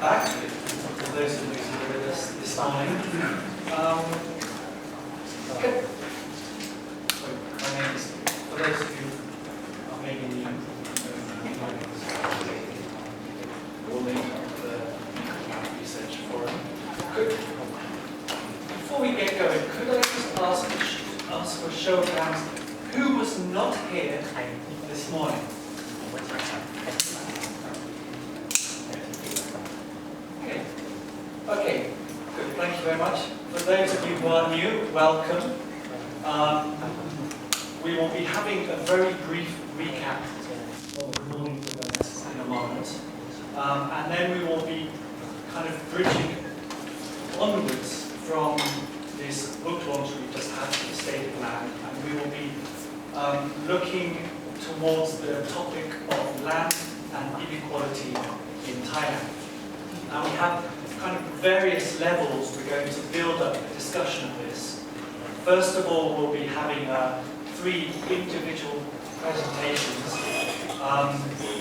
Pact, for those of you who are with us this morning. Okay. So my name is, for those of you who are maybe new, holding the research forum. Before we get going, could I just ask for a show of hands, who was not here this morning? Okay, good, thank you very much. For those of you who are new, welcome. We will be having a very brief recap of the morning events in a moment. And then we will be kind of bridging onwards from this book launch we just had for the State of Land, and we will be looking towards the topic of land and inequality in Thailand. Now we have kind of various levels we're going to build up a discussion of this. First of all, we'll be having 3 individual presentations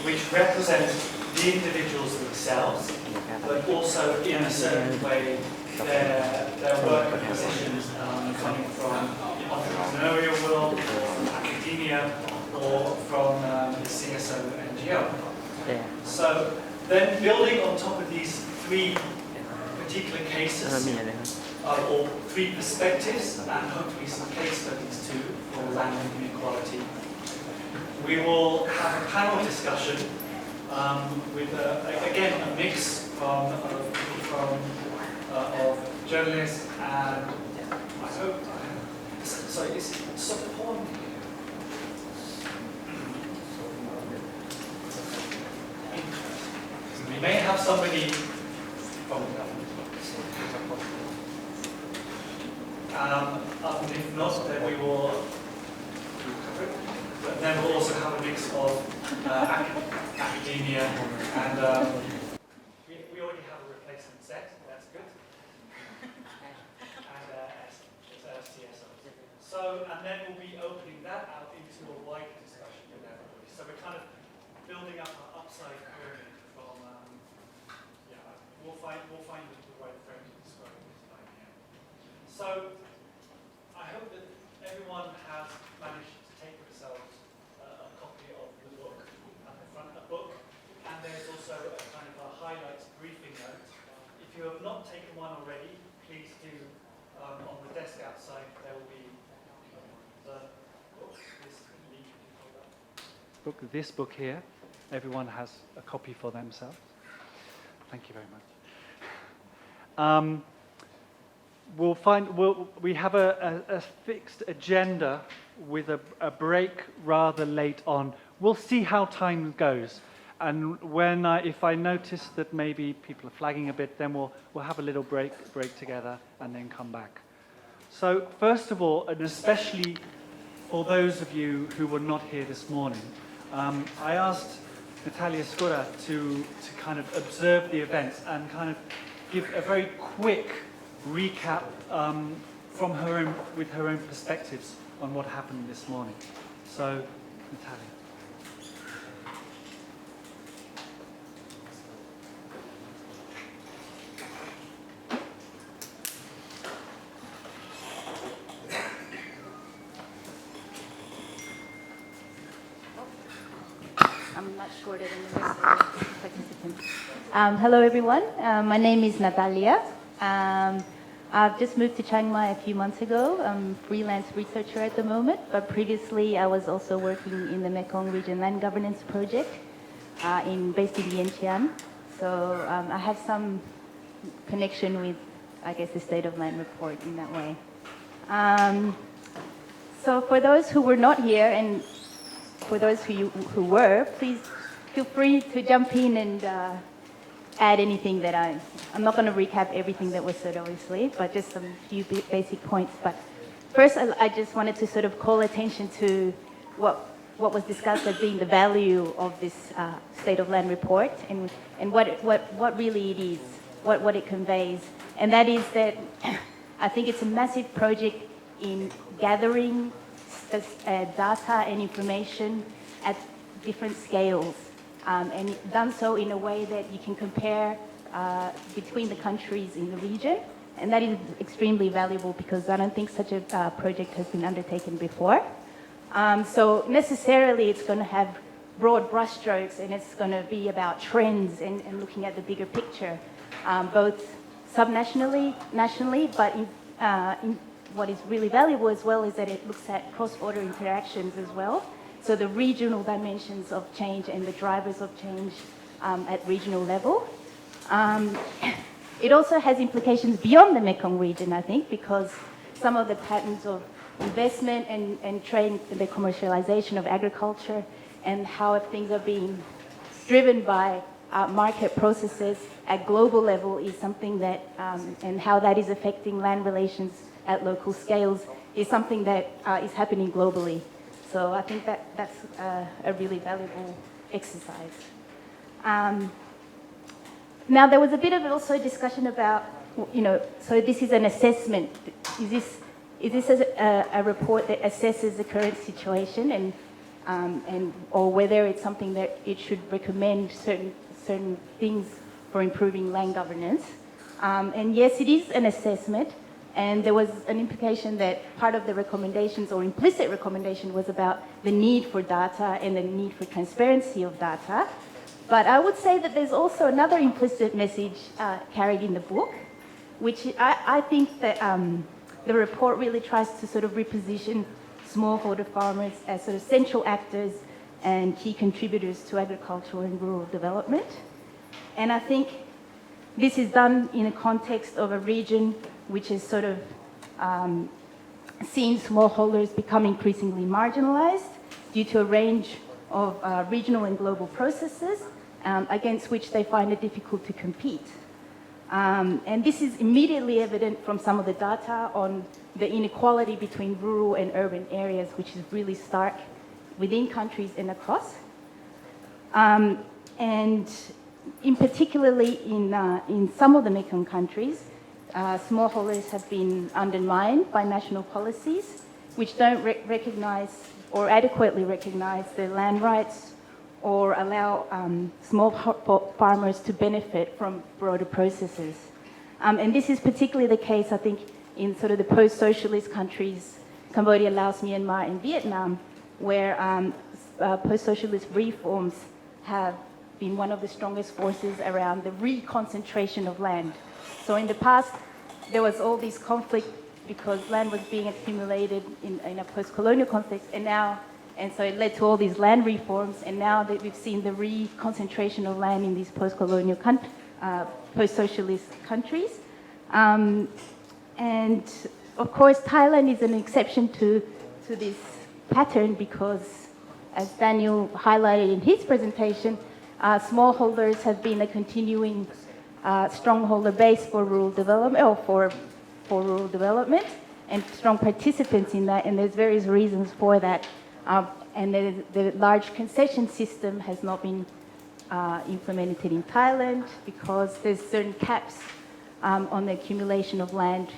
which represent the individuals themselves, but also in a certain way their work and positions coming from the entrepreneurial world, academia, or from the CSO NGO. So then building on top of these 3 particular cases, or 3 perspectives, and hopefully some case studies too, for land and inequality, we will have a panel discussion with, again, a mix of journalists and, I hope, sorry, is it support? We may have somebody from the government. And if not, then we will cover it. But then we'll also have a mix of academia and we already have a replacement set, that's good. And CSO. So, and then we'll be opening that out into a wider discussion with everybody. So we're kind of building up an upside pyramid from, we'll find the right frame to describe this idea. So, I hope that everyone has managed to take themselves a copy of the book at the front of the book, and there's also a kind of a highlights briefing note. If you have not taken one already, please do. On the desk outside, there will be the book. This book here. Everyone has a copy for themselves. Thank you very much. We have a fixed agenda with a break rather late on. We'll see how time goes, and if I notice that maybe people are flagging a bit, then we'll have a little break together and then come back. So first of all, and especially for those of you who were not here this morning, I asked Natalia Skura to kind of observe the events and kind of give a very quick recap with her own perspectives on what happened this morning. So, Natalia. I'm not shorter than the rest of the participants. Hello, everyone. My name is Natalia. I've just moved to Chiang Mai a few months ago. I'm a freelance researcher at the moment, but previously I was also working in the Mekong region land governance project based in Vientiane. So I have some connection with, I guess, the State of Land report in that way. So for those who were not here, and for those who were, please feel free to jump in and add anything that I'm not going to recap everything that was said, obviously, but just some few basic points. But first, I just wanted to sort of call attention to what was discussed as being the value of this State of Land report and what really it is, what it conveys. And that is that I think it's a massive project in gathering data and information at different scales, and done so in a way that you can compare between the countries in the region. And that is extremely valuable because I don't think such a project has been undertaken before. So necessarily it's going to have broad brushstrokes, and it's going to be about trends and looking at the bigger picture, both subnationally, nationally, but in what is really valuable as well is that it looks at cross-border interactions as well. So the regional dimensions of change and the drivers of change at regional level. It also has implications beyond the Mekong region, I think, because some of the patterns of investment and trade, the commercialization of agriculture, and how things are being driven by market processes at global level is something that, and how that is affecting land relations at local scales is something that is happening globally. So I think that's a really valuable exercise. Now there was a bit of also discussion about, so this is an assessment. Is this a report that assesses the current situation and or whether it's something that it should recommend certain things for improving land governance? And yes, it is an assessment, and there was an implication that part of the recommendations or implicit recommendation was about the need for data and the need for transparency of data. But I would say that there's also another implicit message carried in the book, which I think that the report really tries to sort of reposition smallholder farmers as sort of central actors and key contributors to agricultural and rural development. And I think this is done in a context of a region which is sort of seen smallholders become increasingly marginalized due to a range of regional and global processes against which they find it difficult to compete. And this is immediately evident from some of the data on the inequality between rural and urban areas, which is really stark within countries and across. And in particularly in some of the Mekong countries, smallholders have been undermined by national policies which don't recognize or adequately recognize their land rights or allow small farmers to benefit from broader processes. And this is particularly the case, I think, in sort of the post-socialist countries, Cambodia, Laos, Myanmar, and Vietnam, where post-socialist reforms have been one of the strongest forces around the reconcentration of land. So in the past, there was all this conflict because land was being accumulated in a post-colonial context, and so it led to all these land reforms, and now that we've seen the reconcentration of land in these post-colonial, post-socialist countries. And of course, Thailand is an exception to this pattern because, as Daniel highlighted in his presentation, smallholders have been a continuing strongholder base for rural development, or for rural development, and strong participants in that, and there's various reasons for that. And the large concession system has not been implemented in Thailand because there's certain caps on the accumulation of land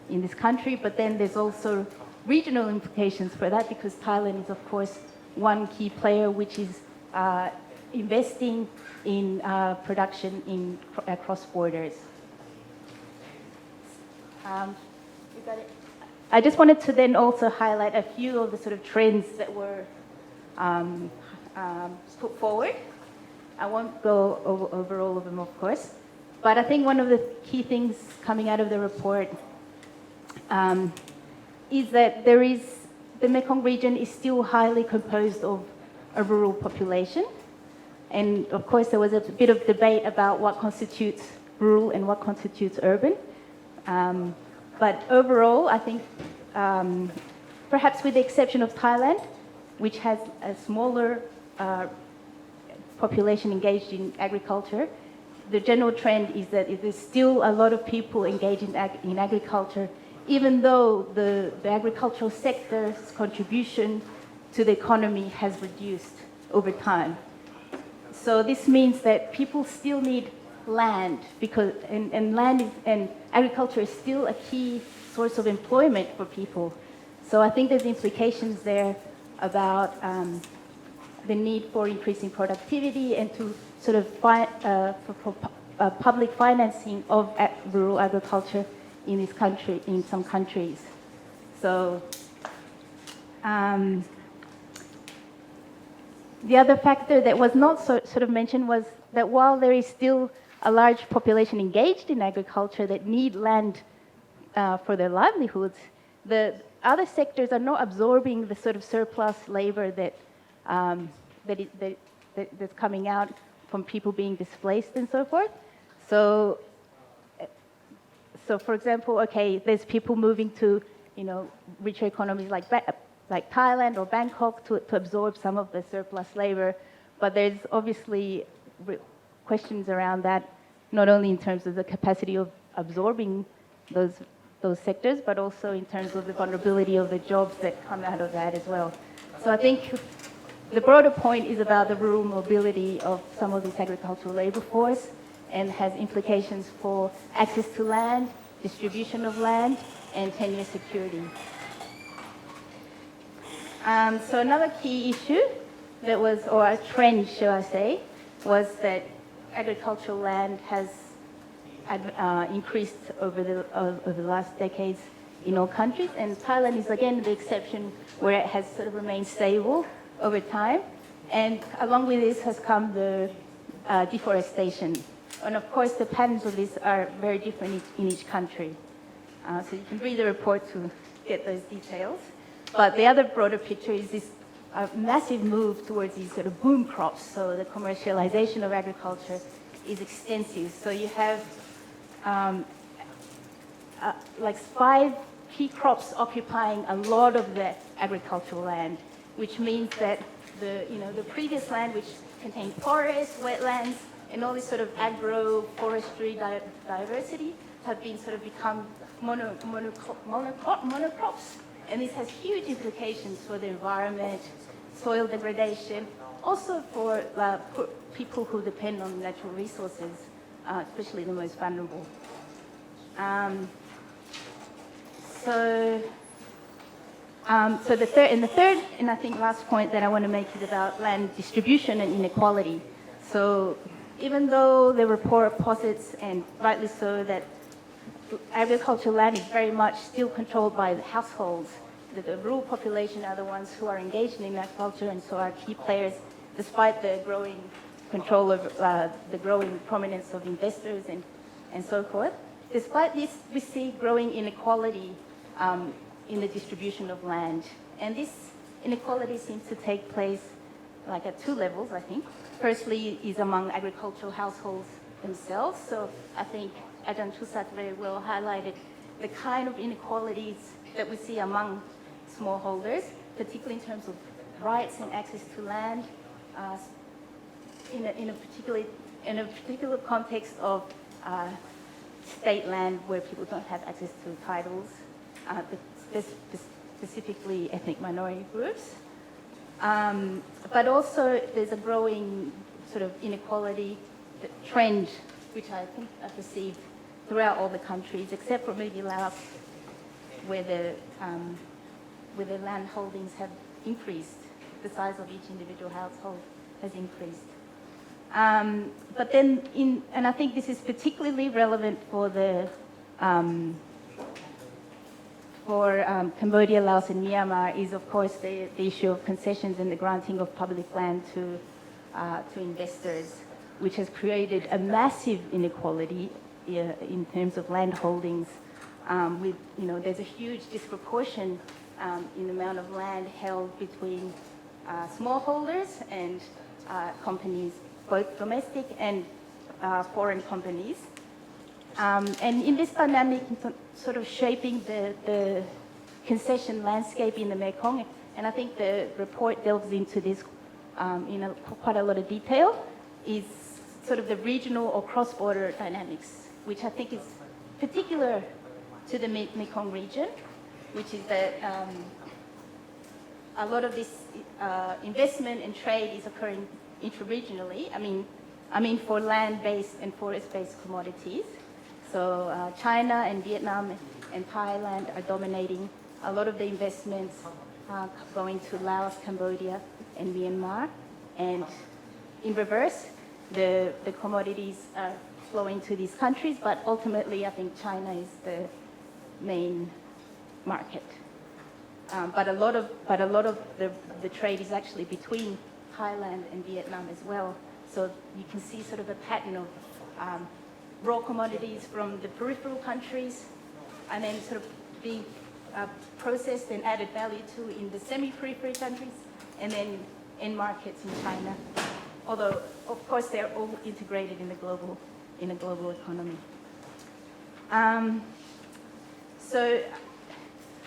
in this country, but then there's also regional implications for that because Thailand is, of course, one key player which is investing in production across borders. You got it. I just wanted to then also highlight a few of the sort of trends that were put forward. I won't go over all of them, of course, but I think one of the key things coming out of the report is that the Mekong region is still highly composed of a rural population. And of course, there was a bit of debate about what constitutes rural and what constitutes urban. But overall, I think perhaps with the exception of Thailand, which has a smaller population engaged in agriculture, the general trend is that there's still a lot of people engaged in agriculture, even though the agricultural sector's contribution to the economy has reduced over time. So this means that people still need land because and agriculture is still a key source of employment for people. So I think there's implications there about the need for increasing productivity and to sort of public financing of rural agriculture in this country, in some countries. So the other factor that was not sort of mentioned was that while there is still a large population engaged in agriculture that need land for their livelihoods, the other sectors are not absorbing the sort of surplus labor that's coming out from people being displaced and so forth. So for example, okay, there's people moving to, richer economies like Thailand or Bangkok to absorb some of the surplus labor, but there's obviously questions around that, not only in terms of the capacity of absorbing those sectors, but also in terms of the vulnerability of the jobs that come out of that as well. So I think the broader point is about the rural mobility of some of this agricultural labor force and has implications for access to land, distribution of land, and tenure security. So another key issue that was, or a trend, shall I say, was that agricultural land has increased over the last decades in all countries, and Thailand is again the exception where it has sort of remained stable over time. And along with this has come the deforestation. And of course, the patterns of this are very different in each country. So you can read the report to get those details. But the other broader picture is this massive move towards these sort of boom crops. So the commercialization of agriculture is extensive. So you have like 5 key crops occupying a lot of the agricultural land, which means that the previous land, which contained forests, wetlands, and all this sort of agroforestry diversity, have been sort of become monocrops. And this has huge implications for the environment, soil degradation, also for people who depend on natural resources, especially the most vulnerable. So the third and I think last point that I want to make is about land distribution and inequality. So even though the report posits, and rightly so, that agricultural land is very much still controlled by the households, the rural population are the ones who are engaged in agriculture and so are key players, despite the growing control of the growing prominence of investors and so forth. Despite this, we see growing inequality in the distribution of land. And this inequality seems to take place like at 2 levels, I think. Firstly is among agricultural households themselves. So I think Ajahn Chusat very well highlighted the kind of inequalities that we see among smallholders, particularly in terms of rights and access to land, in a particular context of state land where people don't have access to titles, specifically ethnic minority groups. But also there's a growing sort of inequality trend, which I think I perceive throughout all the countries, except for maybe Laos, where the land holdings have increased. The size of each individual household has increased. But then, and I think this is particularly relevant for Cambodia, Laos, and Myanmar, is of course the issue of concessions and the granting of public land to investors, which has created a massive inequality in terms of land holdings. There's a huge disproportion in the amount of land held between smallholders and companies, both domestic and foreign companies. And in this dynamic, sort of shaping the concession landscape in the Mekong, and I think the report delves into this in quite a lot of detail, is sort of the regional or cross-border dynamics, which I think is particular to the Mekong region, which is that a lot of this investment and trade is occurring intra-regionally. I mean for land-based and forest-based commodities. So China and Vietnam and Thailand are dominating a lot of the investments going to Laos, Cambodia, and Myanmar. And in reverse, the commodities are flowing to these countries, but ultimately I think China is the main market. But a lot of the trade is actually between Thailand and Vietnam as well. So you can see sort of a pattern of raw commodities from the peripheral countries and then sort of being processed and added value to in the semi-periphery countries and then end markets in China. Although, of course, they're all integrated in the global economy. So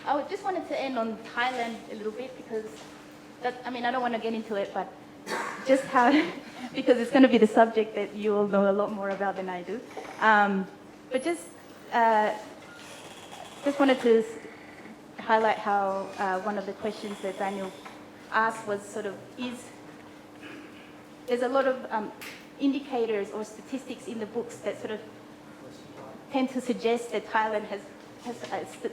I just wanted to end on Thailand a little bit because, I don't want to get into it, but just how, because it's going to be the subject that you all know a lot more about than I do. But just wanted to highlight how one of the questions that Daniel asked was sort of there's a lot of indicators or statistics in the books that sort of tend to suggest that Thailand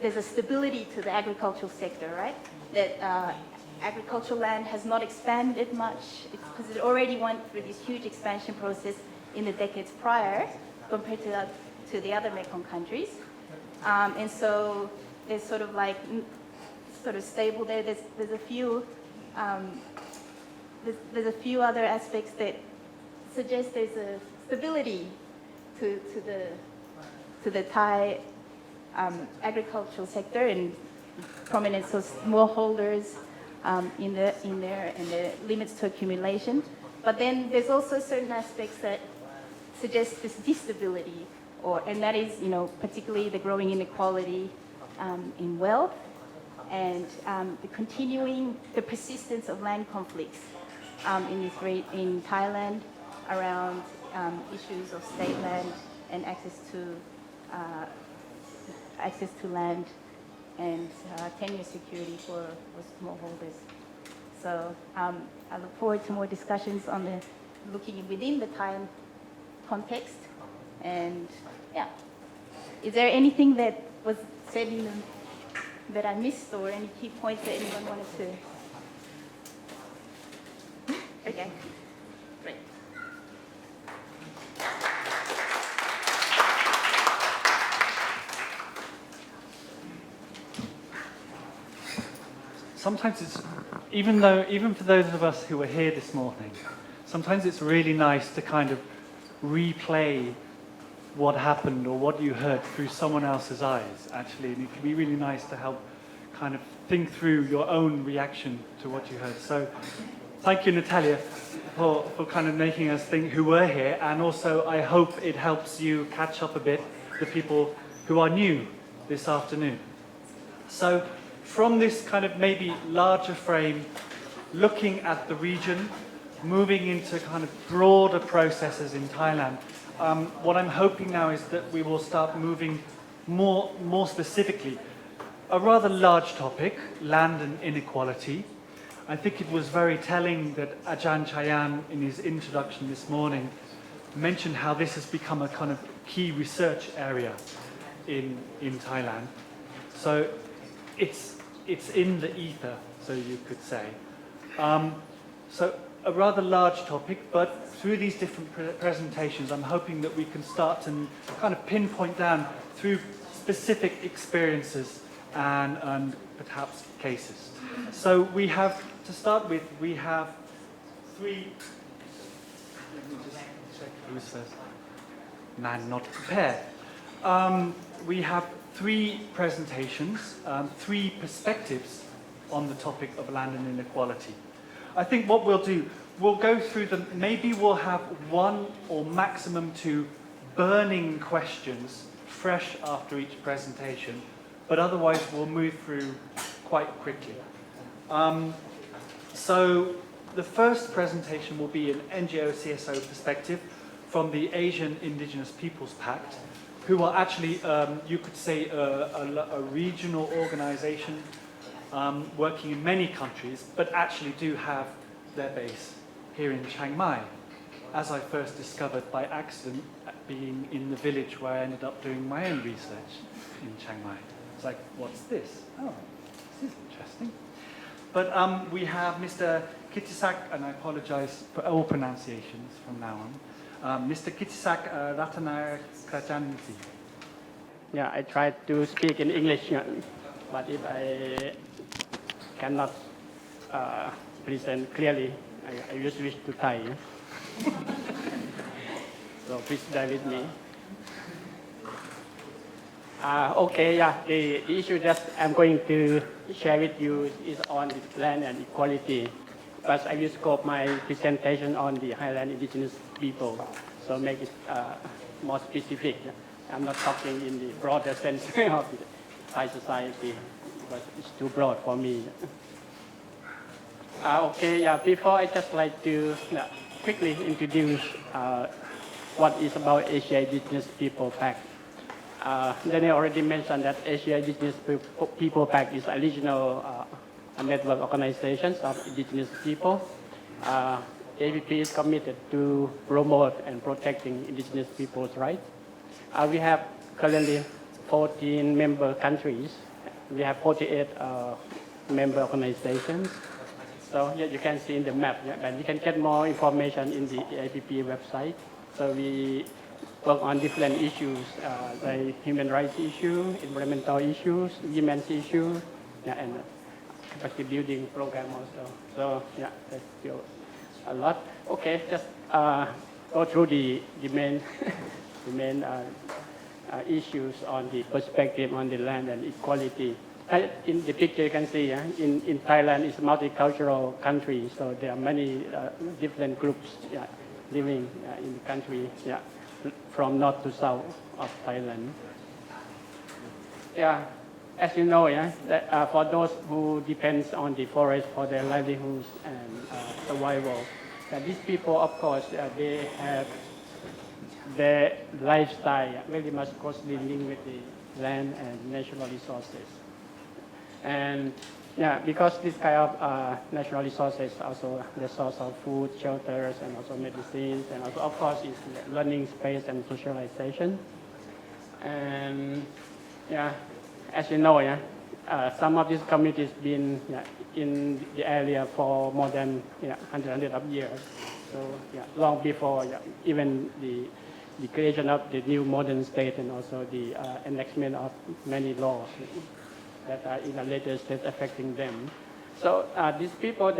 there's a stability to the agricultural sector, right? That agricultural land has not expanded much because it already went through this huge expansion process in the decades prior compared to the other Mekong countries. And so there's sort of stable there. There's a few other aspects that suggest there's a stability to the Thai agricultural sector and prominence of smallholders in there and the limits to accumulation. But then there's also certain aspects that suggest this instability, and that is, particularly the growing inequality in wealth and the persistence of land conflicts in Thailand around issues of state land and access to land and tenure security for smallholders. So I look forward to more discussions on looking within the Thai context. And yeah, is there anything that was said that I missed or any key points that anyone wanted to? Okay, great. Sometimes it's, even for those of us who were here this morning, sometimes it's really nice to kind of replay what happened or what you heard through someone else's eyes, actually. And it can be really nice to help kind of think through your own reaction to what you heard. So thank you, Natalia, for kind of making us think who were here. And also, I hope it helps you catch up a bit, the people who are new this afternoon. So from this kind of maybe larger frame, looking at the region, moving into kind of broader processes in Thailand, what I'm hoping now is that we will start moving more specifically. A rather large topic, land and inequality. I think it was very telling that Ajahn Chayan, in his introduction this morning, mentioned how this has become a kind of key research area in Thailand. So it's in the ether, so you could say. So a rather large topic, but through these different presentations, I'm hoping that we can start to kind of pinpoint down through specific experiences and perhaps cases. So we have, to start with, we have three, let me just check who's first. Man not prepared. We have three presentations, three perspectives on the topic of land and inequality. I think what we'll do, we'll go through them, maybe we'll have one or maximum two burning questions fresh after each presentation, but otherwise we'll move through quite quickly. So the first presentation will be an NGO CSO perspective from the Asian Indigenous Peoples Pact, who are actually, you could say, a regional organization working in many countries, but actually do have their base here in Chiang Mai, as I first discovered by accident being in the village where I ended up doing my own research in Chiang Mai. It's like, what's this? Oh, this is interesting. But we have Mr. Kittisak, and I apologize for all pronunciations from now Mr. Kittisak Ratanakrajanti. Yeah, I try to speak in English, but if I cannot present clearly, I will switch to Thai. So please bear with me. Okay, yeah, the issue that I'm going to share with you is on the land and equality. But I will scope my presentation on the Highland Indigenous people, so make it more specific. I'm not talking in the broader sense of the Thai society, because it's too broad for me. Okay, yeah, before I just like to quickly introduce what is about Asia Indigenous People Pact. Daniel already mentioned that Asia Indigenous People Pact is a regional network organizations of indigenous people. APP is committed to promote and protecting indigenous people's rights. We have currently 14 member countries. We have 48 member organizations. So here you can see in the map, and you can get more information in the APP website. So we work on different issues, like human rights issues, environmental issues, women's issues, and capacity building program also. So yeah, that's still a lot. Okay, just go through the main the main issues on the perspective on the land and equality. In the picture you can see, in Thailand it's a multicultural country, so there are many different groups living in the country, from north to south of Thailand. Yeah, as you know, that, for those who depend on the forest for their livelihoods and survival, these people, of course, they have their lifestyle very much closely linked with the land and natural resources. And because this kind of natural resources also the source of food, shelters, and also medicines, and also, of course, is learning space and socialization. And as you know, some of these communities been in the area for more than hundreds of years. So long before even the creation of the new modern state, and also the enactment of many laws that are in a later stage affecting them. So these people,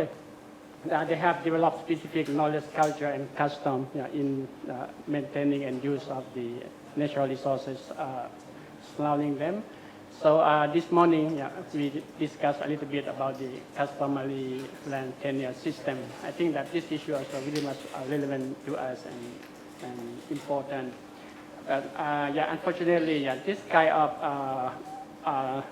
they have developed specific knowledge, culture, and custom in maintaining and use of the natural resources surrounding them. So this morning, we discussed a little bit about the customary land tenure system. I think that this issue is really much relevant to us and important. But unfortunately, this kind of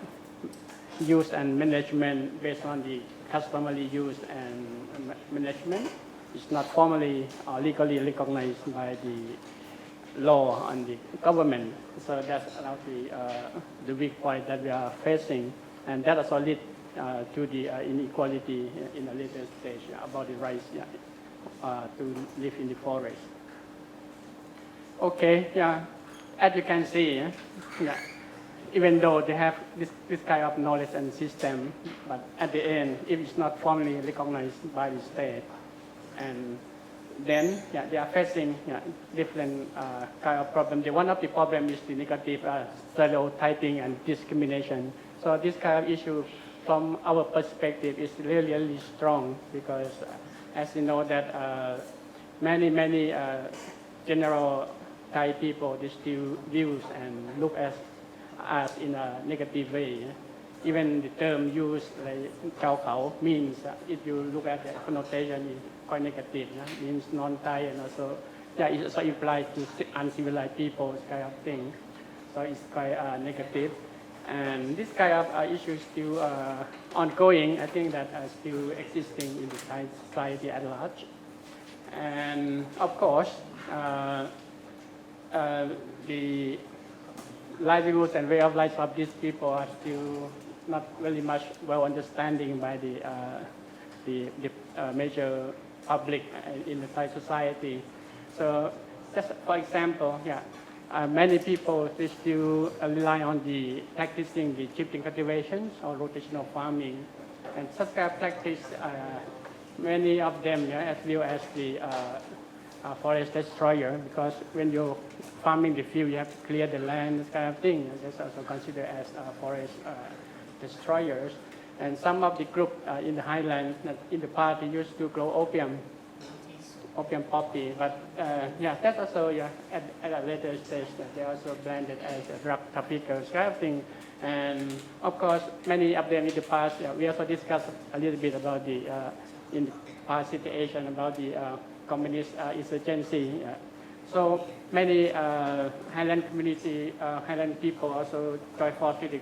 use and management based on the customary use and management is not formally or legally recognized by the law and the government. So that's the weak point that we are facing, and that also leads to the inequality in a later stage about the rights to live in the forest. Okay, as you can see, even though they have this kind of knowledge and system, but at the end, if it's not formally recognized by the state, and then they are facing different kind of problems. One of the problems is the negative stereotyping and discrimination. So this kind of issue, from our perspective, is really, really strong, because as you know that many general Thai people, they still views and look at us in a negative way. Even the term used, like Chao Khao, means, if you look at the connotation, is quite negative. Means non-Thai, and also, it also implies to uncivilized people, kind of thing. So it's quite negative. And this kind of issue is still ongoing. I think that still existing in the Thai society at large. And of course, the livelihoods and way of life of these people are still not really much well understanding by the major public in the Thai society. So just for example, many people, they still rely on the practicing the shifting cultivations or rotational farming. And such kind of practice, many of them, as well as the forest destroyer, because when you're farming the field, you have to clear the land, this kind of thing. And that's also considered as forest destroyers. And some of the group in the highlands in the past they used to grow opium poppy, but that's also at a later stage that they also blended as a drug traffickers kind of thing. And of course, many of them in the past, we also discussed a little bit about the in the past situation about the communist insurgency. So many Highland community, Highland people also joined force with the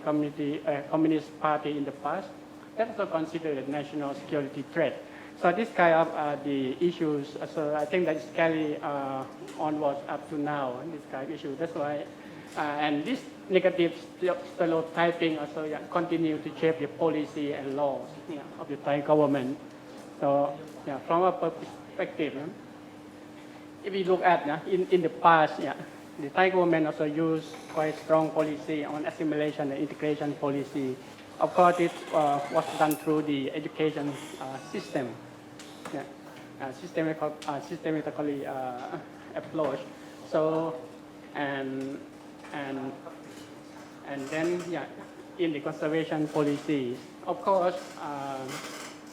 communist party in the past. That's also considered a national security threat. So this kind of the issues, so I think that's carry onwards up to now, this kind of issue. That's why, and this negative stereotyping also continue to shape the policy and laws of the Thai government. So from a perspective, if we look at in the past, the Thai government also used quite strong policy on assimilation and integration policy. Of course, it was done through the education system, systematically approach. So, and then in the conservation policies, of course,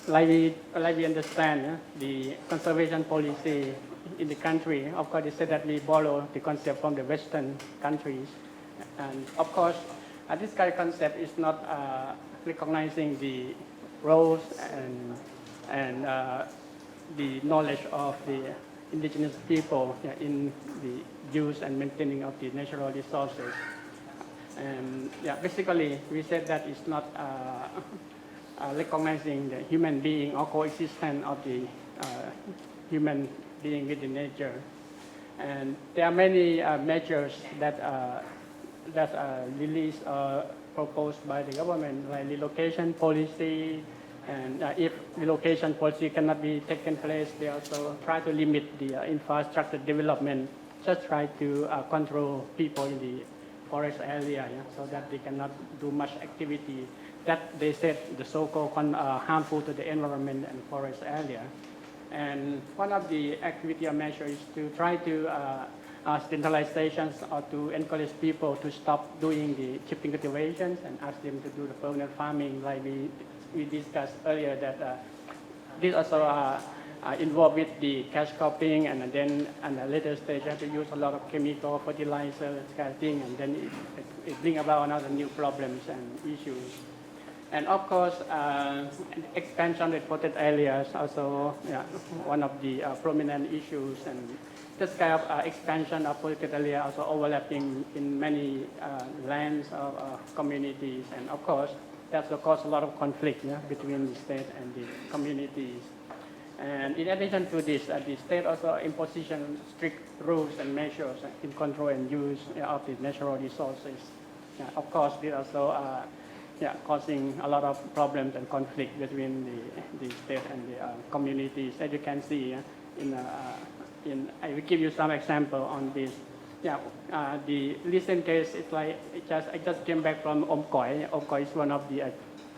like we understand the conservation policy in the country. Of course, they said that we borrow the concept from the Western countries, and of course. This kind of concept is not recognizing the roles and the knowledge of the indigenous people in the use and maintaining of the natural resources. And basically, we said that it's not recognizing the human being or coexistence of the human being with the nature. And there are many measures that released or proposed by the government, like relocation policy, and if relocation policy cannot be taken place, they also try to limit the infrastructure development, just try to control people in the forest area, so that they cannot do much activity that they said the so-called harmful to the environment and forest area. And one of the activity or measures is to try to centralizations or to encourage people to stop doing the chipping cultivations and ask them to do the permanent farming, like we discussed earlier, that this also involved with the cash cropping, and then at a later stage you have to use a lot of chemical fertilizer, this kind of thing, and then it brings about another new problems and issues. And of course, expansion of protected areas also one of the prominent issues, and this kind of expansion of protected area also overlapping in many lands of communities, and of course that's caused a lot of conflict between the state and the communities. And in addition to this, the state also imposition strict rules and measures in control and use of the natural resources. Of course, this also causing a lot of problems and conflict between the state and the communities. As you can see, I will give you some example on this. The recent case is like I just came back from Omkoi. Omkoi is one of the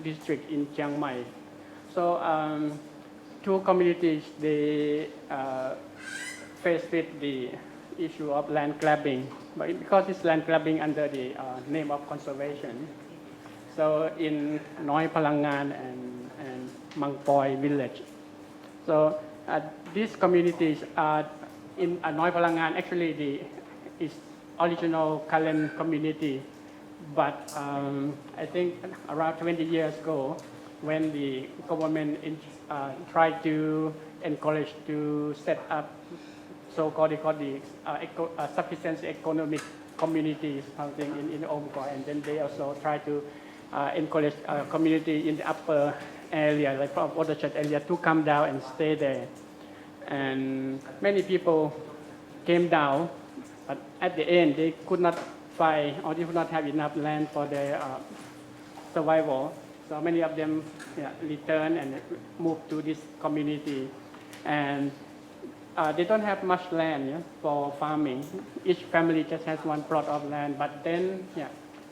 district in Chiang Mai. So two communities, they faced with the issue of land grabbing, but because it's land grabbing under the name of conservation. So in Noi Palangan and Mangpoi village. So these communities are in Noi Palangan, actually is original Karen community, but I think around 20 years ago, when the government tried to encourage to set up so-called sufficiency economic communities, something in Omkoi, and then they also try to encourage community in the upper area, like from watershed area, to come down and stay there. And many people came down, but at the end they could not find or they could not have enough land for their survival. So many of them returned and moved to this community, and they don't have much land for farming. Each family just has one plot of land. But then,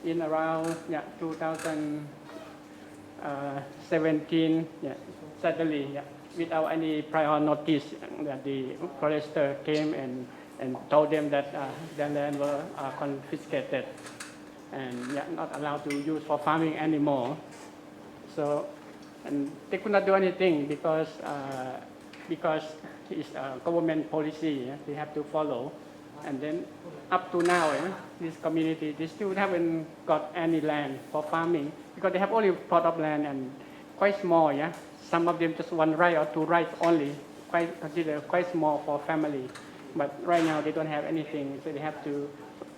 in around 2017, suddenly without any prior notice that the forester came and told them that their land were confiscated and not allowed to use for farming anymore. So, and they could not do anything because it's a government policy they have to follow. And then up to now, this community, they still haven't got any land for farming because they have only plot of land and quite small, Some of them just one right or two rights only, considered quite small for family. But right now they don't have anything, so they have to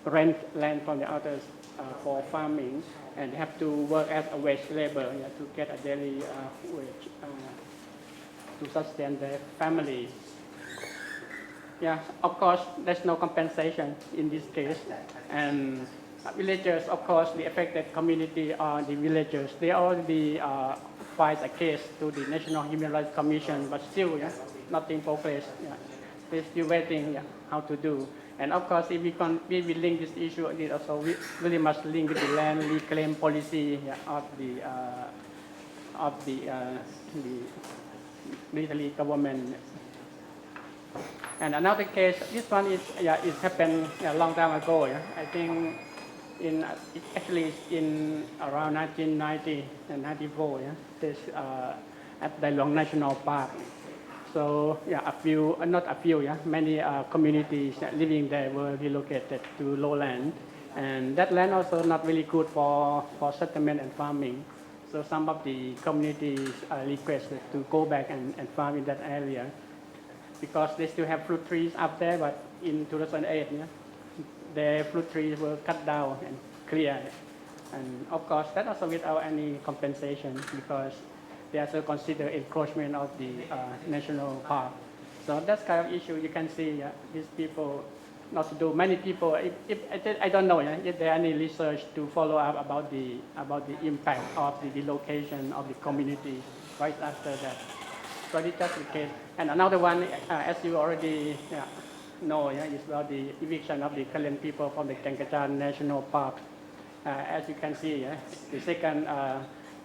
rent land from the others for farming, and they have to work as a wage labor to get a daily wage to sustain their family. Yeah, of course, there's no compensation in this case. And villagers, of course, the affected community are the villagers. They already filed a case to the National Human Rights Commission, but still, nothing progress. They're still waiting how to do. And of course, if we link this issue, it also we really must link with the land reclaim policy of the military government. And another case, this one is it happened a long time ago. I think actually in around 1990 and 94. This at the Long National Park. So many communities living there were relocated to lowland, and that land also not really good for settlement and farming. So some of the communities requested to go back and farm in that area, because they still have fruit trees up there, but in 2008, the fruit trees were cut down and cleared. And of course, that also without any compensation, because they also consider encroachment of the national park. So that's kind of issue you can see these people not to do. Many people, I don't know if there are any research to follow up about the impact of the relocation of the community right after that. So it's just the case. And another one, as you already know, is about the eviction of the Karen people from the Kankachan National Park. As you can see, the second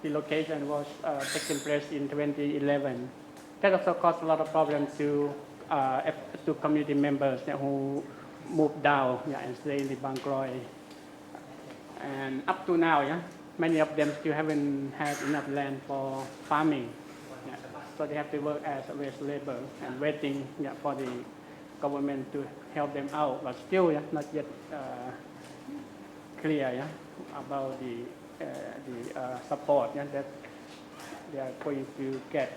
relocation was taking place in 2011. That also caused a lot of problems to community members who moved down and stay in the Bangkroy. And up to now, many of them still haven't had enough land for farming. So they have to work as a wage labor and waiting for the government to help them out, but still not yet clear about the support that they are going to get.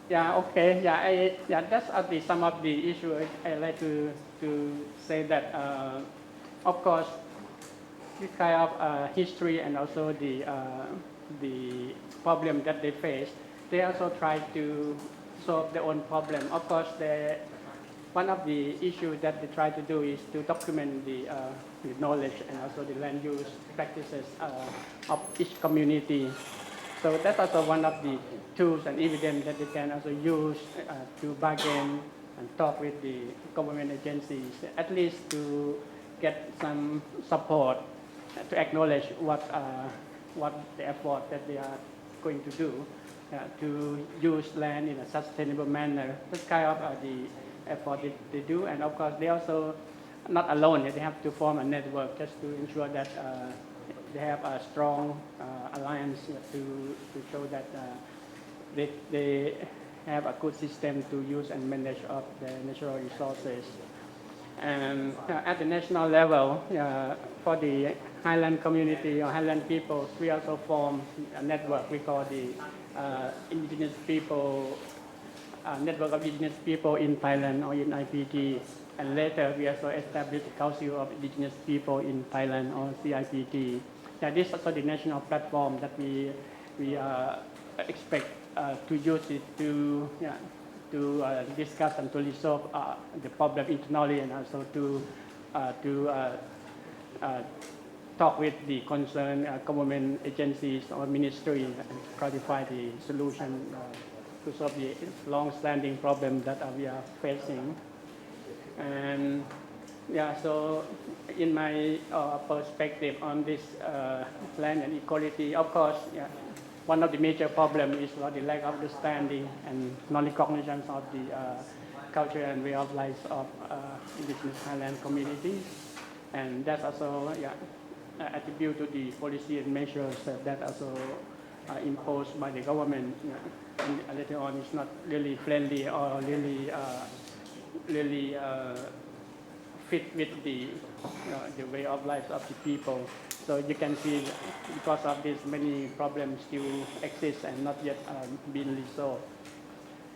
That's some of the issues I like to say that. Of course, this kind of history and also the problem that they face, they also try to solve their own problem. Of course, one of the issues that they try to do is to document the knowledge and also the land use practices of each community. So that's also one of the tools and evidence that they can also use to bargain and talk with the government agencies, at least to get some support to acknowledge what the effort that they are going to do to use land in a sustainable manner. That's kind of the effort they do. And of course, they also not alone. They have to form a network just to ensure that they have a strong alliance to show that they have a good system to use and manage of the natural resources. And at the national level, for the Highland community or Highland people, we also form a network we call the Indigenous people, Network of Indigenous People in Thailand, or in IPT. And later, we also established the Council of Indigenous People in Thailand, or CIPT. This is also the national platform that we expect to use it to discuss and to resolve the problem internally, and also to talk with the concerned government agencies or ministries and clarify the solution to solve the long-standing problem that we are facing. And so in my perspective on this land and equality, of course, one of the major problems is the lack of understanding and non-recognition of the culture and way of life of Indigenous Thailand communities. And that's also attributed to the policy and measures that also imposed by the government. And later on, it's not really friendly or really fit with the way of life of the people. So you can see because of this, many problems still exist and not yet been resolved.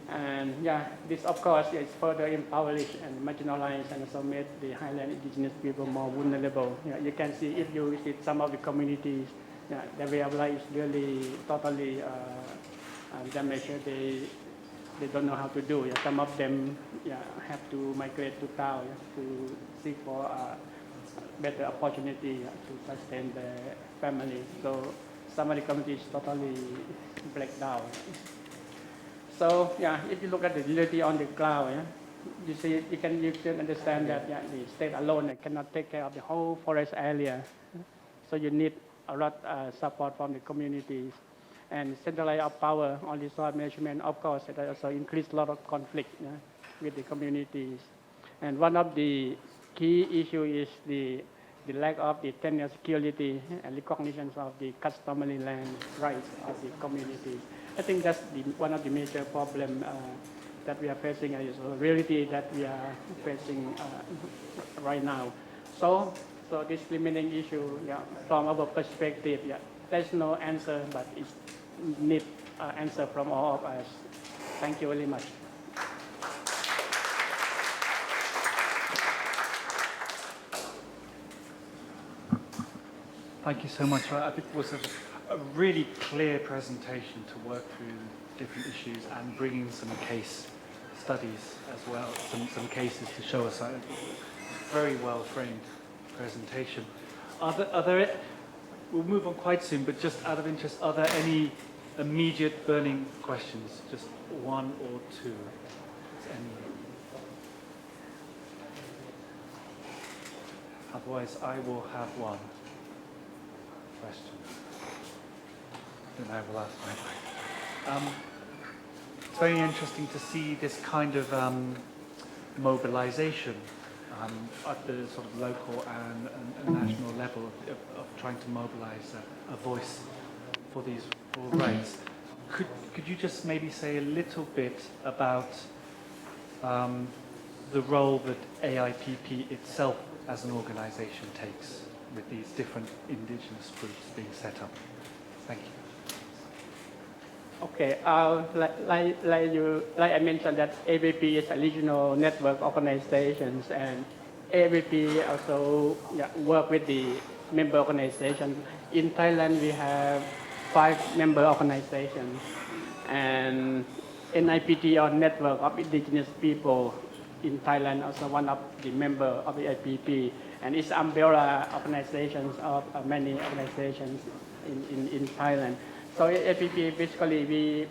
And this of course is further impoverished and marginalized and also made the Highland Indigenous people more vulnerable. You can see if you visit some of the communities, their way of life is really totally damaged. They don't know how to do. Some of them have to migrate to town to seek for better opportunity to sustain their family. So some of the communities totally break down. So if you look at the reality on the ground, you can understand that the state alone cannot take care of the whole forest area. So you need a lot of support from the communities. And centralized of power on resource management, of course, it also increased a lot of conflict with the communities. And one of the key issues is the lack of the tenure security and recognition of the customary land rights of the communities. I think that's one of the major problems that we are facing, is a reality that we are facing right now. So this limiting issue, from our perspective, there's no answer, but it needs an answer from all of us. Thank you very much. Thank you so much. I think it was a really clear presentation to work through different issues and bringing some case studies as well, some cases to show us. A very well framed presentation. We'll move on quite soon, but just out of interest, are there any immediate burning questions? Just one or two? Otherwise, I will have one question. Then I will ask my wife. It's very interesting to see this kind of mobilization at the sort of local and national level of trying to mobilize a voice for these rights. Could you just maybe say a little bit about the role that AIPP itself as an organization takes with these different indigenous groups being set up? Thank you. Okay, like I mentioned that AVP is a regional network organizations, and AVP also work with the member organizations. In Thailand, we have 5 member organizations, and NIPT, or Network of Indigenous People in Thailand, also one of the member of the AIPP, and it's umbrella organizations of many organizations in Thailand. So AIPP, basically, we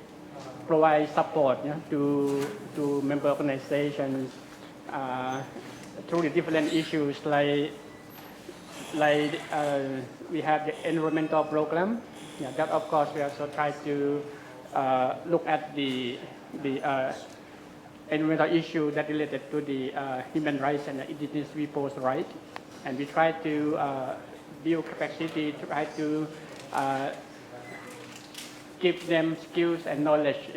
provide support to member organizations through the different issues, like we have the environmental program. That of course we also try to look at the environmental issue that related to the human rights and the indigenous people's rights, and we try to build capacity, try to give them skills and knowledge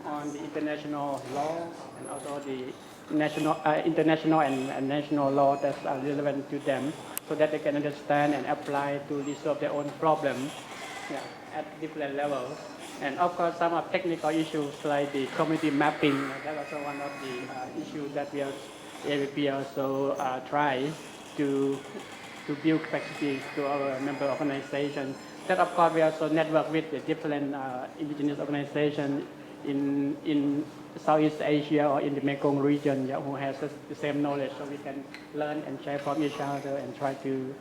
on the international law and also the international and national law that's relevant to them, so that they can understand and apply to resolve their own problems at different levels. And of course, some of technical issues like the community mapping, that's also one of the issues that we AVP also try to build capacity to our member organizations. That of course we also network with the different indigenous organizations in Southeast Asia or in the Mekong region who has the same knowledge, so we can learn and share from each other and try to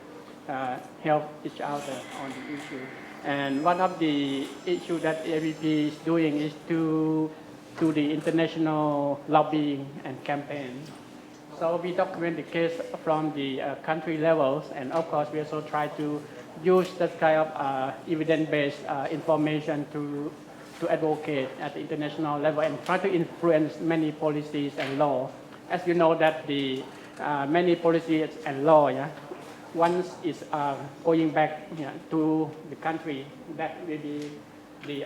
help each other on the issue. And one of the issues that AVP is doing is to do the international lobbying and campaign. So we document the case from the country levels, and of course we also try to use that kind of evidence-based information to advocate at the international level and try to influence many policies and law. As you know that the many policies and law, yeah, once is going back to the country, that will be the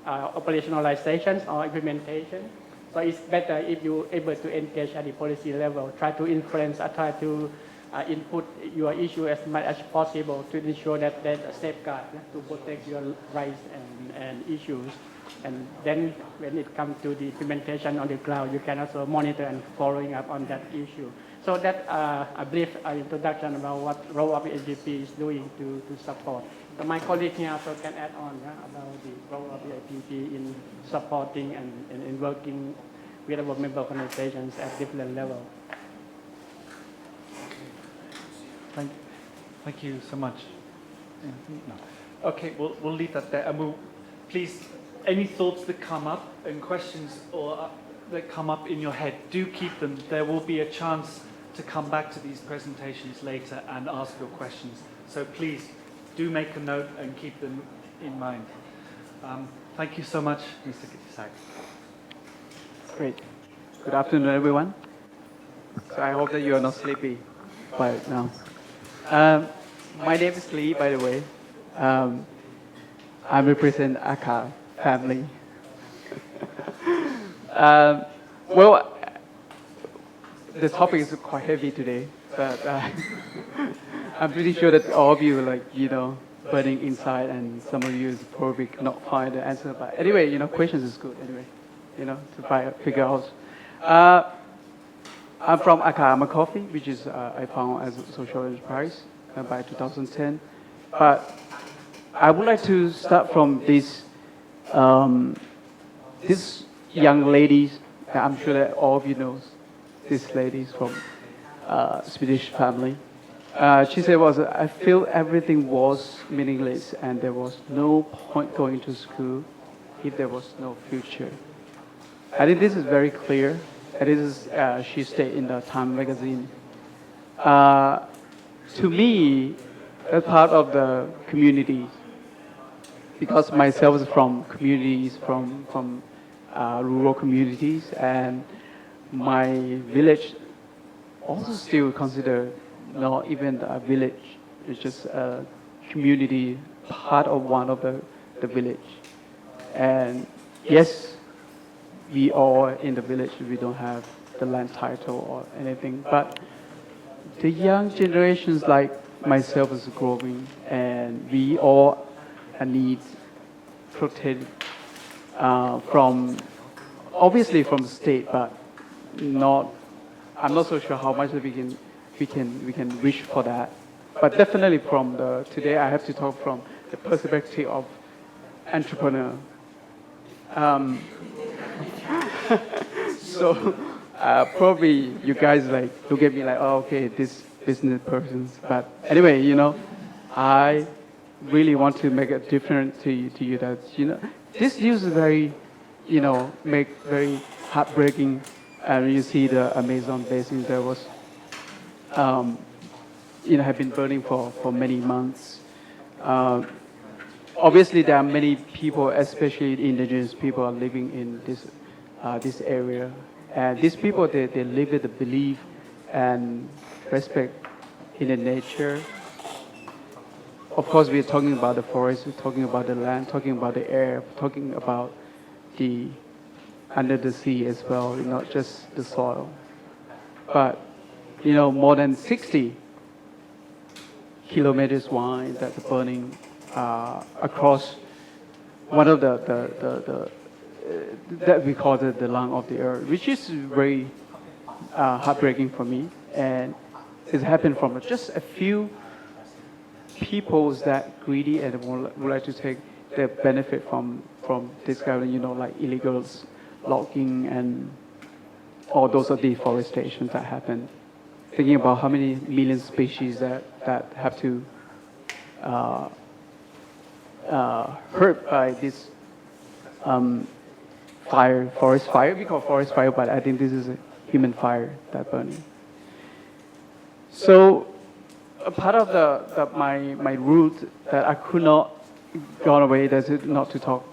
operationalization or implementation. So it's better if you're able to engage at the policy level, try to influence, try to input your issue as much as possible to ensure that there's a safeguard to protect your rights and issues. And then when it comes to the implementation on the ground, you can also monitor and following up on that issue. So that a brief introduction about what role of the AGP is doing to support. So my colleague here also can add on about the role of the AGP in supporting and in working with our member organizations at different levels. Thank you so much. No. Okay, we'll leave that there. And we'll, please, any thoughts that come up and questions or that come up in your head, do keep them. There will be a chance to come back to these presentations later and ask your questions. So please, do make a note and keep them in mind. Thank you so much, Mr. Kitisak. Great. Good afternoon, everyone. So I hope that you are not sleepy by now. My name is Lee, by the way. I represent Aka family. Well, the topic is quite heavy today, but I'm pretty sure that all of you, like, burning inside, and some of you is probably not find the answer. But anyway, questions is good anyway, to figure out. I'm from Akama Coffee, which is I found as a social enterprise by 2010. But I would like to start from this young ladies. I'm sure that all of you know this lady from Swedish family. She said, I feel everything was meaningless and there was no point going to school if there was no future. I think this is very clear. And this is, she stated in the Time magazine. To me, as part of the community, because myself is from communities, from rural communities, and my village also still considered not even a village, it's just a community, part of one of the village. And yes, we all in the village, we don't have the land title or anything, but the young generations like myself is growing, and we all need protect from, obviously from the state, but I'm not so sure how much we can wish for that. But definitely from today I have to talk from the perspective of entrepreneur. So probably you guys like look at me like, oh, okay, this business persons. But anyway, I really want to make a difference to you that this news is very, make very heartbreaking. And you see the Amazon basin there was, have been burning for many months. Obviously, there are many people, especially indigenous people, are living in this area, and these people they live with the belief and respect in the nature. Of course, we're talking about the forest, we're talking about the land, talking about the air, talking about the under the sea as well, not just the soil. But more than 60 kilometers wide that's burning across one of the that we call it the lung of the earth, which is very heartbreaking for me, and it happened from just a few people that greedy and would like to take the benefit from this kind of like illegal logging and all those are deforestation that happen. Thinking about how many million species that have to hurt by this fire, forest fire. We call forest fire, but I think this is a human fire that burning. So a part of my route that I could not gone away, that's it, not to talk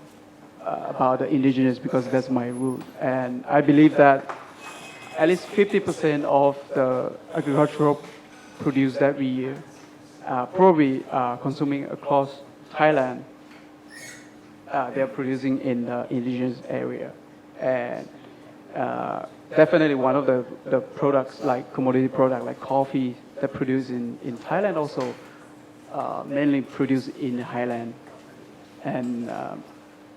about the indigenous, because that's my route. And I believe that at least 50% of the agricultural produce that we probably consuming across Thailand, they're producing in the indigenous area. And definitely one of the products, like commodity product like coffee, that produced in Thailand also mainly produced in Highland. And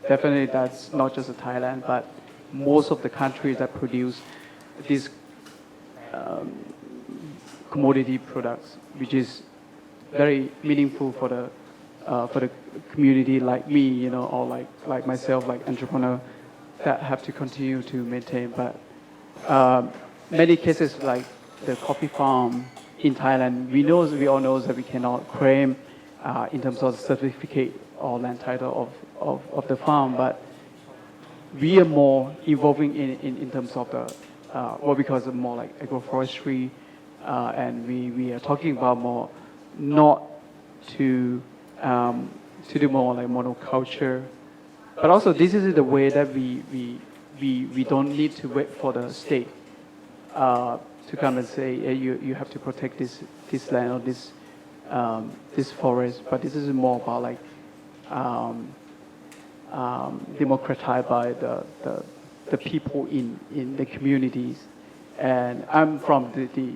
definitely that's not just Thailand, but most of the countries that produce these commodity products, which is very meaningful for the community like me, you know, or like myself, like entrepreneur, that have to continue to maintain. But many cases like the coffee farm in Thailand, we all know that we cannot claim in terms of certificate or land title of the farm, but we are more evolving in terms of the what we call more like agroforestry, and we are talking about more not to do more like monoculture, but also this is the way that we don't need to wait for the state to come and say, hey, you have to protect this land or this forest, but this is more about like democratized by the people in the communities. And I'm from the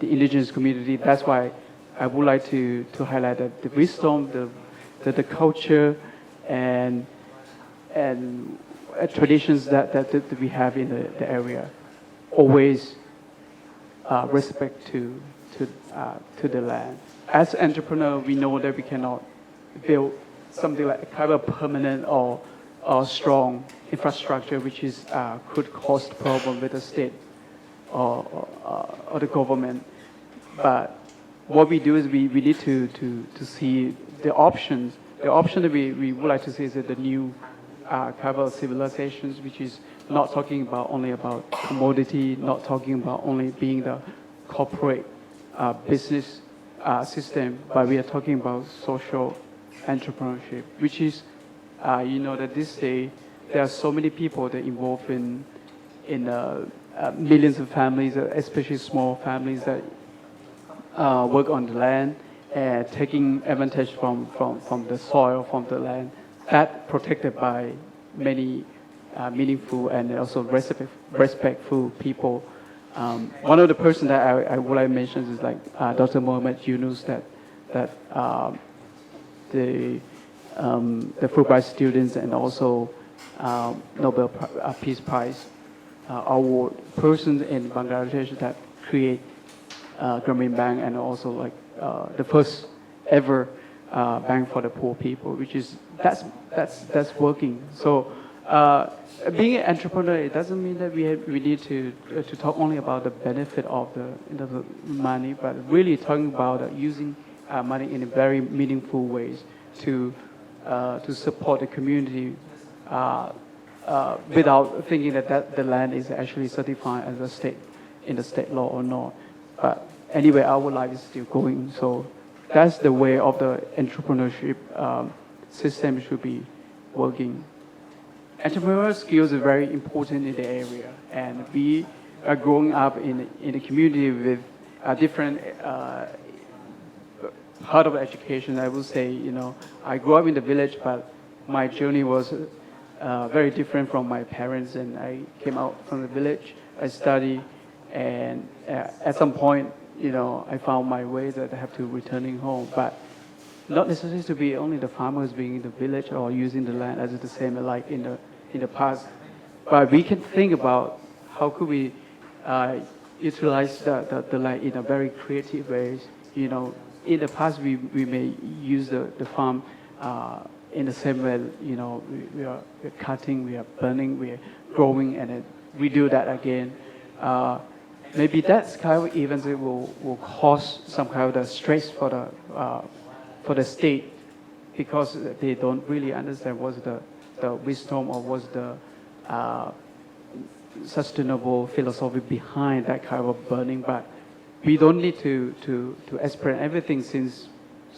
indigenous community. That's why I would like to highlight that the wisdom, the culture, and traditions that we have in the area always respect to the land. As entrepreneur, we know that we cannot build something like a kind of permanent or strong infrastructure, which is could cause problem with the state or the government. But what we do is we need to see the options. The option that we would like to see is that the new kind of civilizations, which is not talking about only about commodity, not talking about only being the corporate business system, but we are talking about social entrepreneurship, which is, you know, that this day there are so many people that involved in millions of families, especially small families that work on the land and taking advantage from the soil, from the land, that protected by many meaningful and also respectful people. One of the persons that I would like to mention is like Dr. Mohamed Yunus, that the Fulbright students and also Nobel Peace Prize award persons in Bangladesh that create Grameen Bank, and also like the first ever bank for the poor people, which is that's working. So being an entrepreneur, it doesn't mean that we need to talk only about the benefit of the money, but really talking about using money in a very meaningful ways to support the community without thinking that the land is actually certified as a state in the state law or not. But anyway, our life is still going. So that's the way of the entrepreneurship system should be working. Entrepreneurial skills are very important in the area, and we are growing up in a community with a different part of education. I would say, you know, I grew up in the village, but my journey was very different from my parents, and I came out from the village. I studied, and at some point, you know, I found my way that I have to returning home, but not necessarily to be only the farmers being in the village or using the land as the same like in the past. But we can think about how could we utilize the land in a very creative ways. You know, in the past we may use the farm in the same way. You know, we're cutting, we are burning, we are growing, and then we do that again. Maybe that's kind of events that will cause some kind of the stress for the state, because they don't really understand what's the wisdom or what's the sustainable philosophy behind that kind of burning. But we don't need to explain everything since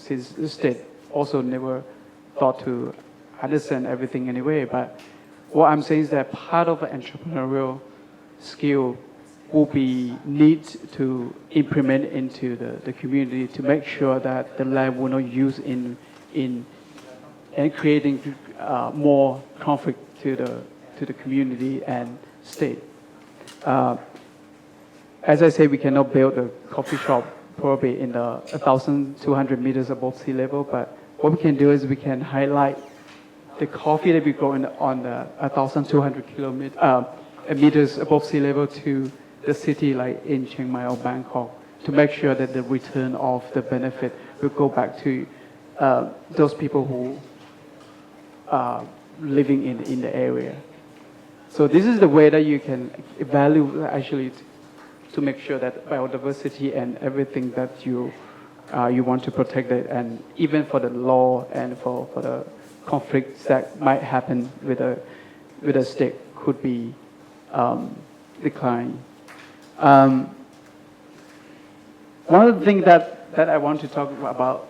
the state also never thought to understand everything anyway. But what I'm saying is that part of the entrepreneurial skill will be need to implement into the community to make sure that the land will not use in and creating more conflict to the community and state. As I say, we cannot build a coffee shop probably in the 1,200 meters above sea level, but what we can do is we can highlight the coffee that we grow on the 1,200 meters above sea level to the city like in Chiang Mai or Bangkok to make sure that the return of the benefit will go back to those people who are living in the area. So this is the way that you can evaluate actually to make sure that biodiversity and everything that you want to protect it, and even for the law and for the conflicts that might happen with a state could be declined. One of the things that I want to talk about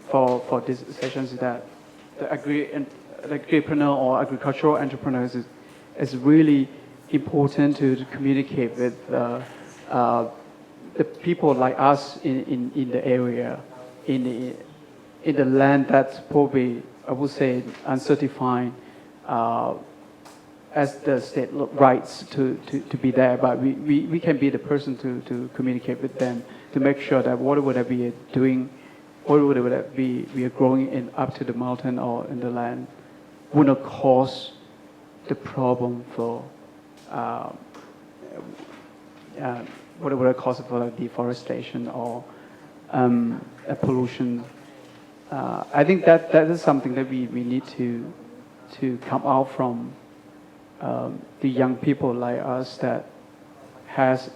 for this session is that the agripreneur or agricultural entrepreneurs is really important to communicate with the people like us in the area, in the land that's probably, I would say, uncertified as the state rights to be there. But we can be the person to communicate with them to make sure that what would I be doing, what would we are growing in up to the mountain or in the land would not cause the problem for what would it cause for deforestation or pollution. I think that is something that we need to come out from the young people like us that has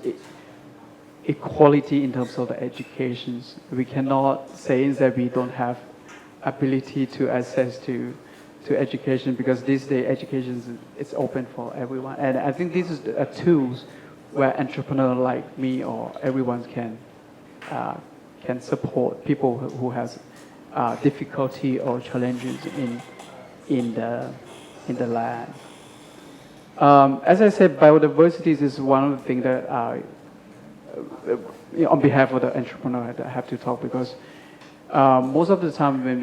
equality in terms of the educations. We cannot say that we don't have ability to access to education, because these days education is open for everyone. And I think this is a tools where entrepreneur like me or everyone can support people who has difficulty or challenges in the land. As I said, biodiversity is one of the things that on behalf of the entrepreneur I have to talk, because most of the time when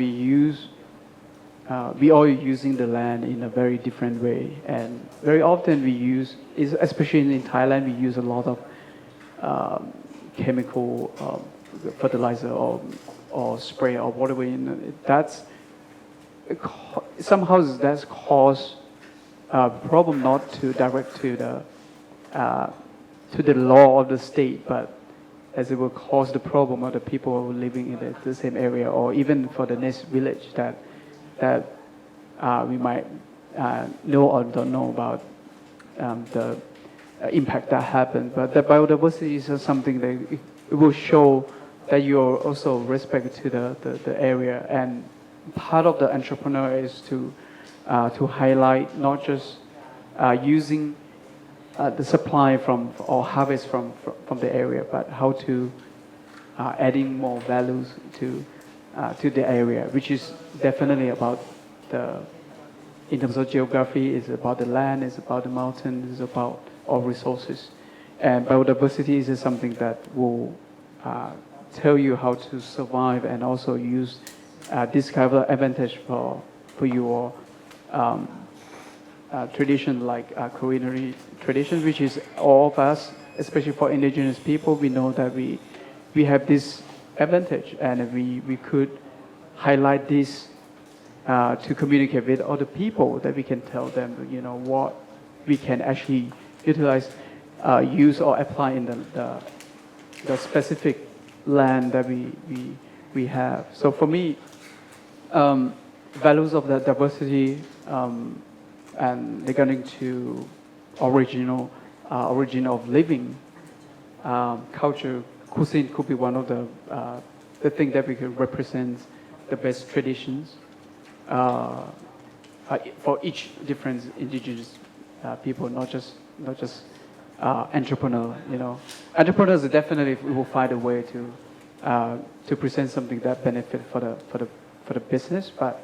we are using the land in a very different way, and very often we use, especially in Thailand, we use a lot of chemical fertilizer or spray or whatever. That's somehow that's caused problem not to direct to the law of the state, but as it will cause the problem of the people living in the same area, or even for the next village that we might know or don't know about the impact that happened. But the biodiversity is something that it will show that you also respect to the area. And part of the entrepreneur is to highlight not just using the supply from or harvest from the area, but how to adding more values to the area, which is definitely about in terms of geography, it's about the land, it's about the mountain, it's about all resources. And biodiversity is something that will tell you how to survive and also use discover advantage for your tradition, like culinary tradition, which is all of us, especially for indigenous people, we know that we have this advantage, and we could highlight this to communicate with other people, that we can tell them, what we can actually utilize, use or apply in the specific land that we have. So for me, values of the diversity and regarding to origin of living, culture, cuisine could be one of the thing that we could represent the best traditions for each different indigenous people, not just entrepreneur. Entrepreneurs definitely will find a way to present something that benefit for the business, but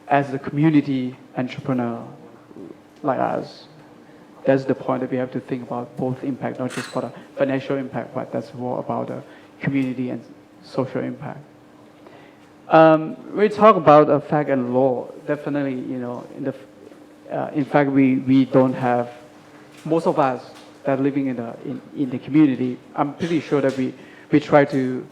as a community entrepreneur like us, that's the point that we have to think about both impact, not just for the financial impact, but that's more about the community and social impact. We talk about fact and law. Definitely, in fact, we don't have, most of us that are living in the community, I'm pretty sure that we try to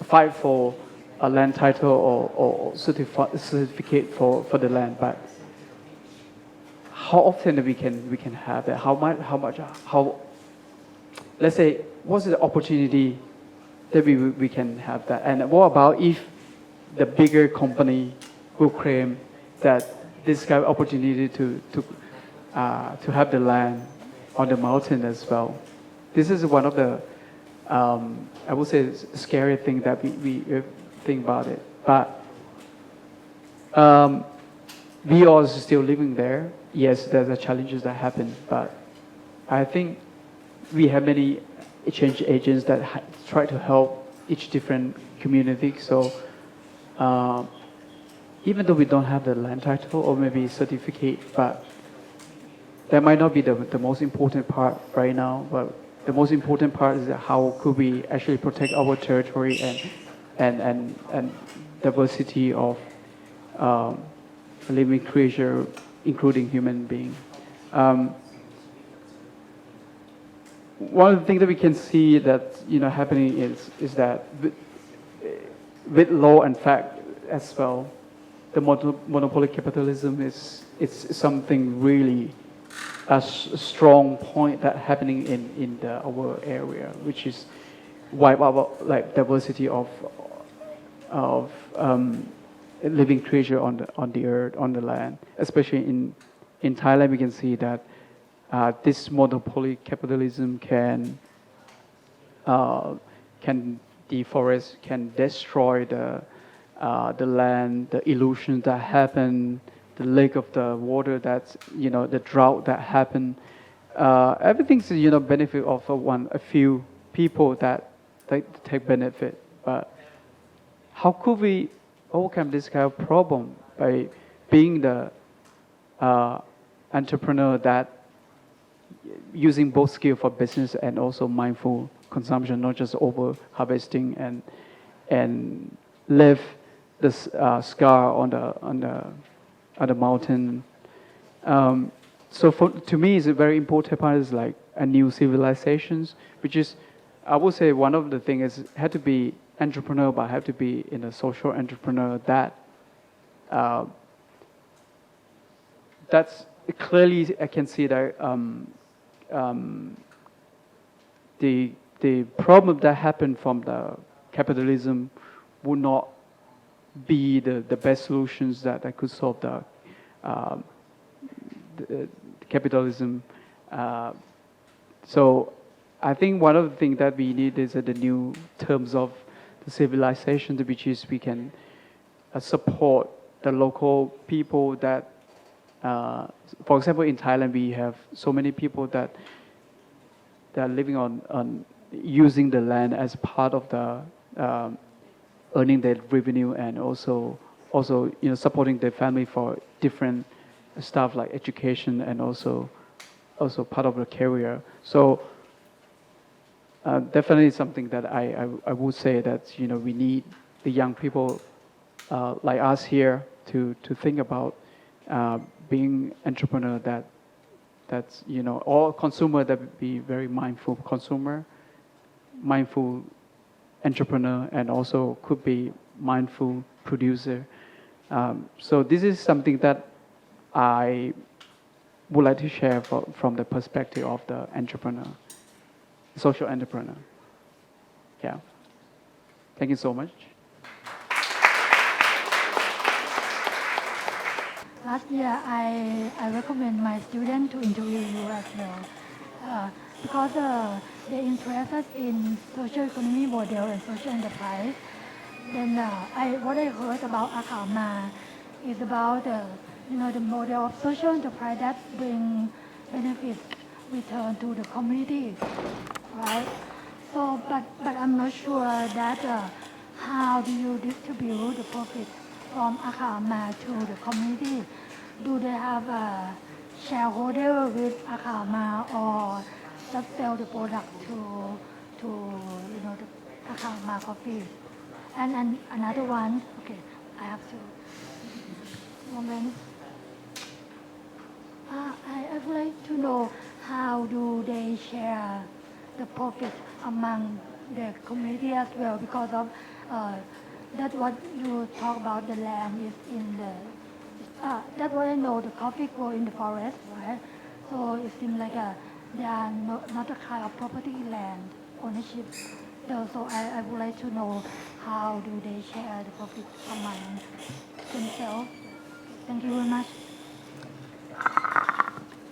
fight for a land title or certificate for the land, but how often we can have that? How let's say, what's the opportunity that we can have that? And what about if the bigger company will claim that this kind of opportunity to have the land on the mountain as well? This is one of the I would say scary thing that we think about it, but we are still living there. Yes, there's the challenges that happen, but I think we have many exchange agents that try to help each different community. So even though we don't have the land title or maybe certificate, but that might not be the most important part right now. But the most important part is how could we actually protect our territory and diversity of living creature, including human being. One of the things that we can see that happening is that with law and fact as well, the monopoly capitalism is something really a strong point that happening in our area, which is wipe out like diversity of living creature on the earth, on the land. Especially in Thailand, we can see that this monopoly capitalism can deforest, can destroy the land, the illusions that happen, the lack of the water, the drought that happen. Everything's benefit of a few people that take benefit. But how could we overcome this kind of problem by being the entrepreneur that using both skill for business and also mindful consumption, not just over harvesting and leave the scar on the mountain. So to me, it's a very important part is like a new civilizations, which is, I would say one of the things is had to be entrepreneur, but have to be in a social entrepreneur that that's clearly I can see that the problem that happened from the capitalism would not be the best solutions that could solve the capitalism. So I think one of the things that we need is the new terms of the civilization, which is we can support the local people that, for example, in Thailand, we have so many people that are living on using the land as part of the earning their revenue and also supporting their family for different stuff like education and also part of the career. So definitely something that I would say that we need the young people like us here to think about being entrepreneur that's all consumer that be very mindful consumer, mindful entrepreneur, and also could be mindful producer. So this is something that I would like to share from the perspective of the entrepreneur, social entrepreneur. Yeah. Thank you so much. Last year, I recommend my students to interview you as well because they're interested in social economy model and social enterprise. Then what I heard about Akama is about the model of social enterprise that bring benefits return to the community, right? So, but I'm not sure that how do you distribute the profit from Akama to the community? Do they have a shareholder with Akama or just sell the product to the Akama coffee? And another one, okay, I have to moment. I would like to know how do they share the profit among the community as well, because of that what you talk about, the land is in the that's what I know, the coffee grow in the forest, right? So it seems like they are not a kind of property land ownership. So I would like to know how do they share the profit among themselves. Thank you very much.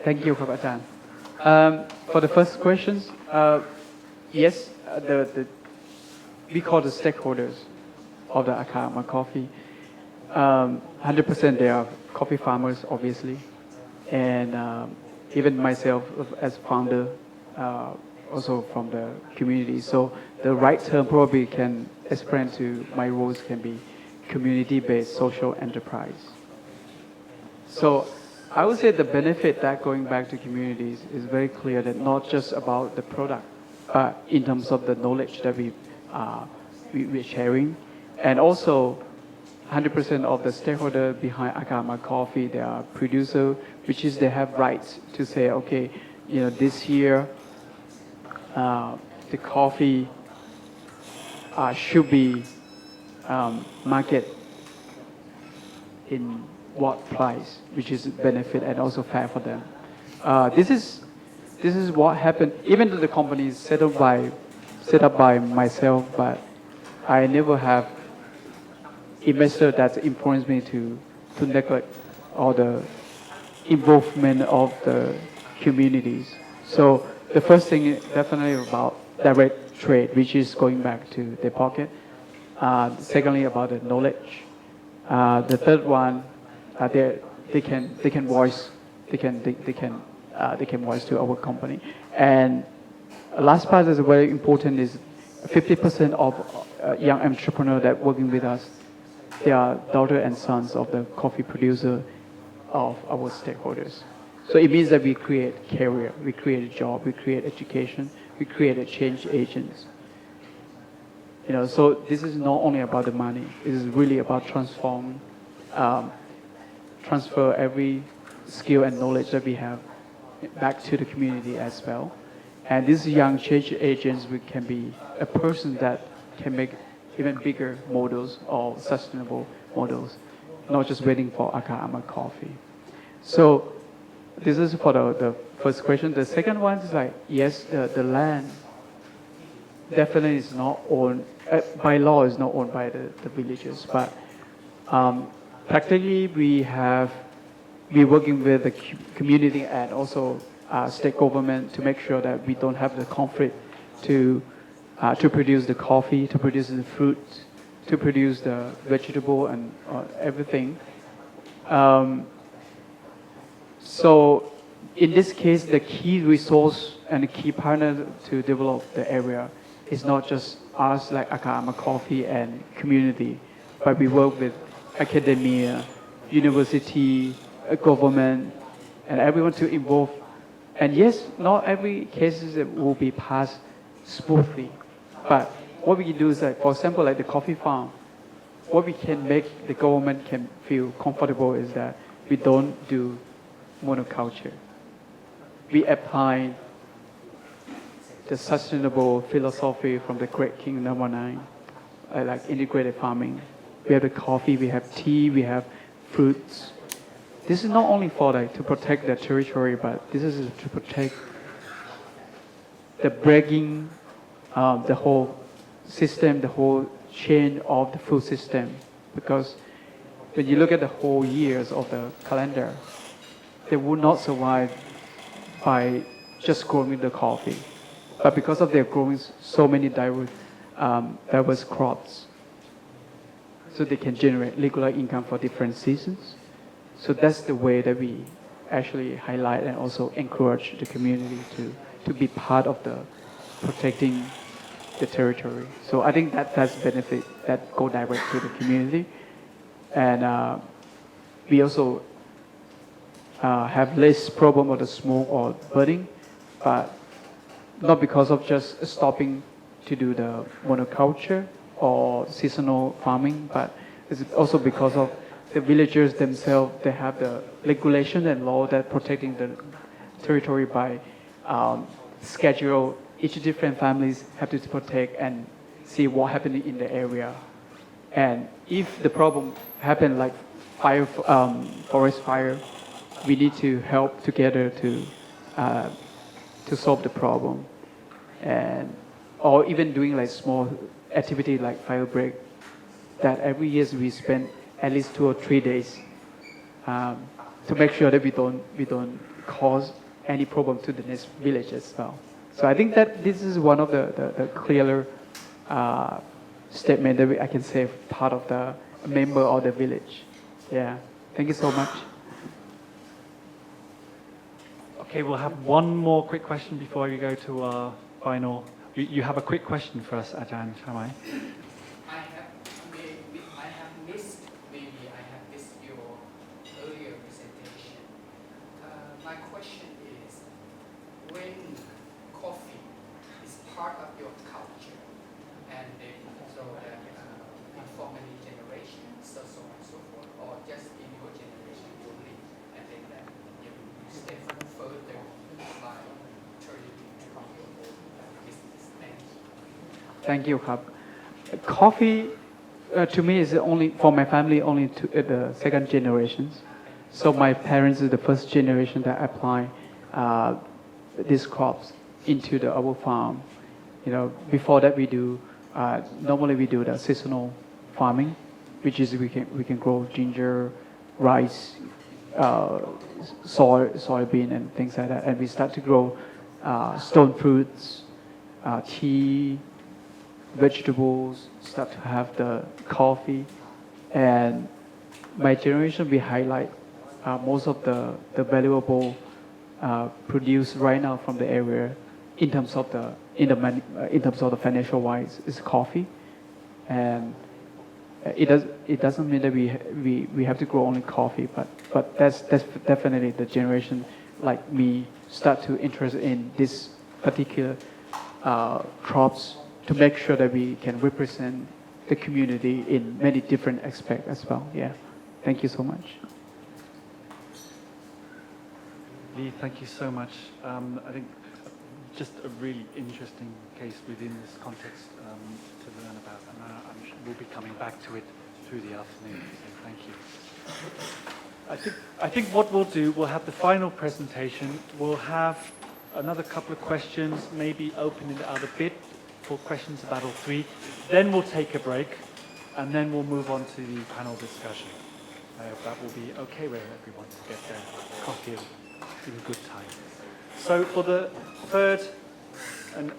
Thank you, ครับอาจารย์ For the first questions, yes, we call the stakeholders of the Akama coffee. 100% they are coffee farmers, obviously, and even myself as founder, also from the community. So the right term probably can explain to my roles can be community-based social enterprise. So I would say the benefit that going back to communities is very clear, that not just about the product, but in terms of the knowledge that we're sharing, and also 100% of the stakeholder behind Akama coffee, they are producer, which is they have rights to say, okay, this year the coffee should be market in what price, which is benefit and also fair for them. This is what happened. Even though the company is set up by myself, but I never have investor that influenced me to neglect all the involvement of the communities. So the first thing is definitely about direct trade, which is going back to their pocket. Secondly, about the knowledge. The third one, they can voice to our company. And last part is very important, is 50% of young entrepreneurs that working with us, they are daughter and sons of the coffee producer of our stakeholders. So it means that we create career, we create a job, we create education, we create a change agents. So this is not only about the money. It is really about transfer every skill and knowledge that we have back to the community as well. And these young change agents, we can be a person that can make even bigger models or sustainable models, not just waiting for Akama coffee. So this is for the first question. The second one is like, yes, the land definitely is not owned, by law is not owned by the villagers, but practically we're working with the community and also state government to make sure that we don't have the conflict to produce the coffee, to produce the fruit, to produce the vegetable and everything. So in this case, the key resource and the key partner to develop the area is not just us, like Akama Coffee and community, but we work with academia, university, government, and everyone to involve. And yes, not every case will be passed smoothly, but what we can do is, like, for example, like the coffee farm, what we can make the government can feel comfortable is that we don't do monoculture. We apply the sustainable philosophy from the Great King number 9, like integrated farming. We have the coffee, we have tea, we have fruits. This is not only for to protect the territory, but this is to protect the breaking the whole system, the whole chain of the food system. Because when you look at the whole years of the calendar, they would not survive by just growing the coffee. But because of their growing so many diverse crops, so they can generate regular income for different seasons. So that's the way that we actually highlight and also encourage the community to be part of the protecting the territory. So I think that's benefit that go direct to the community. And we also have less problem of the smoke or burning, but not because of just stopping to do the monoculture or seasonal farming, but it's also because of the villagers themselves. They have the regulation and law that protecting the territory by schedule. Each different families have to protect and see what happening in the area. And if the problem happen like fire, forest fire, we need to help together to solve the problem. And or even doing like small activity like fire break, that every year we spend at least 2 or 3 days to make sure that we don't cause any problem to the next village as well. So I think that this is one of the clearer statement that I can say part of the member of the village. Yeah, thank you so much. Okay, we'll have one more quick question before we go to our final. You have a quick question for us, Ajahn Shamai. I have missed, maybe I have missed your earlier presentation. My question is, when coffee is part of your culture, and then so that for many generations, so on and so forth, or just in your generation only, and then that you step further by turning into your own business. Thank you. Thank you, Khab. Coffee, to me, is only for my family only to the second generations. So my parents is the first generation that apply these crops into our farm. You know, before that we do normally we do the seasonal farming, which is we can grow ginger, rice, soybean, and things like that. And we start to grow stone fruits, tea, vegetables, start to have the coffee. And my generation, we highlight most of the valuable produce right now from the area in terms of the financial wise is coffee. And it doesn't mean that we have to grow only coffee, but that's definitely the generation like me start to interest in this particular crops to make sure that we can represent the community in many different aspects as well. Yeah, thank you so much. Lee, thank you so much. I think just a really interesting case within this context to learn about, and we'll be coming back to it through the afternoon. So thank you. I think what we'll do, we'll have the final presentation. We'll have another couple of questions, maybe open it out a bit for questions about all three. Then we'll take a break, and then we'll move on to the panel discussion. I hope that will be okay with everyone to get their coffee in good time. So for the third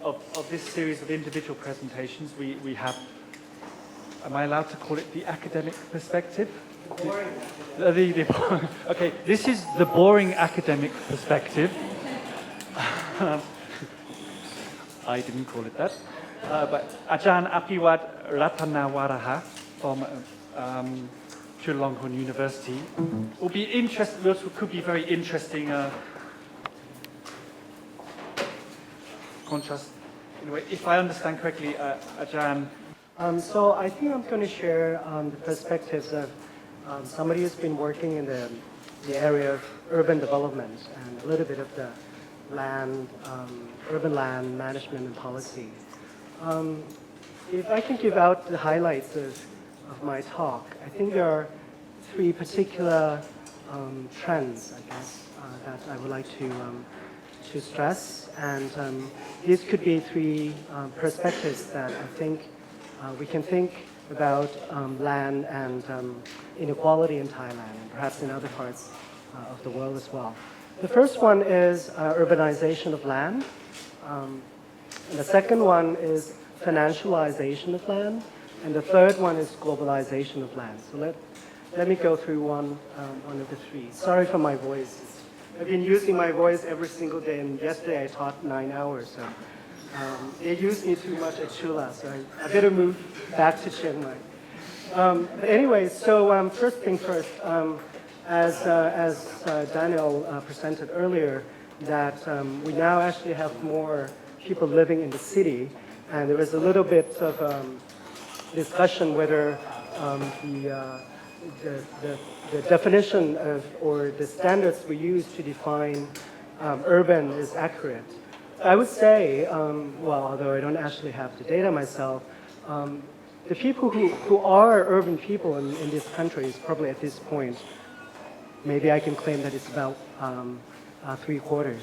of this series of individual presentations, we have, am I allowed to call it the academic perspective? Boring. Okay, this is the boring academic perspective. I didn't call it that. But Ajahn Apiwat Ratanawaraha from Chulalongkorn University will be could be very interesting contrast. Anyway, if I understand correctly, Ajahn. So I think I'm going to share the perspectives of somebody who's been working in the area of urban development and a little bit of the land, urban land management and policy. If I can give out the highlights of my talk, I think there are three particular trends, I guess, that I would like to stress. And these could be three perspectives that I think we can think about land and inequality in Thailand and perhaps in other parts of the world as well. The first one is urbanization of land. And the second one is financialization of land. And the third one is globalization of land. So let me go through one of the three. Sorry for my voice. It's I've been using my voice every single day, and yesterday I taught 9 hours. So they use me too much at Chula, so I better move back to Chiang Mai. But anyway, so first thing first, as Daniel presented earlier, that we now actually have more people living in the city, and there was a little bit of discussion whether the definition of, or the standards we use to define urban is accurate. I would say, well, although I don't actually have the data myself, the people who are urban people in this country is probably at this point, maybe I can claim that it's about 3/4.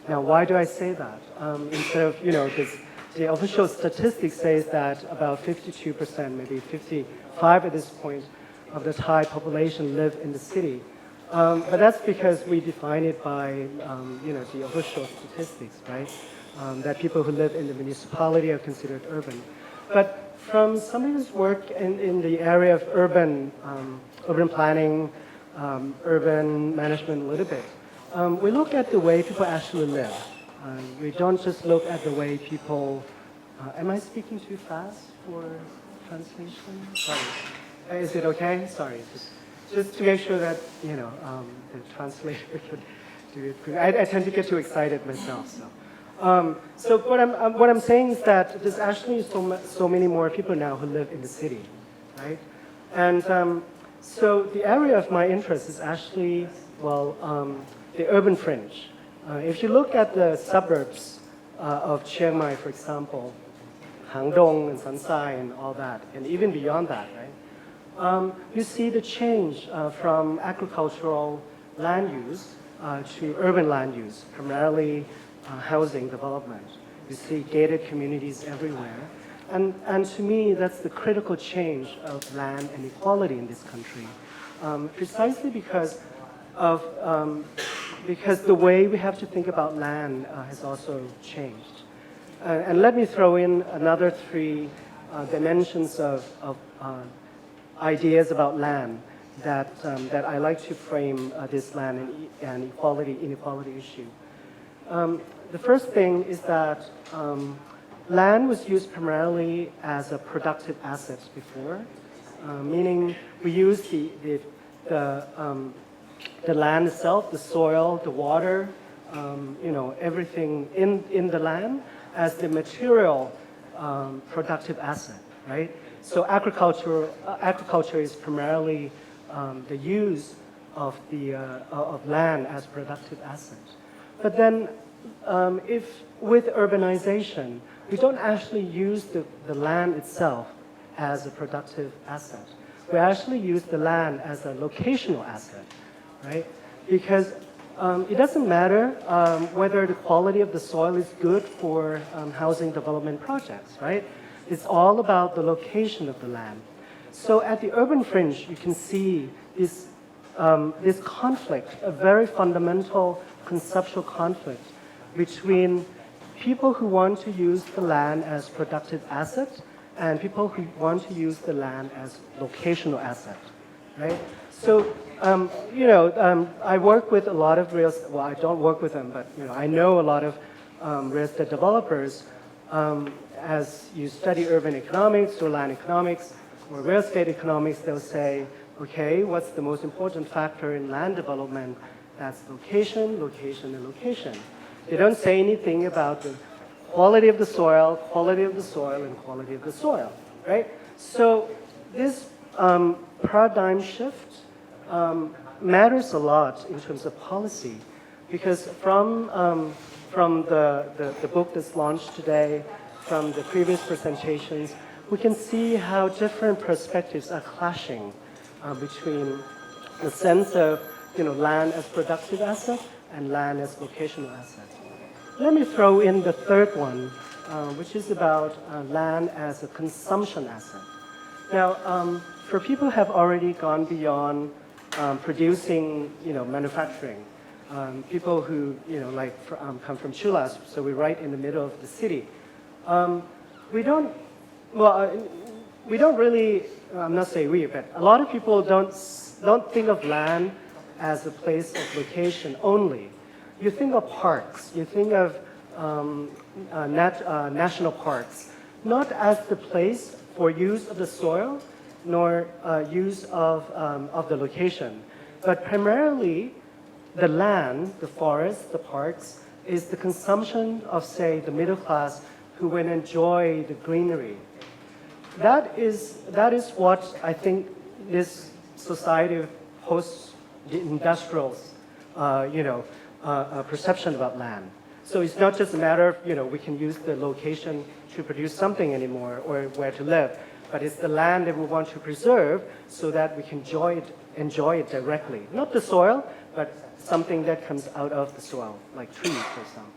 Now, why do I say that? Instead of, the official statistics says that about 52%, maybe 55 at this point, of the Thai population live in the city. But that's because we define it by, the official statistics, right? That people who live in the municipality are considered urban. But from somebody who's worked in the area of urban planning, urban management a little bit, we look at the way people actually live. We don't just look at the way people, am I speaking too fast for translation? Sorry. Is it okay? Sorry. Just to make sure that, the translator could do it. I tend to get too excited myself. So what I'm saying is that there's actually so many more people now who live in the city, right? And so the area of my interest is actually, the urban fringe. If you look at the suburbs of Chiang Mai, for example, Hangdong and Sansai and all that, and even beyond that, right? You see the change from agricultural land use to urban land use, primarily housing development. You see gated communities everywhere. And to me, that's the critical change of land and equality in this country, precisely because the way we have to think about land has also changed. And let me throw in another 3 dimensions of ideas about land that I like to frame this land and inequality issue. The first thing is that land was used primarily as a productive asset before, meaning we used the land itself, the soil, the water, everything in the land as the material productive asset, right? So agriculture is primarily the use of land as productive asset. But then, if with urbanization, we don't actually use the land itself as a productive asset. We actually use the land as a locational asset, right? Because it doesn't matter whether the quality of the soil is good for housing development projects, right? It's all about the location of the land. So at the urban fringe, you can see this conflict, a very fundamental conceptual conflict between people who want to use the land as productive asset and people who want to use the land as locational asset, right? So, I work with a lot of I don't work with them, but I know a lot of real estate developers. As you study urban economics or land economics or real estate economics, they'll say, okay, what's the most important factor in land development? That's location, location, and location. They don't say anything about the quality of the soil, and quality of the soil, right? So this paradigm shift matters a lot in terms of policy, because from the book that's launched today, from the previous presentations, we can see how different perspectives are clashing between the sense of land as productive asset and land as locational asset. Let me throw in the third one, which is about land as a consumption asset. Now, for people who have already gone beyond producing, manufacturing, people who, come from Chulas, so we're right in the middle of the city. We don't really, I'm not saying we, but a lot of people don't think of land as a place of location only. you think of parks, you think of national parks, not as the place for use of the soil, nor use of the location, but primarily the land, the forest, the parks, is the consumption of, say, the middle class who will enjoy the greenery. That is what I think this society of post-industrial, perception about land. So it's not just a matter of, we can use the location to produce something anymore or where to live, but it's the land that we want to preserve so that we can enjoy it directly. Not the soil, but something that comes out of the soil, like trees, for example.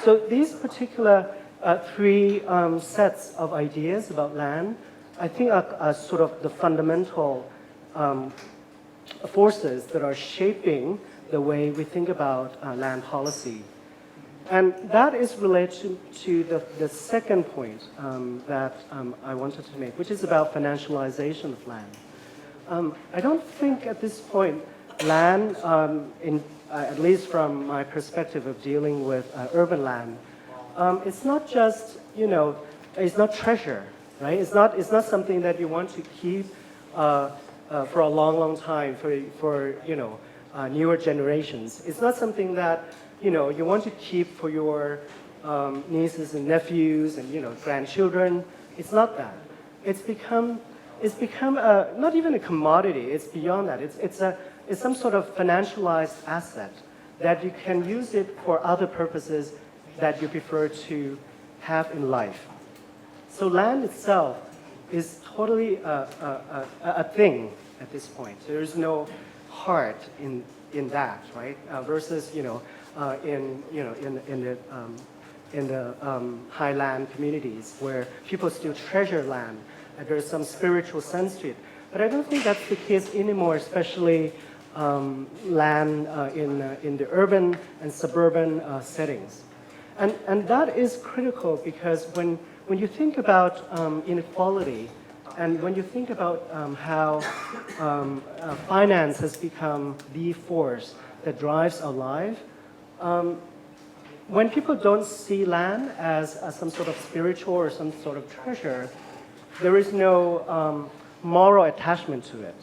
So these particular three sets of ideas about land, I think are sort of the fundamental forces that are shaping the way we think about land policy. And that is related to the second point that I wanted to make, which is about financialization of land. I don't think at this point land, at least from my perspective of dealing with urban land, it's not just, it's not treasure, right? It's not something that you want to keep for a long, long time for newer generations. It's not something that you want to keep for your nieces and nephews and grandchildren. It's not that. It's become not even a commodity. It's beyond that. It's some sort of financialized asset that you can use it for other purposes that you prefer to have in life. So land itself is totally a thing at this point. There is no heart in that, right? Versus in the highland communities where people still treasure land and there's some spiritual sense to it. But I don't think that's the case anymore, especially land in the urban and suburban settings. And that is critical because when you think about inequality and when you think about how finance has become the force that drives our life, when people don't see land as some sort of spiritual or some sort of treasure, there is no moral attachment to it.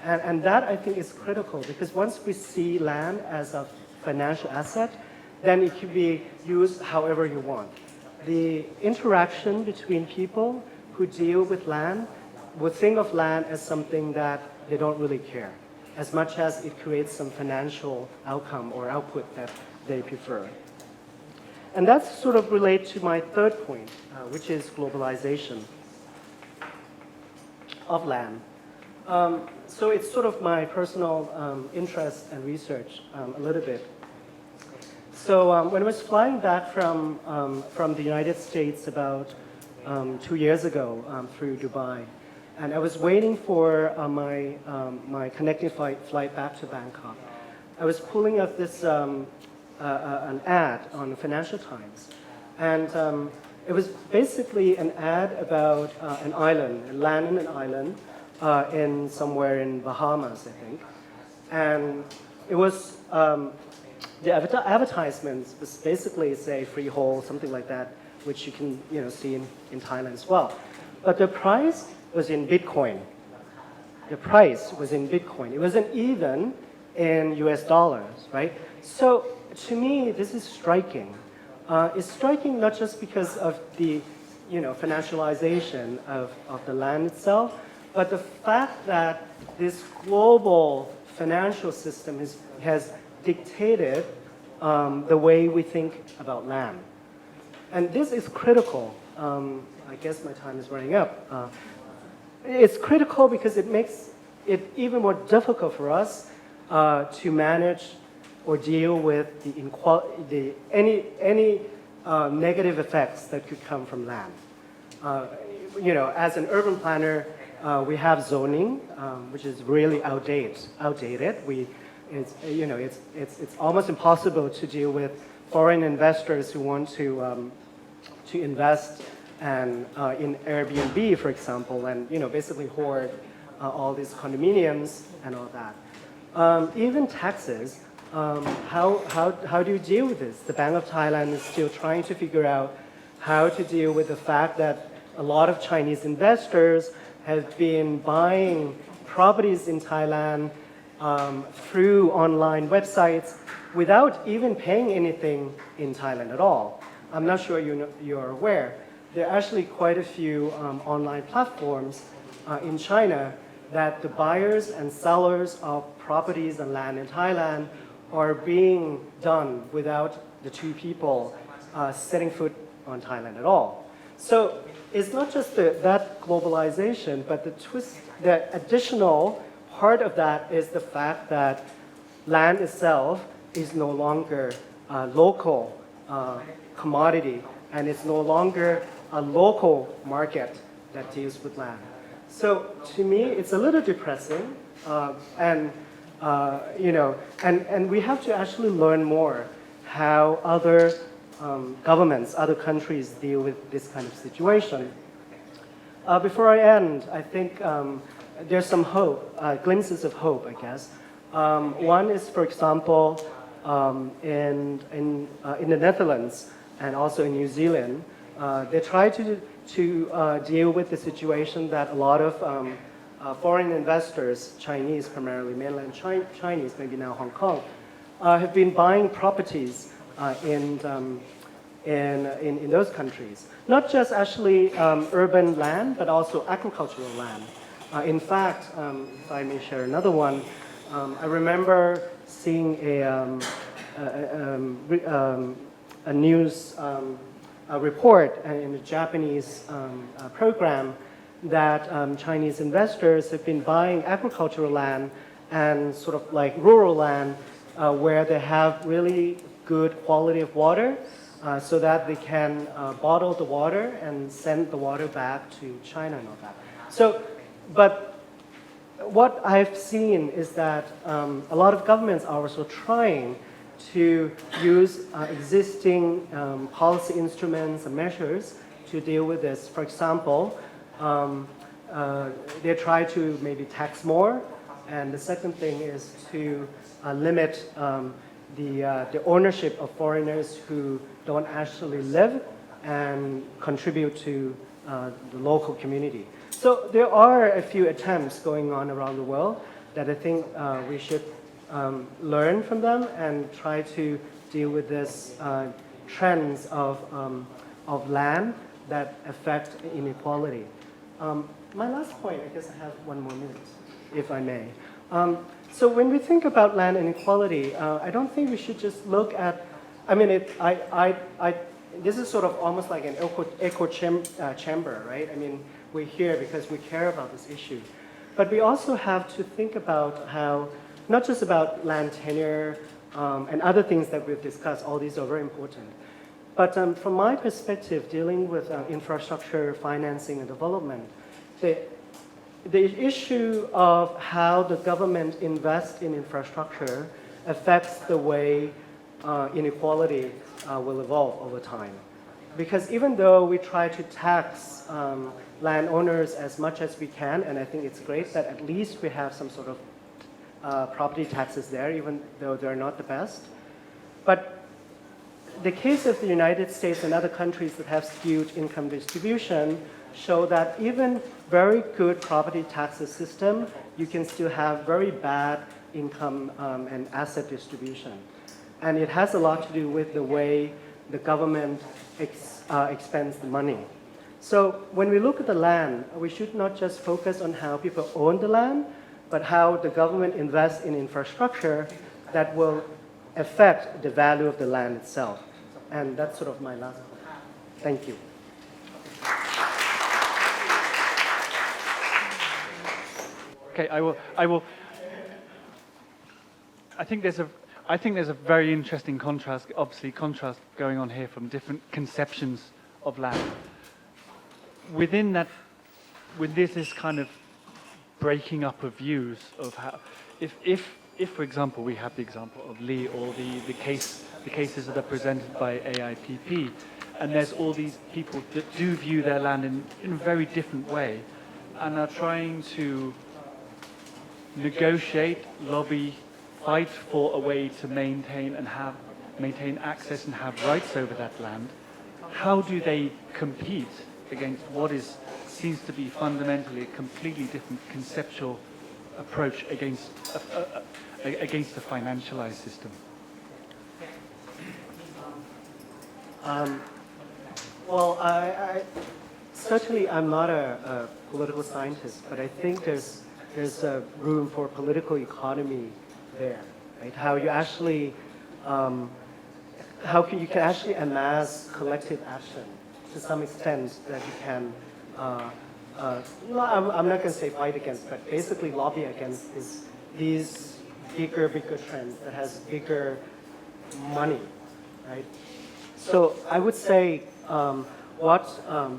And that, I think, is critical because once we see land as a financial asset, then it can be used however you want. The interaction between people who deal with land will think of land as something that they don't really care, as much as it creates some financial outcome or output that they prefer. And that's sort of related to my third point, which is globalization of land. So it's sort of my personal interest and research a little bit. So when I was flying back from the United States about 2 years ago through Dubai, and I was waiting for my connecting flight back to Bangkok, I was pulling up this an ad on the Financial Times, and it was basically an ad about an island, land in an island in somewhere in Bahamas, I think, and it was the advertisements was basically say freehold, something like that, which you can see in Thailand as well, but the price was in Bitcoin. The price was in Bitcoin. It wasn't even in US dollars, right? So to me, this is striking. It's striking not just because of the financialization of the land itself, but the fact that this global financial system has dictated the way we think about land. And this is critical. I guess my time is running up. It's critical because it makes it even more difficult for us to manage or deal with any negative effects that could come from land. As an urban planner, we have zoning, which is really outdated. It's almost impossible to deal with foreign investors who want to invest and in Airbnb, for example, and basically hoard all these condominiums and all that. Even taxes, how do you deal with this? The Bank of Thailand is still trying to figure out how to deal with the fact that a lot of Chinese investors have been buying properties in Thailand through online websites without even paying anything in Thailand at all. I'm not sure you're aware. There are actually quite a few online platforms in China that the buyers and sellers of properties and land in Thailand are being done without the two people setting foot on Thailand at all. So it's not just that globalization, but the additional part of that is the fact that land itself is no longer a local commodity, and it's no longer a local market that deals with land. So to me, it's a little depressing, and we have to actually learn more how other governments, other countries deal with this kind of situation. Before I end, I think there's some hope, glimpses of hope, I guess. One is, for example, in the Netherlands and also in New Zealand, they try to deal with the situation that a lot of foreign investors, Chinese primarily, mainland Chinese, maybe now Hong Kong, have been buying properties in those countries. Not just actually urban land, but also agricultural land. In fact, if I may share another one, I remember seeing a news report in a Japanese program that Chinese investors have been buying agricultural land and sort of like rural land where they have really good quality of water so that they can bottle the water and send the water back to China and all that. So, but what I've seen is that a lot of governments are also trying to use existing policy instruments and measures to deal with this. For example, they try to maybe tax more, and the second thing is to limit the ownership of foreigners who don't actually live and contribute to the local community. So there are a few attempts going on around the world that I think we should learn from them and try to deal with this trends of land that affect inequality. My last point, I guess I have 1 more minute, if I may. So when we think about land inequality, I don't think we should just look at, I mean, this is sort of almost like an echo chamber, right? I mean, we're here because we care about this issue. But we also have to think about how, not just about land tenure and other things that we've discussed, all these are very important. But from my perspective, dealing with infrastructure, financing, and development, the issue of how the government invests in infrastructure affects the way inequality will evolve over time. Because even though we try to tax landowners as much as we can, and I think it's great that at least we have some sort of property taxes there, even though they're not the best. But the case of the United States and other countries that have skewed income distribution show that even very good property taxes system, you can still have very bad income and asset distribution. And it has a lot to do with the way the government expends the money. So when we look at the land, we should not just focus on how people own the land, but how the government invests in infrastructure that will affect the value of the land itself. And that's sort of my last point. Thank you. Okay, I will. I think there's a very interesting contrast going on here from different conceptions of land. Within that, with this kind of breaking up of views of how, if for example we have the example of Lee or the cases that are presented by AIPP, and there's all these people that do view their land in a very different way, and are trying to negotiate, lobby fight for a way to maintain access and have rights over that land, how do they compete against what seems to be fundamentally a completely different conceptual approach against a financialized system? Well, I certainly I'm not a political scientist, but I think there's a room for political economy there, right? How you actually you can actually amass collective action to some extent that you can. I'm not going to say fight against, but basically lobby against these bigger trends that has bigger money, right? So I would say what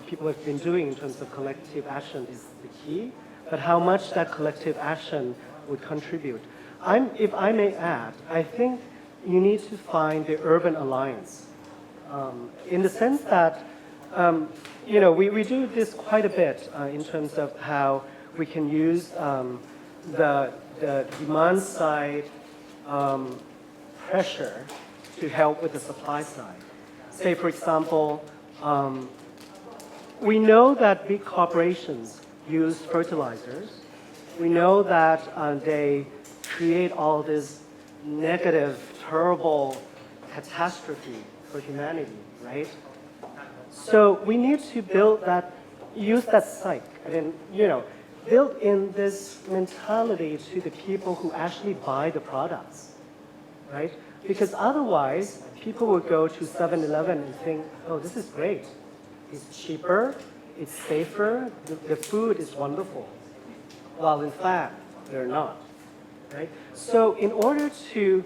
people have been doing in terms of collective action is the key, but how much that collective action would contribute. If I may add, I think you need to find the urban alliance in the sense that we do this quite a bit in terms of how we can use the demand side pressure to help with the supply side. Say, for example, we know that big corporations use fertilizers. We know that they create all this negative, terrible catastrophe for humanity, right? So we need to use that psyche, and build in this mentality to the people who actually buy the products, right? Because otherwise, people would go to 7-Eleven and think, oh, this is great. It's cheaper, it's safer, the food is wonderful. While in fact, they're not, right? So in order to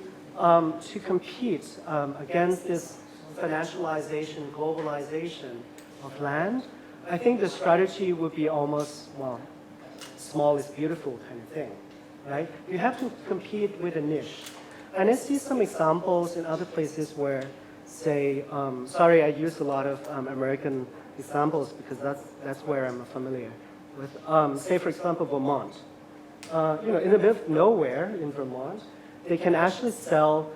compete against this financialization, globalization of land, I think the strategy would be almost, small is beautiful kind of thing, right? You have to compete with a niche. And I see some examples in other places where, say, sorry, I use a lot of American examples because that's where I'm familiar with. Say, for example, Vermont. In the middle of nowhere in Vermont, they can actually sell,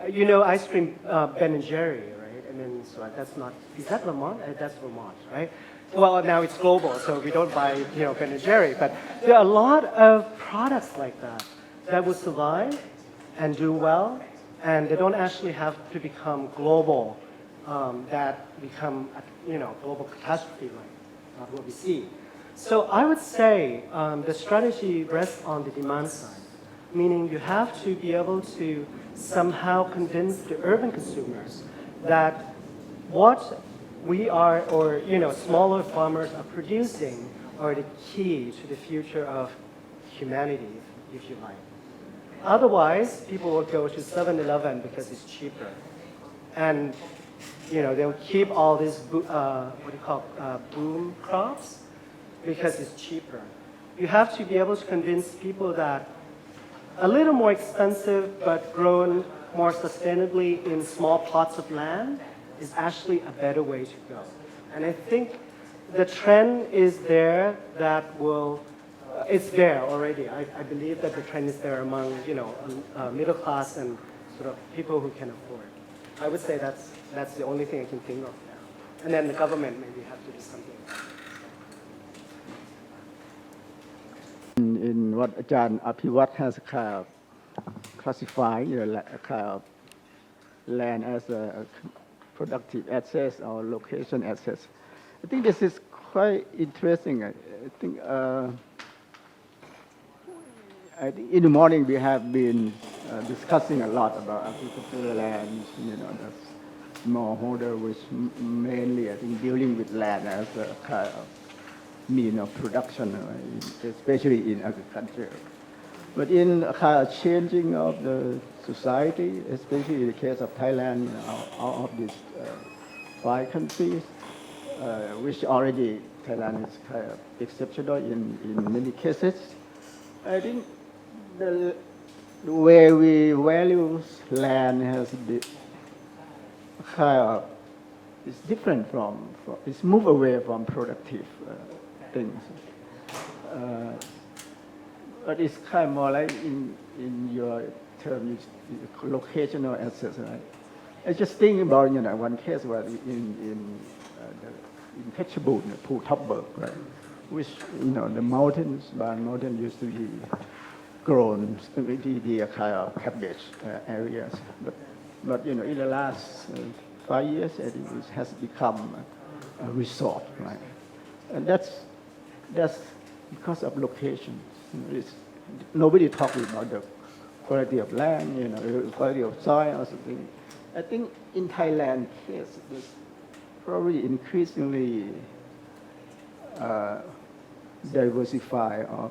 ice cream, Ben and Jerry, right? And then, so that's not, is that Vermont? That's Vermont, right? Well, now it's global, so we don't buy, Ben and Jerry. But there are a lot of products like that would survive and do well, and they don't actually have to become global, that become, global catastrophe like what we see. So I would say the strategy rests on the demand side, meaning you have to be able to somehow convince the urban consumers that what we are, or smaller farmers are producing, are the key to the future of humanity, if you like. Otherwise, people will go to 7-Eleven because it's cheaper, and they'll keep all these boom crops because it's cheaper. You have to be able to convince people that a little more expensive but grown more sustainably in small plots of land is actually a better way to go. And I think the trend is there that will, it's there already. I believe that the trend is there among, middle class and sort of people who can afford. I would say that's the only thing I can think of now. And then the government maybe have to do something. In what Ajahn Apiwat has kind of classified, kind of land as a productive assets or location assets. I think this is quite interesting. I think in the morning we have been discussing a lot about agricultural land, the smallholder, which mainly I think dealing with land as a kind of mean of production, especially in agriculture. But in kind of changing of the society, especially in the case of Thailand, out of these 5 countries, which already Thailand is kind of exceptional in many cases, I think the way we value land has been kind of, it's different from it's moved away from productive things. But it's kind of more like in your term is locational access, right? I just think about one case where in Phetchabun, Phu-Thop-Berg, right, which the mountains, Ban Mountain used to be grown the kind of cabbage areas, but in the last 5 years, I think it has become a resort, right? And that's because of locations. Nobody talking about the quality of land, quality of soil or something. I think in Thailand case, there's probably increasingly diversify of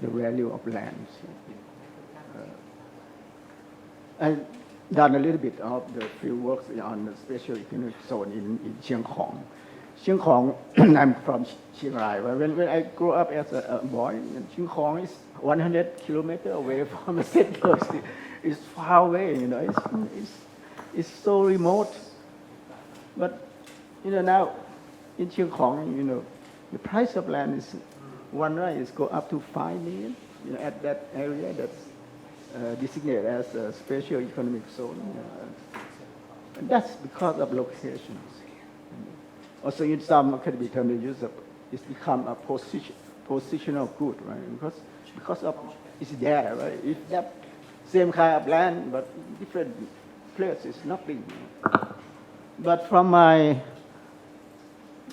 the value of land. I've done a little bit of the field work on the special economic zone in Chiang. Chiang, I'm from Chiang Rai. When I grew up as a boy, Chiang is 100 kilometers away from the center. It's far away, it's so remote. But now in Chiang, the price of land is one right is go up to 5 million. At that area that's designated as a special economic zone. And that's because of locations. Also, in some academic terms, they use it's become a positional good, right? Because of it's there, right? If that same kind of land, but different places, nothing. But from my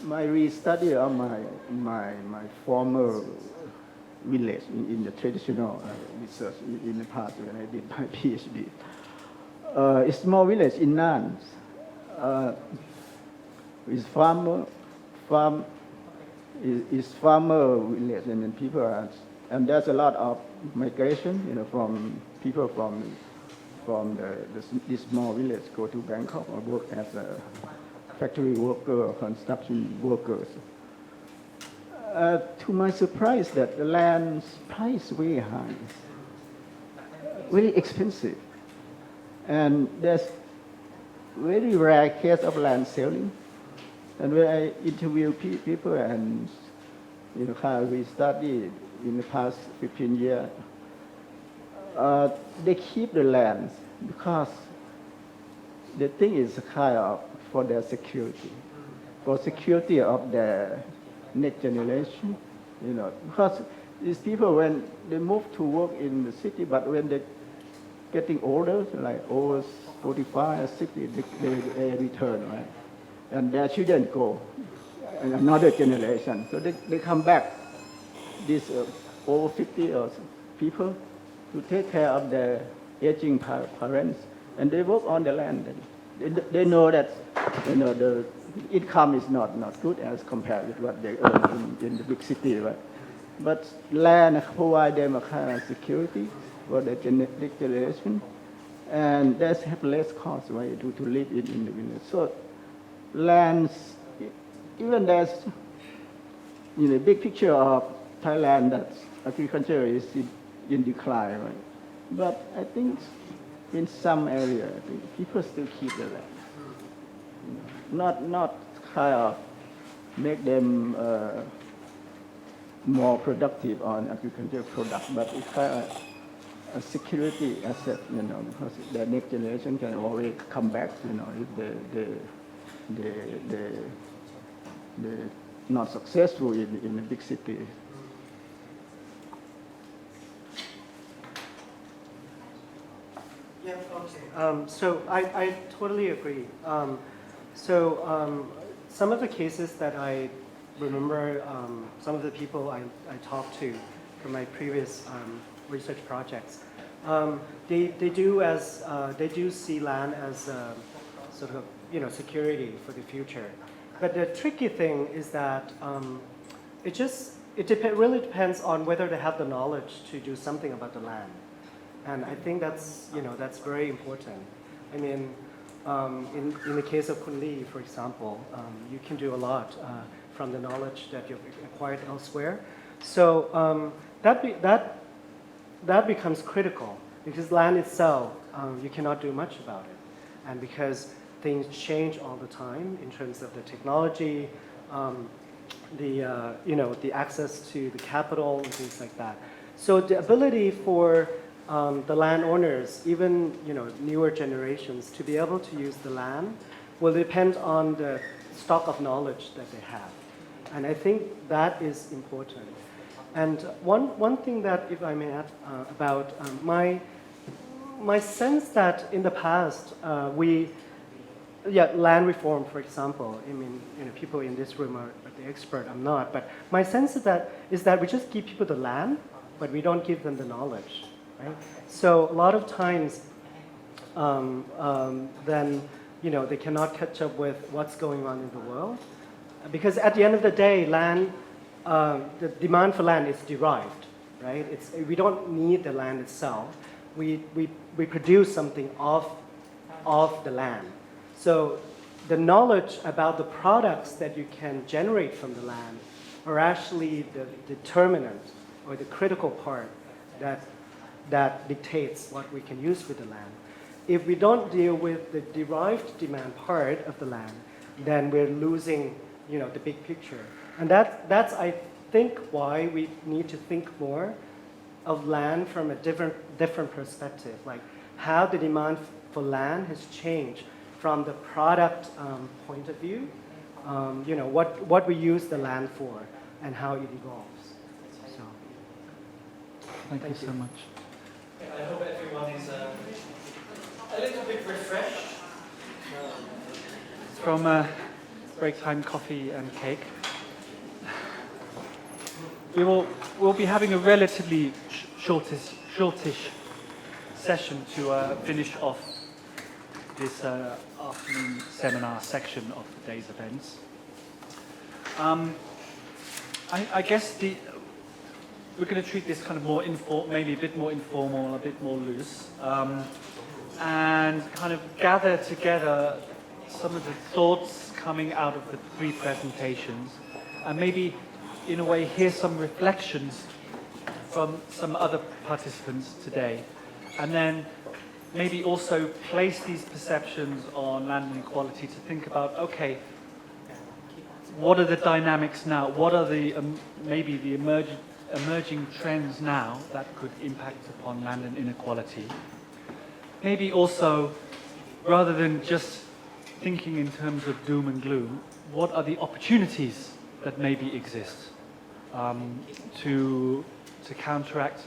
restudy of my former village in the traditional research in the past when I did my PhD, a small village in Nan. Is farmer village, and then people are, and there's a lot of migration, from people from this small village go to Bangkok or work as a factory worker or construction workers. To my surprise, that the land's price very high, very expensive, and there's very rare case of land selling. And when I interview people and how we studied in the past 15 years, they keep the lands because the thing is kind of for their security, for security of their next generation, because these people, when they move to work in the city, but when they're getting older, like over 45 or 60, they return, right? And their children go, another generation. So they come back, these over 50 or people, to take care of their aging parents, and they work on the land. They know that the income is not good as compared with what they earn in the big city, right? But land provide them a kind of security for the next generation, and they have less cost, right, to live in the village. So lands, even there's big picture of Thailand that agriculture is in decline, right? But I think in some area, I think people still keep the land. Not kind of make them more productive on agricultural products, but it's kind of a security asset, because the next generation can always come back, if they're not successful in a big city. Yeah, okay. So I totally agree. Some of the cases that I remember, some of the people I talked to from my previous research projects, they do see land as sort of security for the future. But the tricky thing is that it really depends on whether they have the knowledge to do something about the land. And I think that's very important. I mean, in the case of Kun Lee, for example, you can do a lot from the knowledge that you've acquired elsewhere. So that becomes critical, because land itself, you cannot do much about it, and because things change all the time in terms of the technology, the access to the capital and things like that. So the ability for the landowners, even newer generations, to be able to use the land will depend on the stock of knowledge that they have. And I think that is important. And one thing that, if I may add, about my sense that in the past, land reform, for example, I mean, people in this room are the expert, I'm not, but my sense is that we just give people the land, but we don't give them the knowledge, right? So a lot of times, then, they cannot catch up with what's going on in the world. Because at the end of the day, land, the demand for land is derived, right? We don't need the land itself. We produce something off the land. So the knowledge about the products that you can generate from the land are actually the determinant or the critical part that dictates what we can use with the land. If we don't deal with the derived demand part of the land, then we're losing, the big picture. And that's I think why we need to think more of land from a different perspective, like how the demand for land has changed from the product point of view, what we use the land for and how it evolves. So, Thank you so much. I hope everyone is a little bit refreshed. From break time coffee and cake, we'll be having a relatively shortish session to finish off this afternoon seminar section of the day's events. I guess we're going to treat this kind of more maybe a bit more informal, a bit more loose, and kind of gather together some of the thoughts coming out of the three presentations, and maybe in a way hear some reflections from some other participants today, and then maybe also place these perceptions on land inequality to think about, okay, what are the dynamics now? What are the maybe the emerging trends now that could impact upon land and inequality? Maybe also, rather than just thinking in terms of doom and gloom, what are the opportunities that maybe exist to counteract,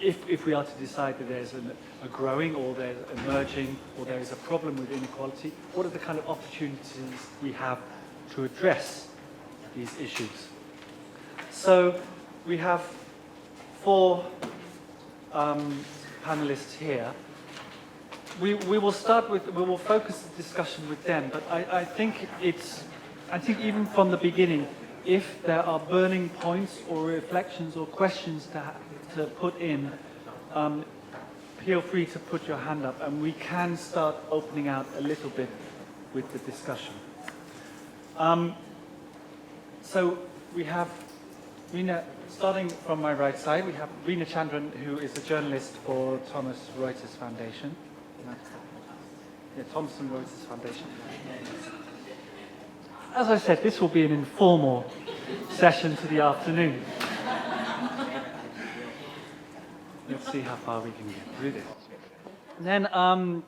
if we are to decide that there's a growing or there's emerging or there is a problem with inequality, what are the kind of opportunities we have to address these issues? So we have four panelists here. We will focus the discussion with them, but I think even from the beginning, if there are burning points or reflections or questions to put in, feel free to put your hand up and we can start opening out a little bit with the discussion. So we have Rina, starting from my right side, we have Rina Chandran, who is a journalist for Thomson Reuters Foundation. Thomson Reuters Foundation. As I said, this will be an informal session to the afternoon. Let's see how far we can get through this. And then,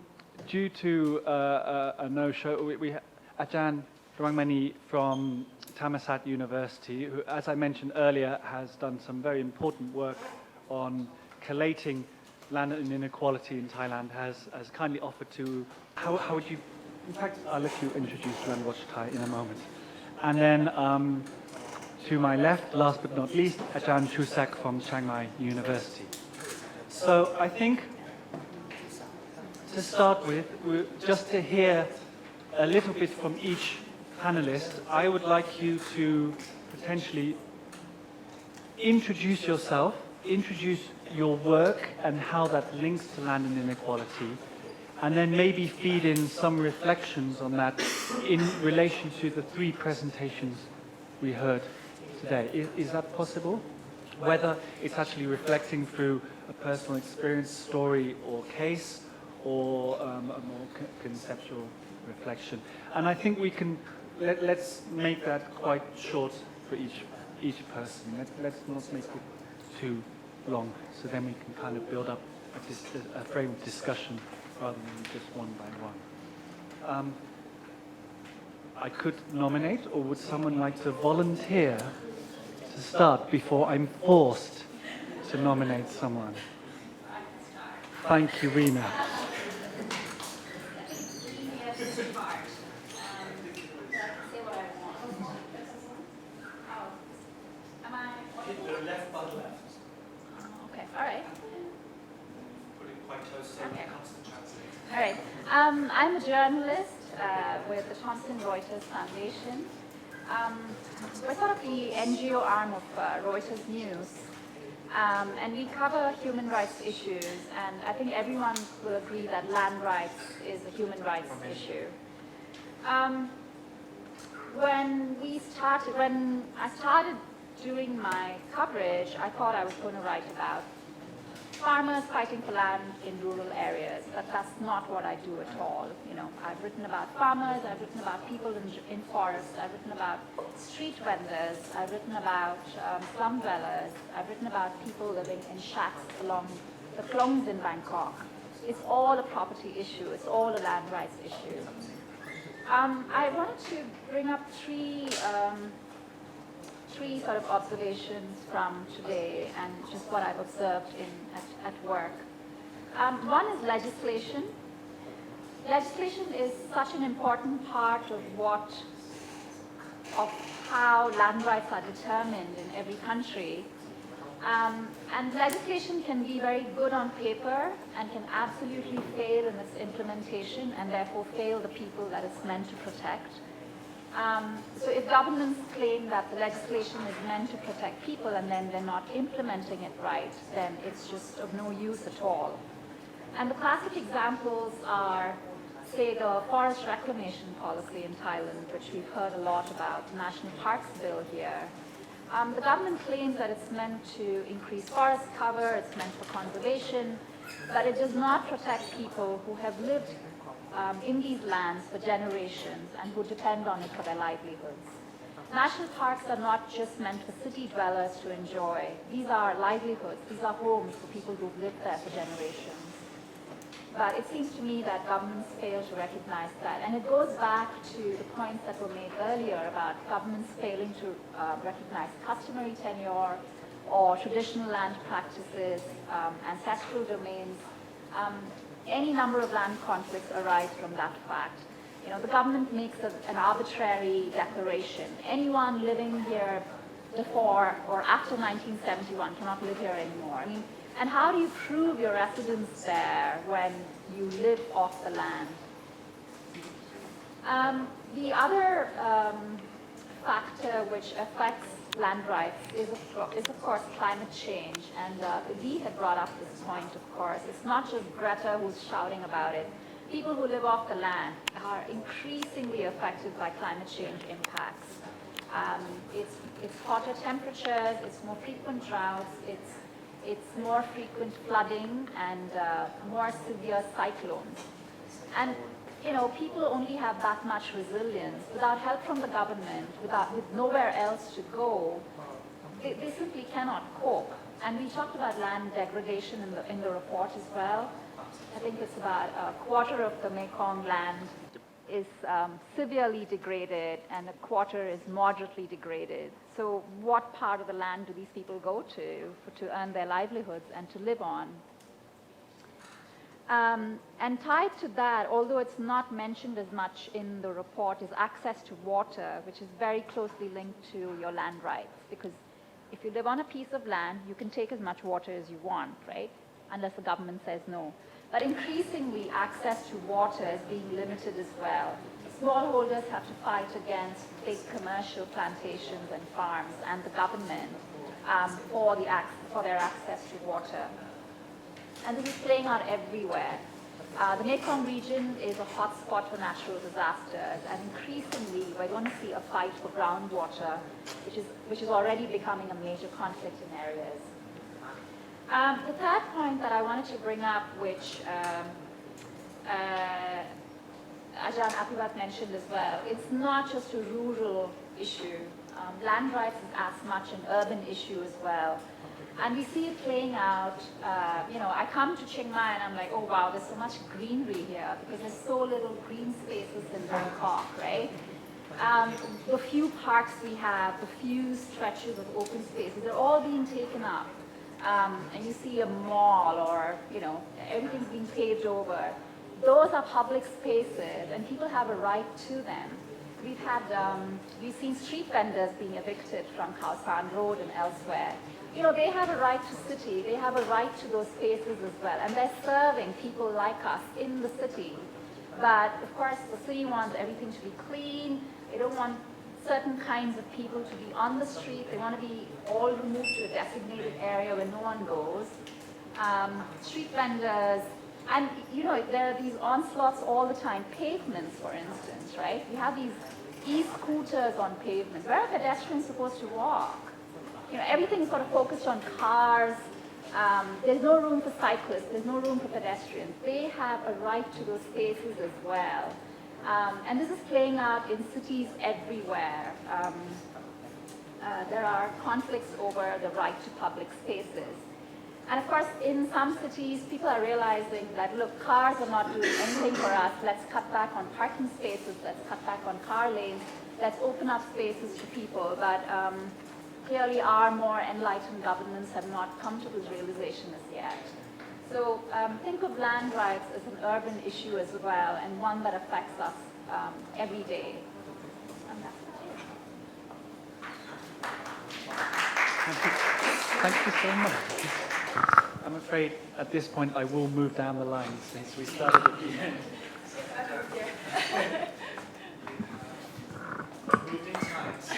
due to a no-show, we have Ajahn Rangmani from Thammasat University, who, as I mentioned earlier, has done some very important work on collating land and inequality in Thailand, has kindly offered to, how would you, in fact, I'll let you introduce Ranwatch Thai in a moment. And then to my left, last but not least, Ajahn Chusak from Chiang Mai University. So I think to start with, just to hear a little bit from each panelist, I would like you to potentially introduce yourself, introduce your work and how that links to land and inequality, and then maybe feed in some reflections on that in relation to the three presentations we heard today. Is that possible? Whether it's actually reflecting through a personal experience, story or case, or a more conceptual reflection. And I think we can, let's make that quite short for each person. Let's not make it too long, so then we can kind of build up a frame of discussion rather than just one by one. I could nominate, or would someone like to volunteer to start before I'm forced to nominate someone? Thank you, Rena. Hit the left button left. Okay, all right. Put it quite close so Okay. it comes to translate. All right. I'm a journalist with the Thomson Reuters Foundation. We're sort of the NGO arm of Reuters News. And we cover human rights issues, and I think everyone will agree that land rights is a human rights issue. When I started doing my coverage, I thought I was going to write about farmers fighting for land in rural areas, but that's not what I do at all. You know, I've written about farmers, I've written about people in forests, I've written about street vendors, I've written about slum dwellers, I've written about people living in shacks along the Klongs in Bangkok. It's all a property issue, it's all a land rights issue. I wanted to bring up three sort of observations from today and just what I've observed at work. One is legislation. Legislation is such an important part of how land rights are determined in every country. And legislation can be very good on paper and can absolutely fail in its implementation and therefore fail the people that it's meant to protect. So if governments claim that the legislation is meant to protect people and then they're not implementing it right, then it's just of no use at all. And the classic examples are, say, the forest reclamation policy in Thailand, which we've heard a lot about, the National Parks Bill here. The government claims that it's meant to increase forest cover, it's meant for conservation, but it does not protect people who have lived in these lands for generations and who depend on it for their livelihoods. National parks are not just meant for city dwellers to enjoy. These are livelihoods, these are homes for people who've lived there for generations. But it seems to me that governments fail to recognize that. And it goes back to the points that were made earlier about governments failing to recognize customary tenure or traditional land practices, ancestral domains. Any number of land conflicts arise from that fact. You know, the government makes an arbitrary declaration. Anyone living here before or after 1971 cannot live here anymore. I mean, and how do you prove your residence there when you live off the land? The other factor which affects land rights is of course climate change, and Lee had brought up this point, of course. It's not just Greta who's shouting about it. People who live off the land are increasingly affected by climate change impacts. It's hotter temperatures, it's more frequent droughts, it's more frequent flooding and more severe cyclones. And you know, people only have that much resilience. Without help from the government, with nowhere else to go, they simply cannot cope. And we talked about land degradation in the report as well. I think it's about a quarter of the Mekong land is severely degraded and a quarter is moderately degraded. So what part of the land do these people go to earn their livelihoods and to live on? And tied to that, although it's not mentioned as much in the report, is access to water, which is very closely linked to your land rights. Because if you live on a piece of land, you can take as much water as you want, right? Unless the government says no. But increasingly, access to water is being limited as well. Smallholders have to fight against big commercial plantations and farms and the government for their access to water. And this is playing out everywhere. The Mekong region is a hotspot for natural disasters, and increasingly we're going to see a fight for groundwater, which is already becoming a major conflict in areas. The third point that I wanted to bring up, which Ajahn Apivat mentioned as well, it's not just a rural issue. Land rights is as much an urban issue as well. And we see it playing out, I come to Chiang Mai and I'm like, oh wow, there's so much greenery here because there's so little green spaces in Bangkok, right? The few parks we have, the few stretches of open spaces, they're all being taken up. And you see a mall or, everything's being paved over. Those are public spaces and people have a right to them. We've seen street vendors being evicted from Khao San Road and elsewhere. They have a right to city, they have a right to those spaces as well, and they're serving people like us in the city. But of course, the city wants everything to be clean, they don't want certain kinds of people to be on the street, they want to be all removed to a designated area where no one goes. Street vendors, and there are these onslaughts all the time. Pavements, for instance, right? We have these e-scooters on pavements. Where are pedestrians supposed to walk? Everything is sort of focused on cars. There's no room for cyclists. There's no room for pedestrians. They have a right to those spaces as well. And this is playing out in cities everywhere. There are conflicts over the right to public spaces. And of course, in some cities, people are realizing that, look, cars are not doing anything for us. Let's cut back on parking spaces. Let's cut back on car lanes. Let's open up spaces for people. But clearly, our more enlightened governments have not come to this realization as yet. So think of land rights as an urban issue as well, and one that affects us every day. And that's it. Thank you so much. I'm afraid at this point I will move down the line since we started at the end. Moving time, so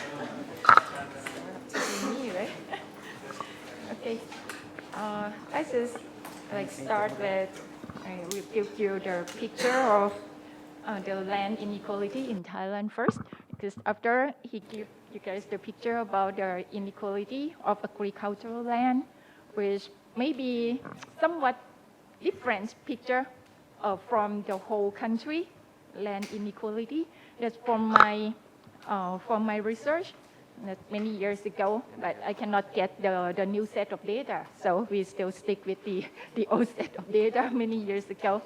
Me, right? Okay. I just start with we give you the picture of the land inequality in Thailand first, because after he give you guys the picture about the inequality of agricultural land, which may be somewhat different picture from the whole country land inequality. That's from my research. That many years ago, but I cannot get the new set of data, so we still stick with the old set of data many years ago.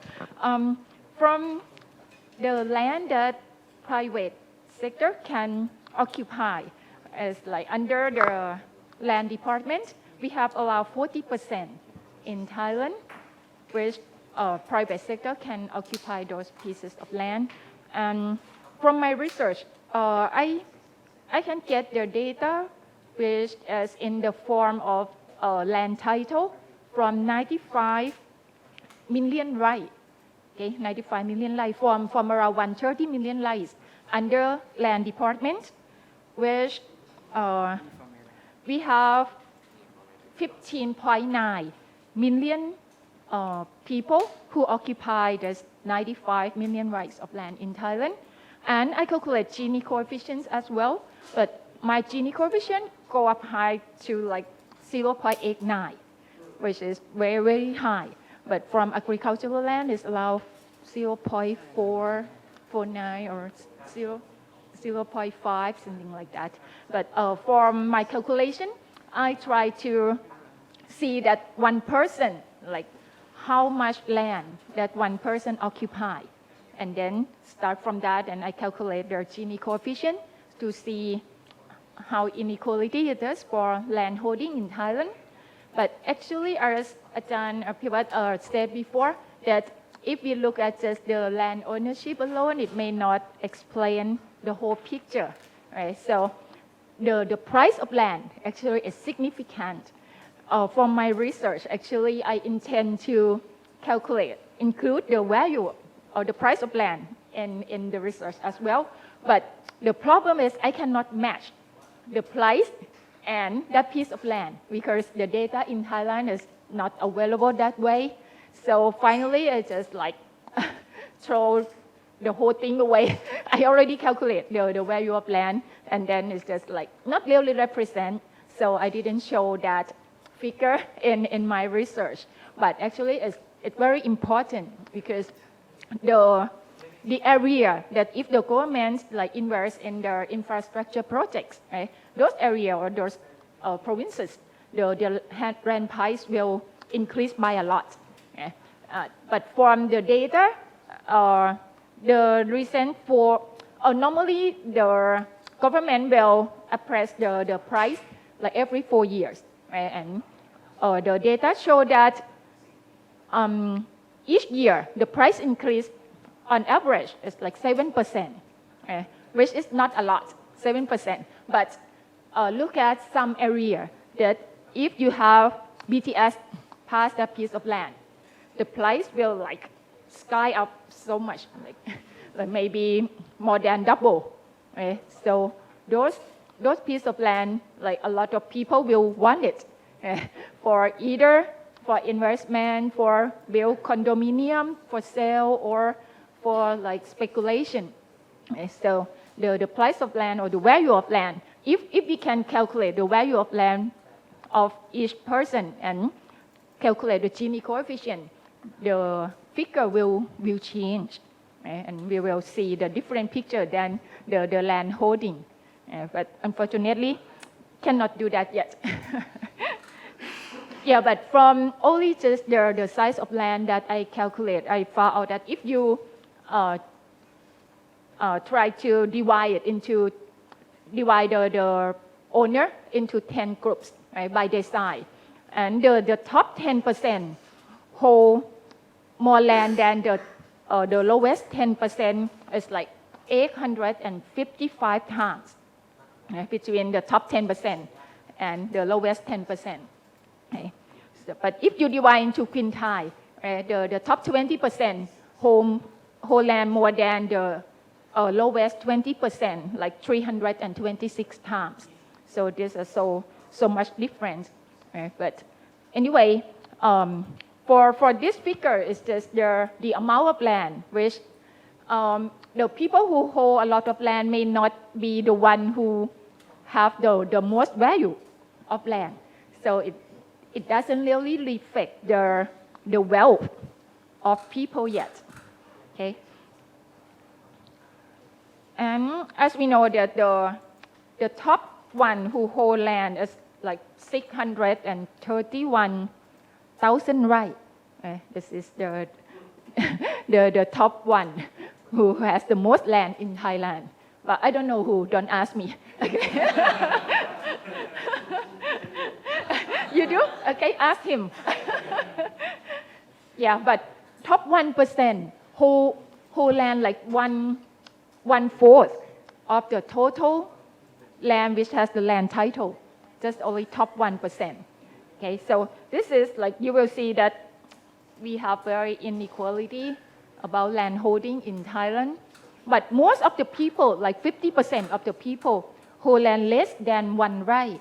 From the land that private sector can occupy, as under the land department, we have allowed 40% in Thailand, which private sector can occupy those pieces of land. And from my research, I can get the data, which is in the form of land title from 95 million rights. Okay, 95 million rights from around 130 million rights under land department, which we have 15.9 million people who occupy this 95 million rights of land in Thailand. And I calculate Gini coefficients as well, but my Gini coefficient go up high to 0.89, which is very, very high. But from agricultural land, it's allowed 0.449 or 0.5, something like that. But from my calculation, I try to see that one person, how much land that one person occupy. And then start from that, and I calculate their Gini coefficient to see how inequality it is for land holding in Thailand. But actually, as Ajahn Pivat said before, that if we look at just the land ownership alone, it may not explain the whole picture, right? So the price of land actually is significant. From my research, actually, I intend to include the value or the price of land in the research as well. But the problem is I cannot match the price and that piece of land because the data in Thailand is not available that way. So finally, I just throw the whole thing away. I already calculate the value of land, and then it's just not really represent. So I didn't show that figure in my research. But actually, it's very important because the area that if the government like invest in their infrastructure projects, right, those area or those provinces, the rent price will increase by a lot. Okay? But from the data, the reason for normally the government will appraise the price like every 4 years, right? And the data show that each year the price increase on average is like 7%, which is not a lot, 7%. But look at some area that if you have BTS pass that piece of land, the price will like sky up so much, like maybe more than double. Right? So those pieces of land, like a lot of people will want it for either for investment, for build condominium, for sale, or for like speculation. So the price of land or the value of land, if we can calculate the value of land of each person and calculate the Gini coefficient, the figure will change, right? And we will see the different picture than the land holding. But unfortunately, cannot do that yet. Yeah, but from only just the size of land that I calculate, I found out that if you try to divide the owner into 10 groups, right, by their size, and the top 10% hold more land than the lowest 10% is like 855 times, right, between the top 10% and the lowest 10%. Okay. So, but if you divide into quintile, the top 20% hold land more than the lowest 20%, like 326 times. So there's so much difference. Right? But anyway, for this figure, it's just the amount of land, which the people who hold a lot of land may not be the one who have the most value of land. So it doesn't really reflect the wealth of people yet. Okay. And as we know that the top one who hold land is like 631,000 rights. This is the top one who has the most land in Thailand. But I don't know who, don't ask me. Okay. You do? Okay, ask him. Yeah, but top 1% hold land like one-fourth of the total land which has the land title. Just only top 1%. Okay, so this is like, you will see that we have very inequality about land holding in Thailand. But most of the people, like 50% of the people, hold land less than 1 right.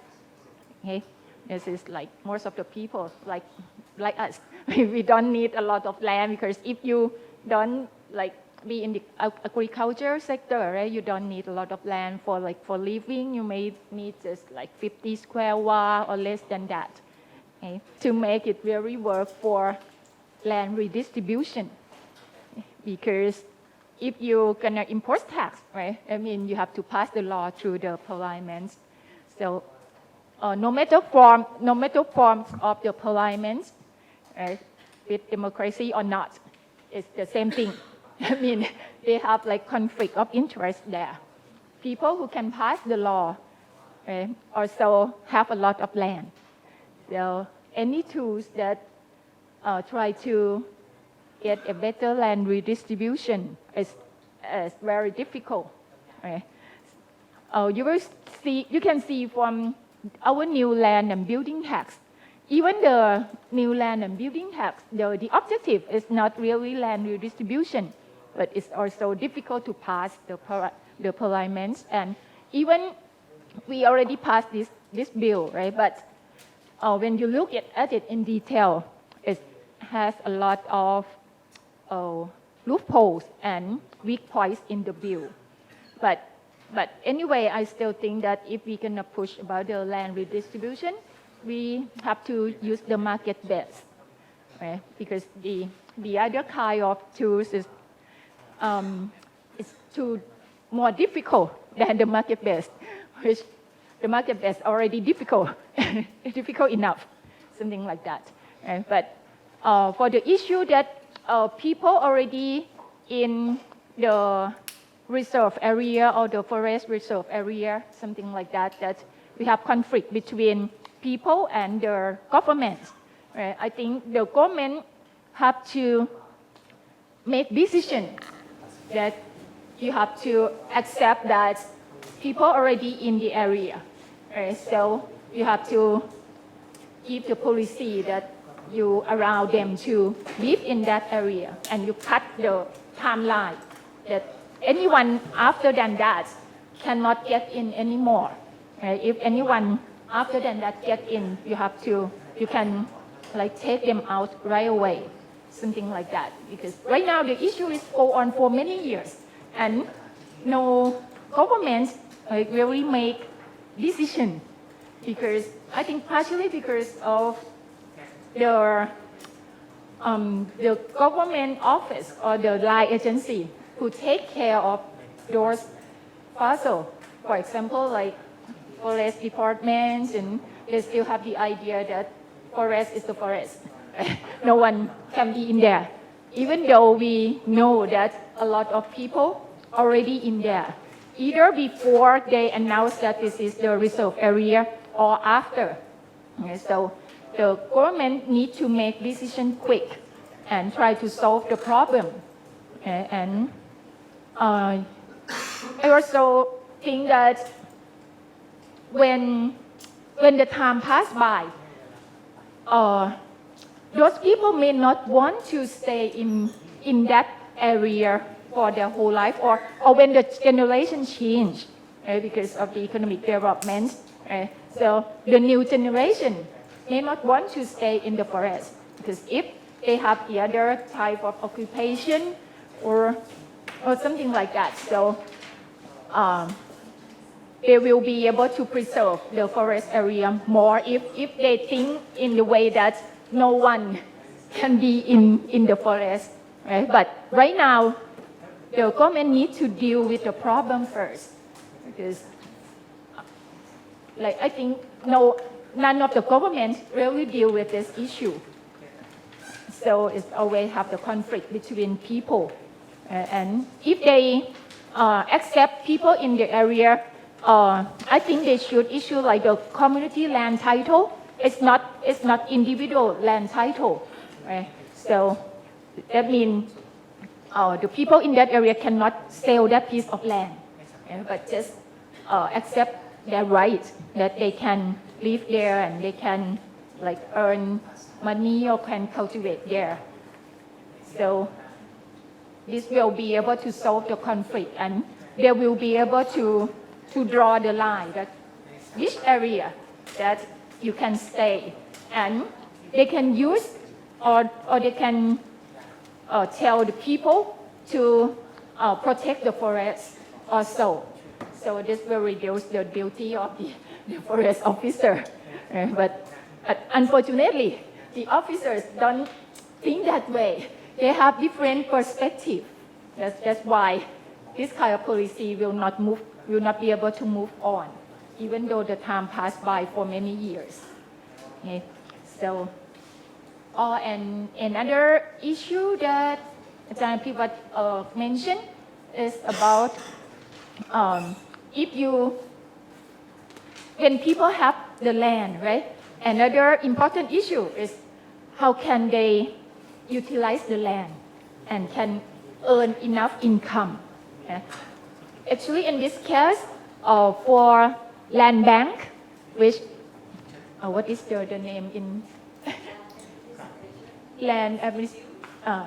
Okay, this is like most of the people, like us. We don't need a lot of land because if you don't like be in the agriculture sector, right? You don't need a lot of land for living. You may need just like 50 square wa or less than that, okay? To make it really work for land redistribution. Because if you're gonna impose tax, right? I mean, you have to pass the law through the parliament. So no matter forms of the parliament, right, with democracy or not, it's the same thing. I mean, they have like conflict of interest there. People who can pass the law also have a lot of land. So any tools that try to get a better land redistribution is very difficult. Right? You can see from our new land and building tax. Even the new land and building tax, the objective is not really land redistribution, but it's also difficult to pass the parliament. And even we already passed this bill, right? But when you look at it in detail, it has a lot of loopholes and weak points in the bill. But anyway, I still think that if we're gonna push about the land redistribution, we have to use the market best, right? Because the other kind of tools is it's too more difficult than the market-based, which the market-based already difficult, difficult enough, something like that. But for the issue that people already in the reserve area or the forest reserve area, something like that, that we have conflict between people and the government. I think the government have to make decision that you have to accept that people already in the area. So you have to give the policy that you allow them to live in that area, and you cut the timeline that anyone after than that cannot get in anymore. If anyone after than that get in, you can like take them out right away, something like that. Because right now the issue is go on for many years, and no government really make decision, because I think partially because of the government office or the land agency who take care of those parcels. For example, like forest departments, and they still have the idea that forest is the forest. No one can be in there, even though we know that a lot of people already in there, either before they announce that this is the reserve area or after. So the government need to make decision quick and try to solve the problem. And I also think that when the time pass by, those people may not want to stay in that area for their whole life, or when the generation change because of the economic development. So the new generation may not want to stay in the forest, because if they have the other type of occupation or something like that, so they will be able to preserve the forest area more if they think in the way that no one can be in the forest. Right? But right now, the government needs to deal with the problem first, because I think none of the government really deal with this issue. So it's always have the conflict between people. And if they accept people in the area, I think they should issue like a community land title. It's not individual land title. Right? So that means the people in that area cannot sell that piece of land, but just accept their right that they can live there and they can like earn money or can cultivate there. So this will be able to solve the conflict, and they will be able to draw the line that this area that you can stay, and they can use or they can tell the people to protect the forest also. So this will reduce the duty of the forest officer. But unfortunately, the officers don't think that way. They have different perspective. That's why this kind of policy will not be able to move on, even though the time passed by for many years. Okay. So, and another issue that Ajahn Pivat mentioned is about when people have the land, right? Another important issue is how can they utilize the land and can earn enough income. Actually, in this case, for land bank, which what is the name in land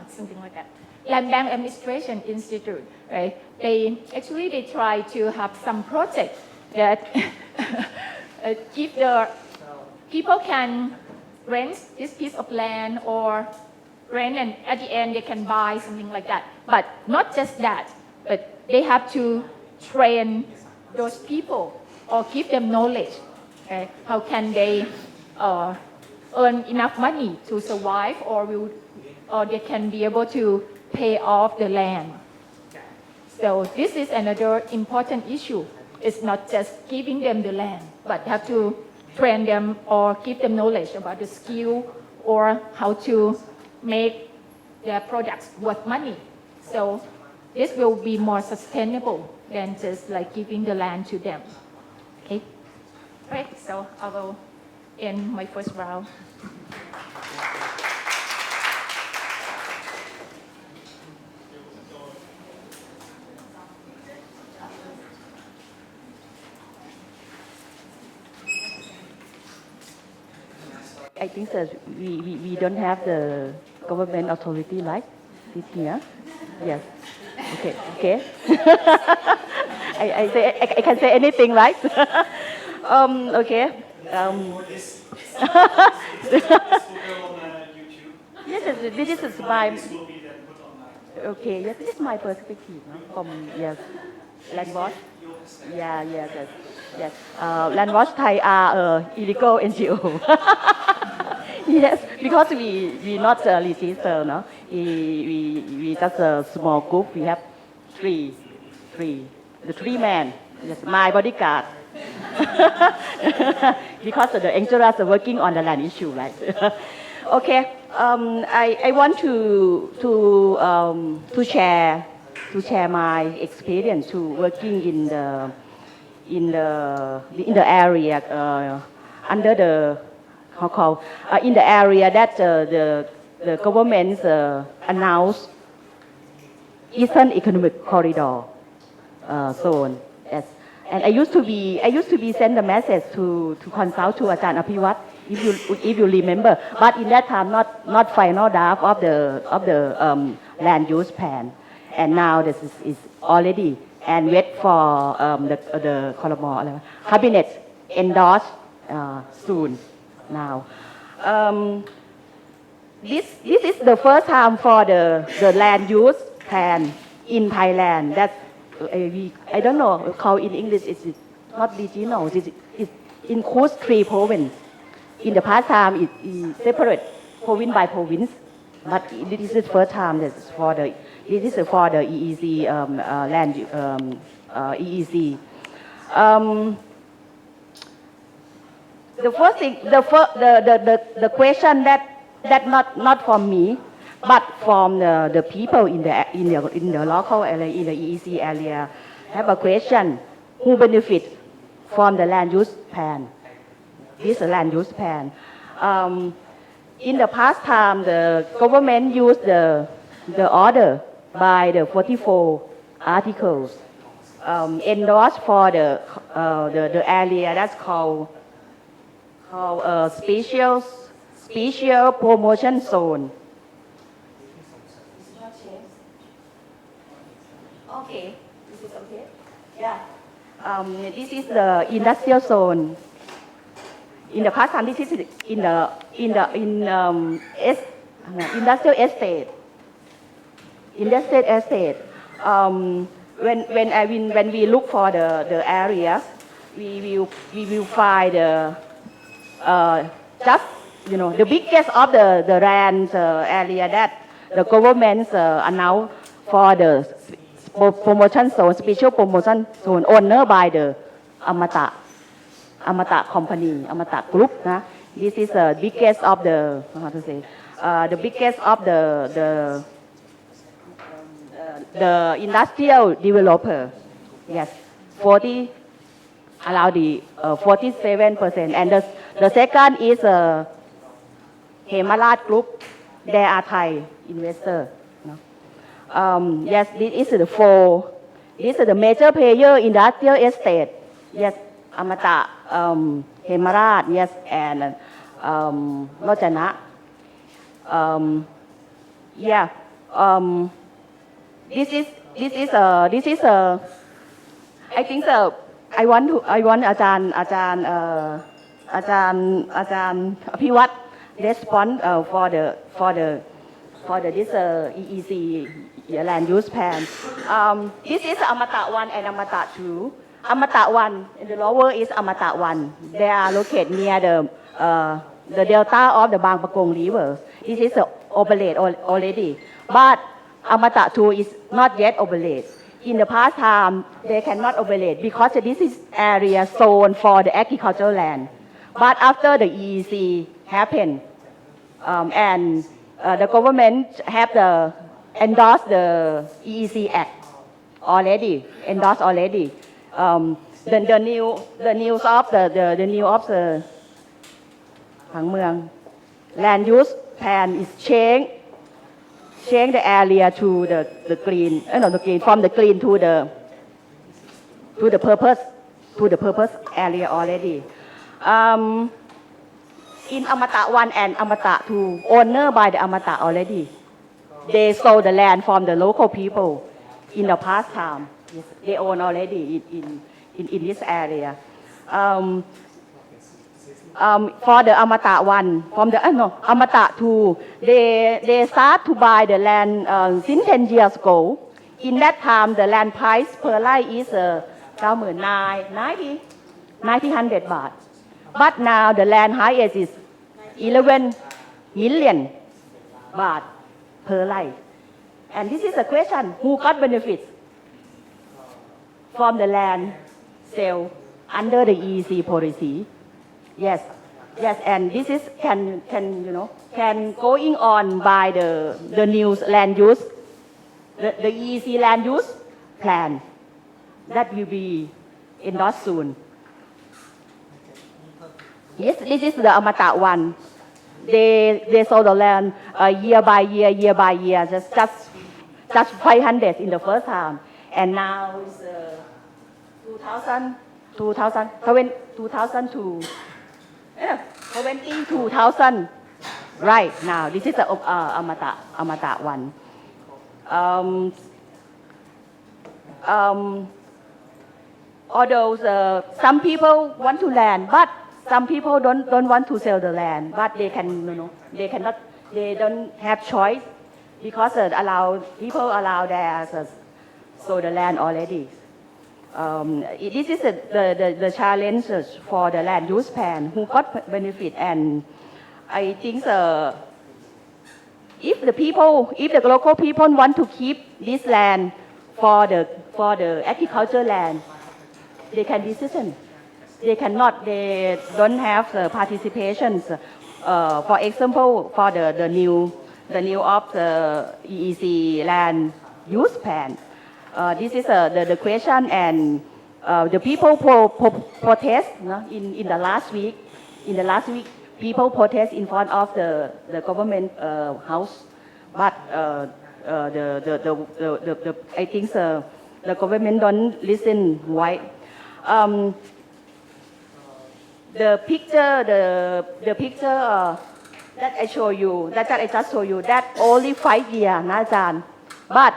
something like that. Land Bank Administration Institute, right? They try to have some project that if the people can rent this piece of land or rent, and at the end they can buy something like that. But not just that, but they have to train those people or give them knowledge. Okay? How can they earn enough money to survive, or they can be able to pay off the land. So this is another important issue. It's not just giving them the land, but have to train them or give them knowledge about the skill or how to make their products worth money. So this will be more sustainable than just like giving the land to them. Okay. All right. So I will end my first round. I think that we don't have the government authority like this here. Yes. Okay. Okay. I can say anything, right? Okay. This will go on YouTube. Yes, this is my. This will be then put online. Okay. Yes, this is my perspective, no? From yes, land watch. Yeah. Yes. Yes. Yes. Land watch Thai are illegal NGO. Yes, because we not register, no. We just a small group. We have three, the 3 men. Yes, my bodyguard. Because the Insurgency are working on the land issue, right? Okay. I want to share my experience to working in the area under the in the area that the government announced Eastern Economic Corridor zone. Yes. And I used to be send a message to consult to Ajahn Apiwat, if you remember. But in that time, not final draft of the land use plan. And now this is already and wait for the cabinet endorse soon. Now, this is the first time for the land use plan in Thailand. That I don't know how in English it's not regional. It includes 3 provinces. In the past time, it separate province by province. But this is the first time this is for the EEC land EEC. The first thing, the question that not from me, but from the people in the local area, in the EEC area, have a question: who benefit from the land use plan? This land use plan. In the past time, the government used the order by the 44 articles endorsed for the area that's called special promotion zone. Okay, this is okay. Yeah. This is the industrial zone. In the past time, this is in industrial estate. Industrial estate. When we look for the area, we will find just the biggest of the land area that the government announced for the promotion zone, special promotion zone, owned by the Amata company, Amata group. This is the biggest of the the biggest of the industrial developer. Yes, 47%, and the second is Hemarat Group. They are Thai investor. Yes, this is the 4. This is the major player industrial estate. Yes, Amata, Hemarat, yes, and Rojana. Yeah. This is I think so. I want Ajahn Apiwat respond for this EEC land use plan. This is Amata 1 and Amata 2. Amata 1 in the lower is Amata 1. They are located near the delta of the Bang Pakong River. This is operate already, but Amata 2 is not yet operate. in the past time, they cannot operate because this is area zoned for the agricultural land. But after the EEC happened, and the government have endorsed the EEC Act already, endorsed already. The news of the new of the ผังเมือง land use plan is change the area to the green, no, the green, from the green to the purpose area already. In Amata 1 and Amata 2, owner by the Amata already. They sold the land from the local people in the past time. Yes, they own already in this area. For the Amata 1, from the Amata 2, they start to buy the land since 10 years ago. In that time, the land price per lot is 90,100 baht. But now the land highest is 11 million baht per lot. And this is a question: who got benefits from the land sale under the EEC policy? Yes, and this is can going on by the new land use, the EEC land use plan that will be endorsed soon. Yes, this is the Amata 1. They sold the land year by year, just 500 in the first time, and now it's 2000, right now. This is the Amata 1. Although some people want to land, but some people don't want to sell the land, but they cannot, they don't have choice because people allow their sold the land already. This is the challenge for the land use plan, who got benefit, and I think if the local people want to keep this land for the agricultural land, they can decision. They cannot. They don't have the participations. For example, for the new of the EEC land use plan. This is the question, and the people protest in the last week. In the last week, people protest in front of the government house, but I think the government don't listen. Why? The picture that I show you, that I just show you, that only 5 years, na Ajahn. But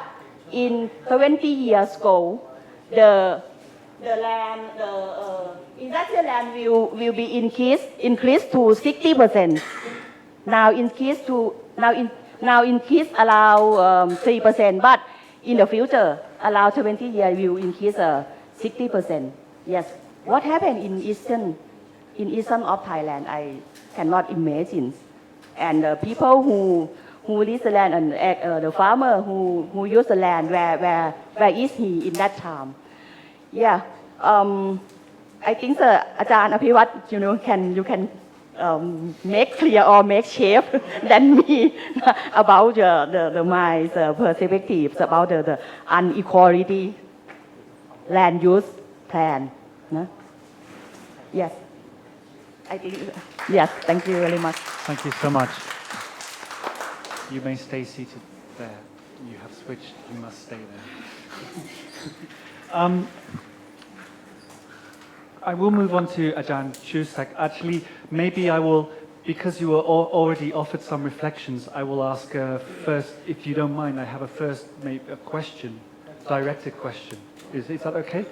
in 20 years ago, the land, industrial land will be increased to 60%. Now increase allow 3%, but in the future, allow 20 years will increase 60%. Yes. What happened in eastern of Thailand, I cannot imagine. And the people who lease the land, and the farmer who use the land, where is he in that time? Yeah, I think Ajahn Apivat, you can make clear or make shape than me about my perspectives about the unequality land use plan. No? Yes. I think, yes, thank you very much. Thank you so much. You may stay seated there. You have switched, you must stay there. I will move on to Ajahn Chusak. Actually, maybe I will, because you were already offered some reflections, I will ask first, if you don't mind, I have a question, directed question. Is that okay?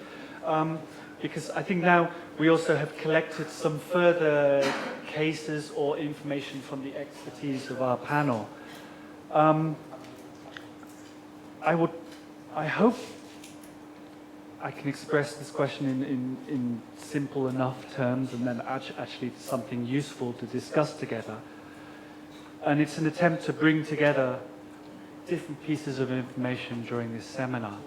Because I think now we also have collected some further cases or information from the expertise of our panel. I hope I can express this question in simple enough terms, and then actually something useful to discuss together. And it's an attempt to bring together different pieces of information during this seminar.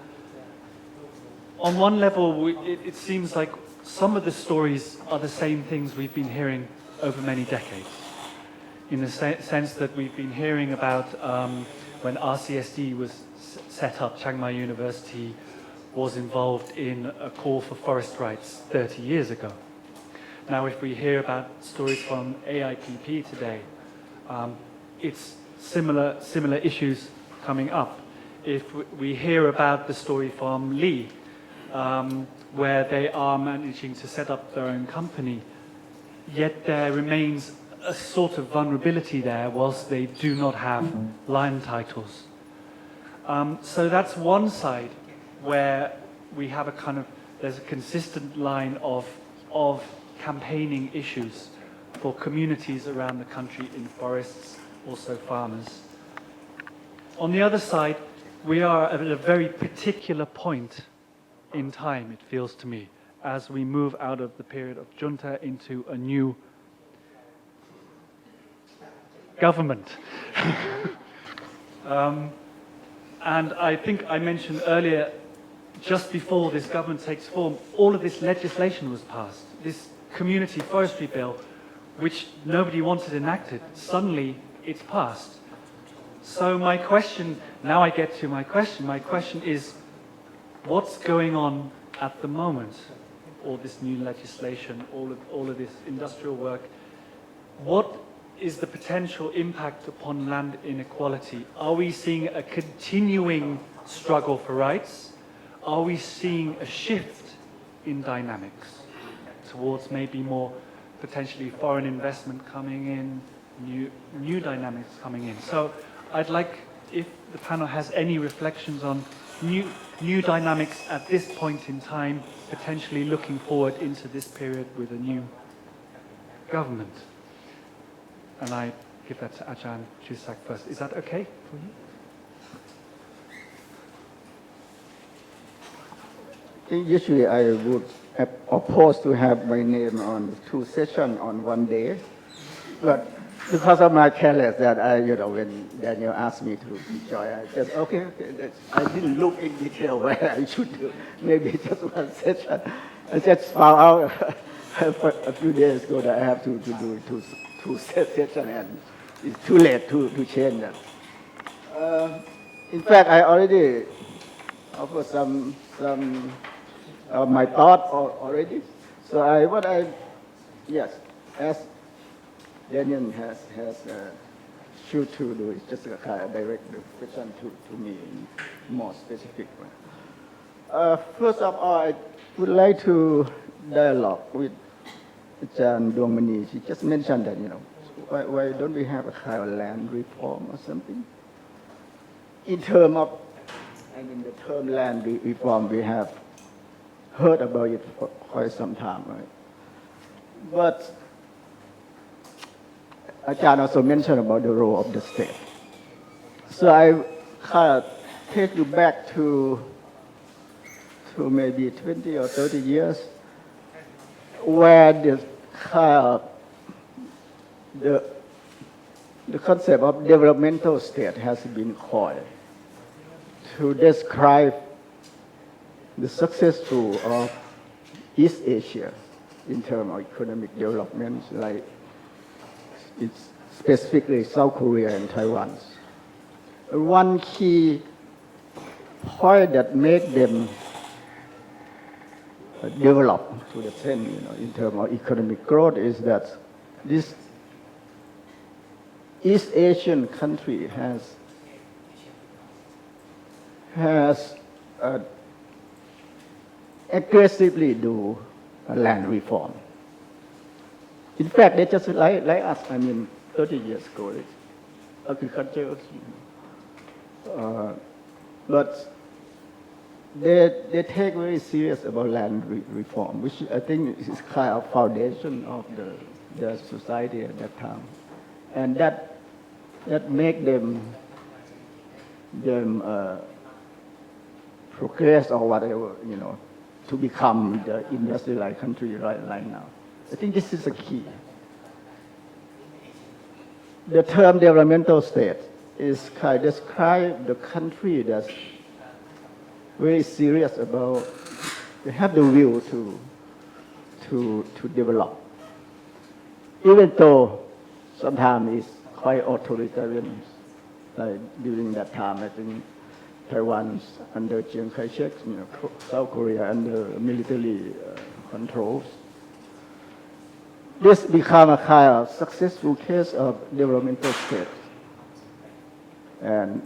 on one level, it seems like some of the stories are the same things we've been hearing over many decades. In the sense that we've been hearing about when RCSD was set up, Chiang Mai University was involved in a call for forest rights 30 years ago. Now, if we hear about stories from AIPP today, it's similar issues coming up. If we hear about the story from Lee, where they are managing to set up their own company, yet there remains a sort of vulnerability there whilst they do not have land titles. So that's one side where we have there's a consistent line of campaigning issues for communities around the country in forests, also farmers. On the other side, we are at a very particular point in time, it feels to me, as we move out of the period of junta into a new government. And I think I mentioned earlier, just before this government takes form, all of this legislation was passed. This community forestry bill, which nobody wanted enacted, suddenly it's passed. So my question, now I get to my question is, what's going on at the moment? All this new legislation, all of this industrial work, what is the potential impact upon land inequality? Are we seeing a continuing struggle for rights? Are we seeing a shift in dynamics towards maybe more potentially foreign investment coming in, new dynamics coming in? So I'd like if the panel has any reflections on new dynamics at this point in time, potentially looking forward into this period with a new government. And I give that to Ajahn Chusak first. Is that okay for you? Usually I would oppose to have my name on 2 sessions on one day, but because of my careless that when Daniel asked me to join, I said, okay, I didn't look in detail where I should do, maybe just 1 session. I just found out a few days ago that I have to do two sessions, and it's too late to change that. In fact, I already offered some my thought already. So yes, as Daniel has should to do is just a kind of direct question to me in more specific way. First of all, I would like to dialogue with Ajahn Dwangmani. She just mentioned that, why don't we have a kind of land reform or something? In terms of, the term land reform, we have heard about it for quite some time, right? But Ajahn also mentioned about the role of the state. So I kind of take you back to maybe 20 or 30 years, where the concept of developmental state has been coined to describe the successful of East Asia in terms of economic development, like it's specifically South Korea and Taiwan. One key point that make them develop to the extent, in terms of economic growth is that this East Asian country has aggressively do land reform. In fact, they just like us. 30 years ago, it's agriculture, but they take very serious about land reform, which I think is kind of foundation of the society at that time, and that make them progress or whatever, to become the industrialized country right now. I think this is a key. The term developmental state is kind of describe the country that's very serious about they have the will to develop. Even though sometimes it's quite authoritarian, like during that time, I think Taiwan's under Chiang Kai-shek, South Korea under military controls. This became a kind of successful case of developmental state. And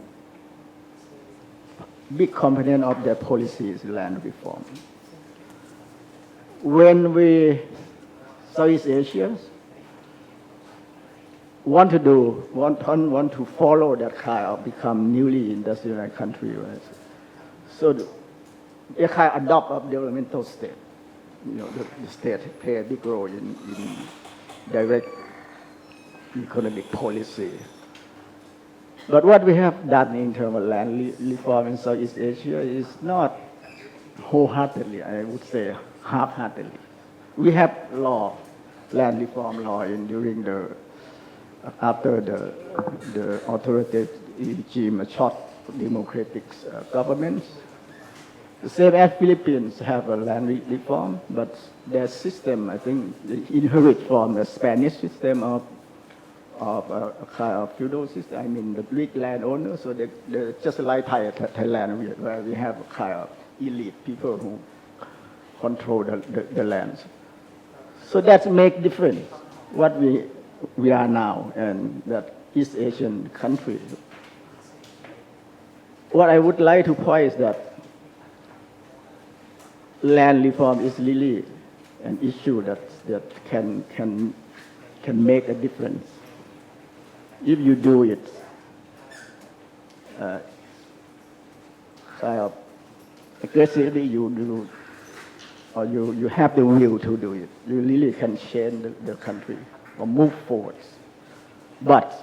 big component of their policy is land reform. When we, Southeast Asia, want to follow that kind of become newly industrialized country, right? So they kind of adopt a developmental state. The state play a big role in direct economic policy. But what we have done in terms of land reform in Southeast Asia is not wholeheartedly, I would say half-heartedly. We have land reform law during after the authoritative regime, a short democratic governments. The same as Philippines have a land reform, but their system, I think, they inherit from the Spanish system of a kind of feudal system. I mean, the Greek landowners, so they're just like Thailand, where we have a kind of elite people who control the lands. So that makes difference what we are now and that East Asian country. What I would like to point is that land reform is really an issue that can make a difference. If you do it kind of aggressively, you do, or you have the will to do it, you really can change the country or move forward. But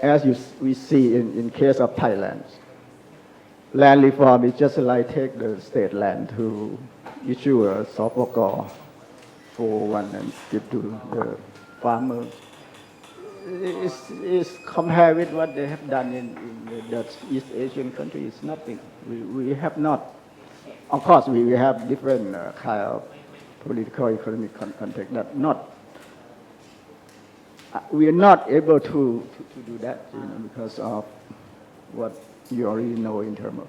as we see in case of Thailand, land reform is just like take the state land to issue a Sopokor 401 and give to the farmers. It's compared with what they have done in the East Asian countries. It's nothing. We have not. Of course, we have different kind of political, economic context. That not. We are not able to do that because of what you already know in terms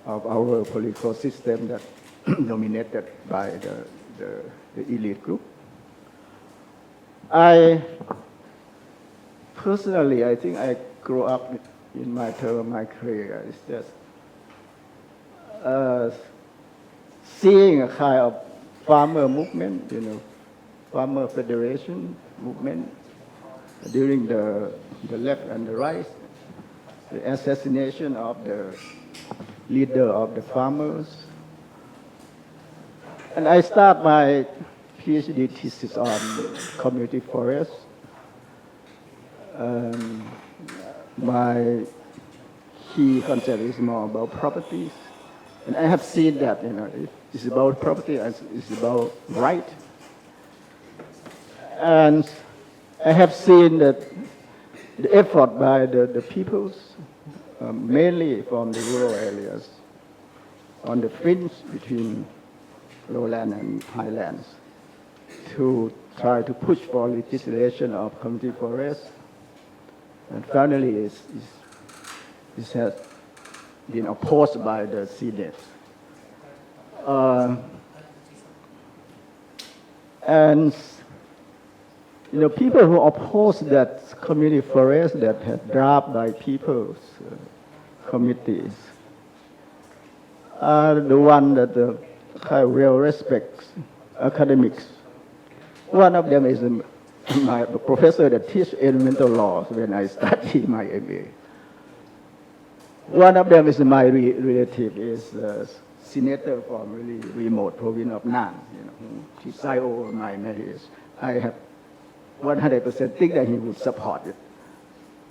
of our political system that dominated by the elite group. Personally, I think I grew up in my term of my career. It's just seeing a kind of farmer movement, farmer federation movement during the left and the right, the assassination of the leader of the farmers. And I start my PhD thesis on community forests. My key concept is more about properties. And I have seen that, it's about property, it's about right. And I have seen that the effort by the peoples, mainly from the rural areas, on the fringe between lowland and highlands, to try to push for legislation of community forests. And finally, it has been opposed by the Senate. And people who oppose that community forest that had dropped by people's committees are the one that will respect academics. One of them is my professor that teach environmental laws when I studied my MA. One of them is my relative, is a senator from really remote province of Nan, who presided over my marriage. I have 100% think that he would support it,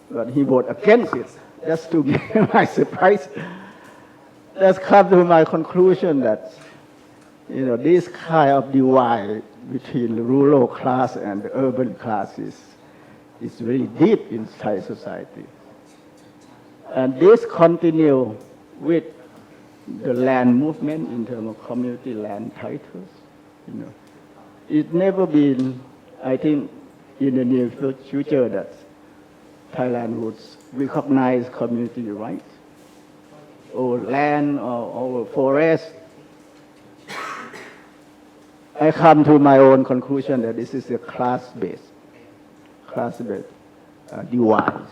but he voted against it. That's to me my surprise. That's come to my conclusion that this kind of divide between the rural class and the urban class is really deep in Thai society. And this continue with the land movement in terms of community land titles. You know, it's never been, I think, in the near future that Thailand would recognize community rights or land or forest. I come to my own conclusion that this is a class-based device,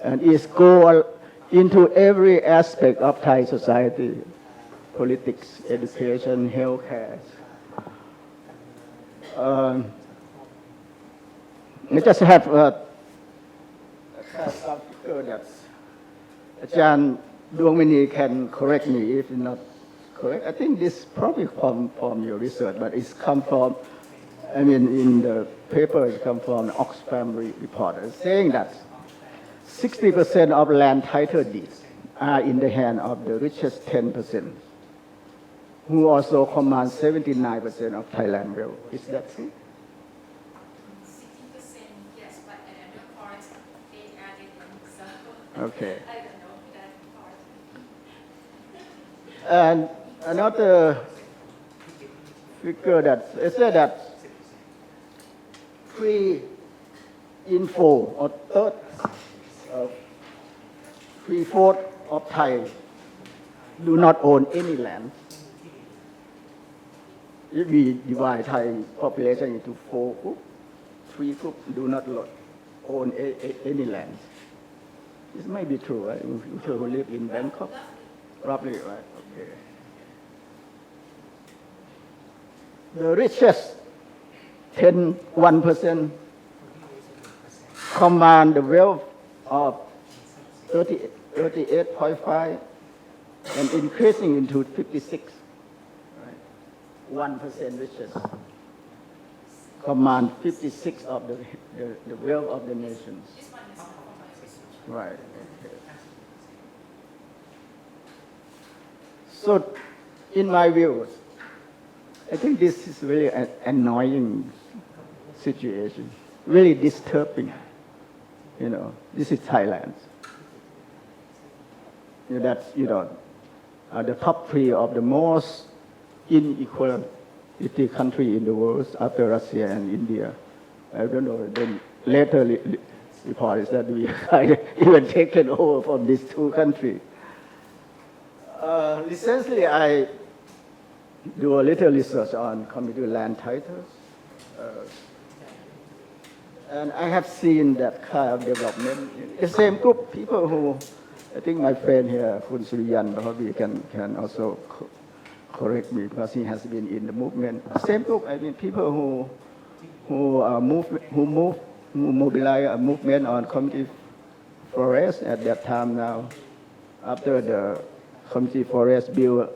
and it's go into every aspect of Thai society, politics, education, healthcare. I just have some figure that Ajahn Duangmini can correct me if not correct. I think this probably come from your research, but it's come from, I mean, in the paper it come from the Oxfam report saying that 60% of land title deeds are in the hand of the richest 10%, who also command 79% of Thailand wealth. Is that true? 60%, yes, but another part they added in, so Okay. I don't know that part. And another figure that it said that 3/4 of Thai do not own any land. If we divide Thai population into 4 groups, 3 groups do not own any land. This might be true, right? People who live in Bangkok, roughly, right? Okay. The richest 1% command the wealth of 38.5 and increasing into 56. Right? 1% richest command 56 of the wealth of the nations. Right. Okay. So, in my view, I think this is really an annoying situation, really disturbing. You know, this is Thailand. You know, that's, the top 3 of the most inequality country in the world after Russia and India. I don't know, then later report is that we are even taken over from these 2 countries. Recently, I do a little research on community land titles. And I have seen that kind of development. The same group, people who, I think my friend here, Khun Suriyan, probably can also correct me because he has been in the movement. Same group, I mean, people who mobilize a movement on community forest at that time now, after the community forest bill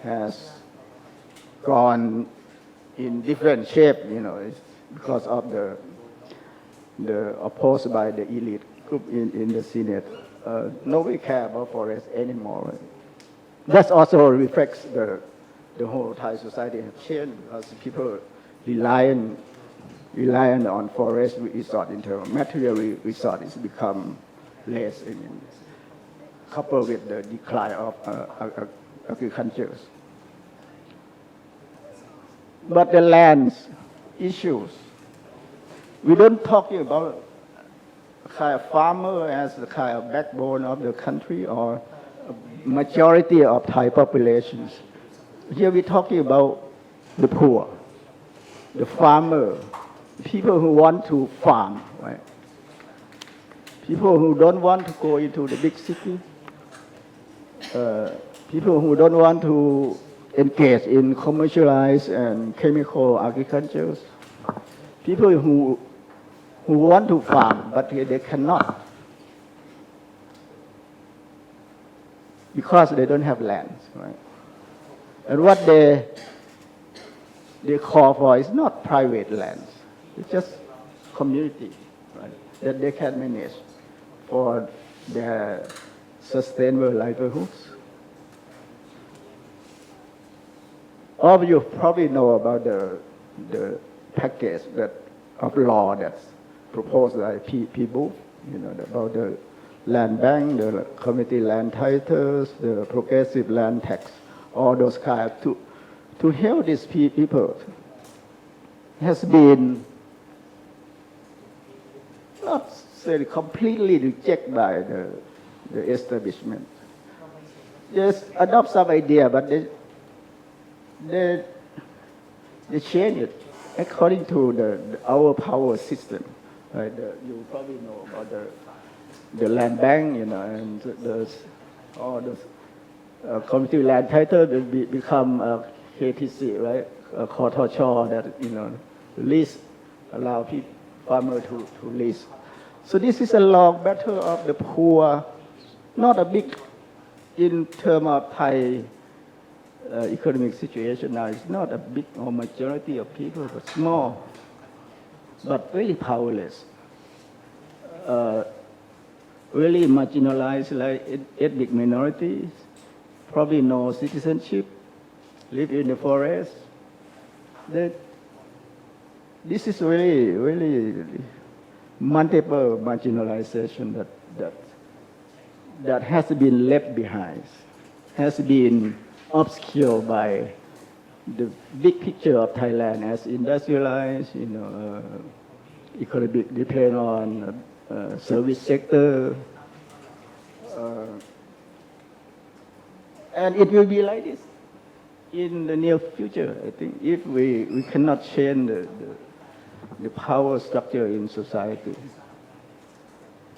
has gone in different shape, it's because of the opposed by the elite group in the Senate. Nobody cares about forest anymore. Right? That also reflects the whole Thai society has changed because people reliant on forest resource in terms of material resource has become less, coupled with the decline of agriculture. But the lands issues, we don't talking about a kind of farmer as the kind of backbone of the country or a majority of Thai populations. Here we're talking about the poor, the farmer, people who want to farm, right? People who don't want to go into the big city, people who don't want to engage in commercialized and chemical agriculture, people who want to farm but they cannot because they don't have land, right? And what they call for is not private lands, it's just community, right? That they can manage for their sustainable livelihoods. All of you probably know about the package of law that's proposed by people, about the land bank, the community land titles, the progressive land tax, all those kind to help these people has been not say completely rejected by the establishment. Just adopt some idea, but they change it according to our power system. Right? You probably know about the land bank, and all those community land title will become KTC, right? A Kotocho that lease, allow farmer to lease. So this is a long battle of the poor, not a big in terms of Thai economic situation now. It's not a big or majority of people, but small, but very powerless. Really marginalized, like ethnic minorities, probably no citizenship, live in the forest. This is really multiple marginalization that has been left behind, has been obscured by the big picture of Thailand as industrialized, economic depend on service sector, and it will be like this in the near future, I think, if we cannot change the power structure in society.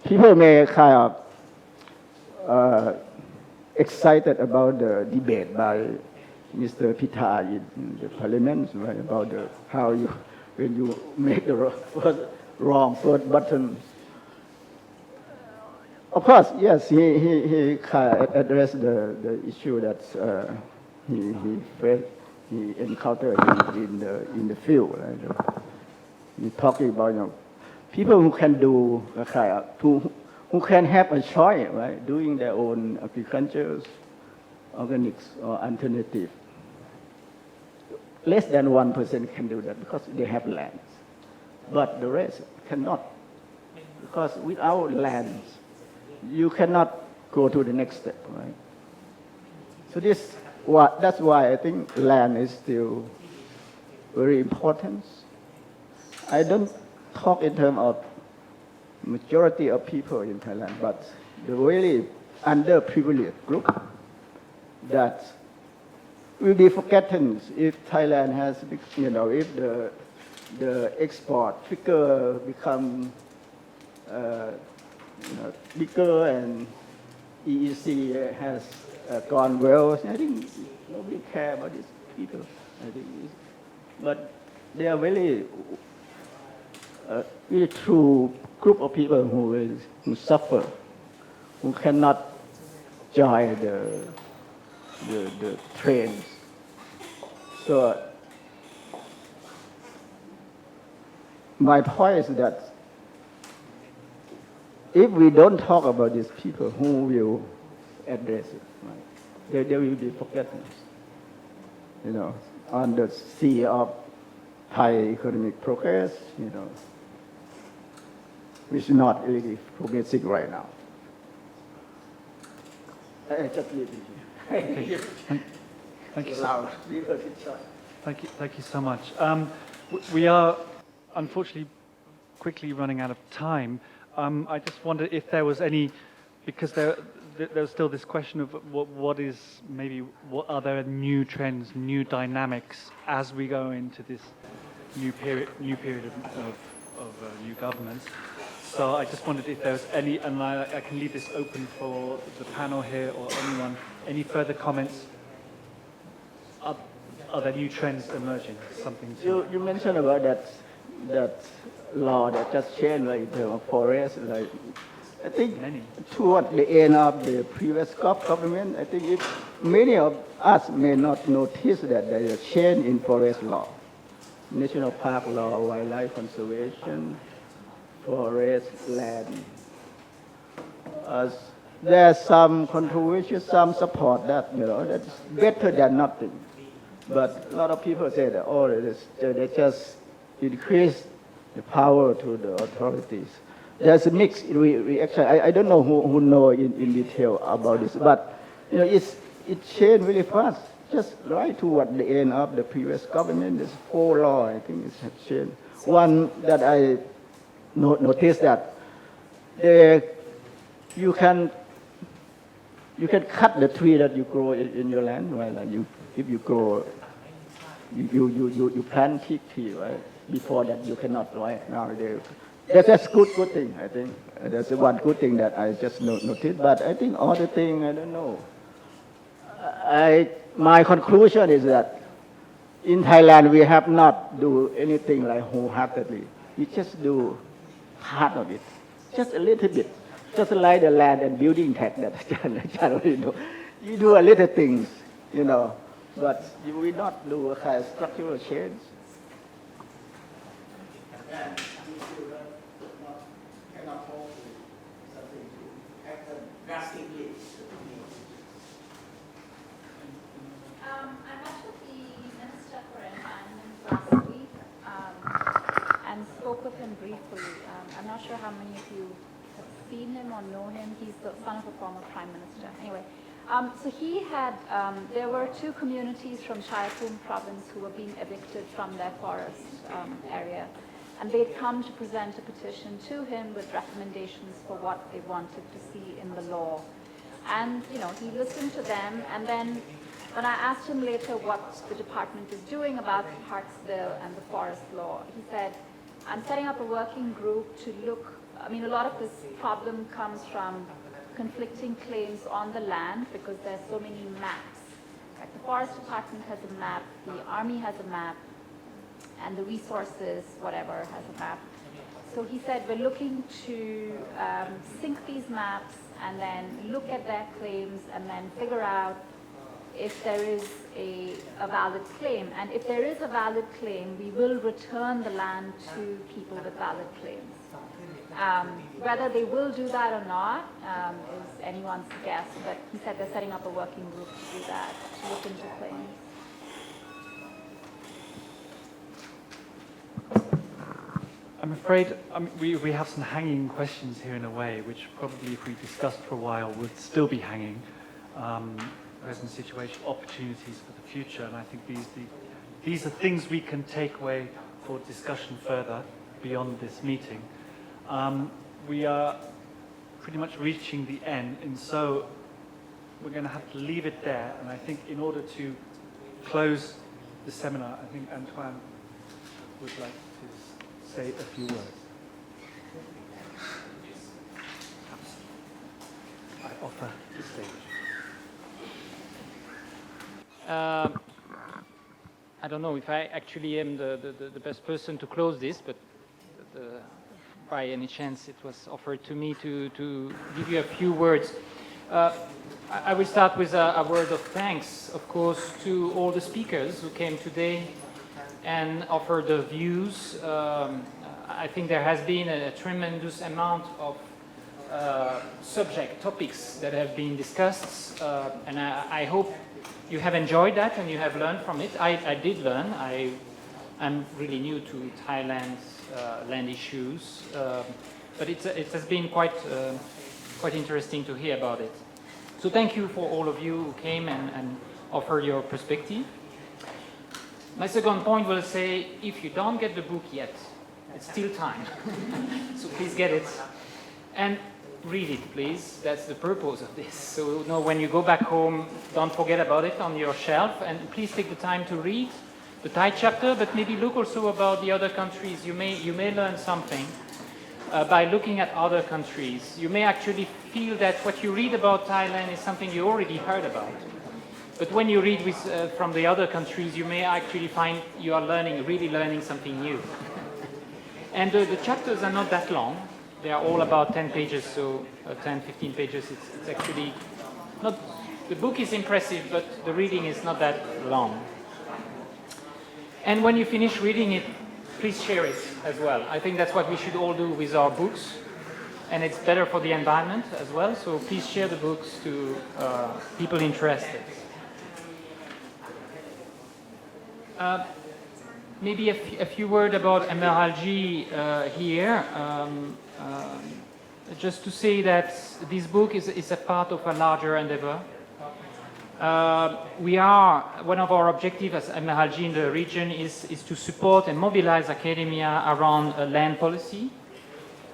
People may kind of excited about the debate by Mr. Pitha in the parliament, right, about how when you make the first button. Of course, yes, he kind of addressed the issue that he encountered in the field. Right? He's talking about people who can do who can have a choice, right, doing their own agriculture, organics or alternative. Less than 1% can do that because they have lands, but the rest cannot, because without lands, you cannot go to the next step, right? So that's why I think land is still very important. I don't talk in terms of majority of people in Thailand, but the really underprivileged group that will be forgotten if Thailand has, if the export figure become bigger and EEC has gone well. I think nobody care about these people. I think, but they are really true group of people who suffer, who cannot join the trends. So my point is that if we don't talk about these people, who will address it? Right? They will be forgotten. On the sea of Thai economic progress, which is not really progressing right now. I just leave it here. Thank you. Loud. Thank you so much. We are unfortunately quickly running out of time. I just wondered if there was any, because there's still this question of what are there new trends, new dynamics as we go into this new period of new governments. So I just wondered if there was any, and I can leave this open for the panel here or anyone, any further comments. Are there new trends emerging? Something you mentioned about that law that just changed, like in terms of forest, like I think toward the end of the previous government, I think many of us may not notice that there is a change in forest law, national park law, wildlife conservation, forest land. There's some controversy, some support that that's better than nothing. But a lot of people say that they just increase the power to the authorities. there's a mixed reaction. I don't know who know in detail about this, but it changed really fast. Just right toward the end of the previous government, there's 4 laws, I think it's changed. One that I noticed that you can cut the tree that you grow in your land, right? Like if you grow, you plant fig tree, right? Before that you cannot, right? Now that's good thing, I think. That's one good thing that I just noticed. But I think other thing, I don't know. My conclusion is that in Thailand we have not do anything like wholeheartedly. We just do part of it, just a little bit, just like the land and building tax that Ajahn already do. You do a little things, but you will not do a kind of structural change. I met with the Minister for Environment last week and spoke with him briefly. I'm not sure how many of you have seen him or know him. He's the son of a former Prime Minister. Anyway, so he had, there were 2 communities from Chaikum province who were being evicted from their forest area. And they'd come to present a petition to him with recommendations for what they wanted to see in the law. And, he listened to them, and then when I asked him later what the department is doing about the Parks Bill and the forest law, he said, I'm setting up a working group to look, a lot of this problem comes from conflicting claims on the land because there's so many maps. Like the forest department has a map, the army has a map, and the resources, whatever, has a map. So he said, we're looking to sync these maps and then look at their claims and then figure out if there is a valid claim. And if there is a valid claim, we will return the land to people with valid claims. Whether they will do that or not is anyone's guess, but he said they're setting up a working group to do that, to look into claims. I'm afraid we have some hanging questions here in a way, which probably if we discussed for a while would still be hanging. Present situation, opportunities for the future, and I think these are things we can take away for discussion further beyond this meeting. We are pretty much reaching the end, and so we're going to have to leave it there. And I think in order to close the seminar, I think Antoine would like to say a few words. I offer the stage. I don't know if I actually am the best person to close this, but by any chance it was offered to me to give you a few words. I will start with a word of thanks, of course, to all the speakers who came today and offered their views. I think there has been a tremendous amount of topics that have been discussed, and I hope you have enjoyed that and you have learned from it. I did learn. I'm really new to Thailand's land issues, but it has been quite interesting to hear about it. So thank you for all of you who came and offered your perspective. My second point will say, if you don't get the book yet, it's still time. So please get it. And read it, please. That's the purpose of this. So when you go back home, don't forget about it on your shelf. And please take the time to read the Thai chapter, but maybe look also about the other countries. You may learn something by looking at other countries. You may actually feel that what you read about Thailand is something you already heard about. But when you read from the other countries, you may actually find you are really learning something new. And the chapters are not that long. They are all about 10 pages, so 10, 15 pages. It's actually not, the book is impressive, but the reading is not that long. And when you finish reading it, please share it as well. I think that's what we should all do with our books. And it's better for the environment as well, so please share the books to people interested. Maybe a few words about MRLG here. Just to say that this book is a part of a larger endeavor. One of our objectives as MRLG in the region is to support and mobilize academia around land policy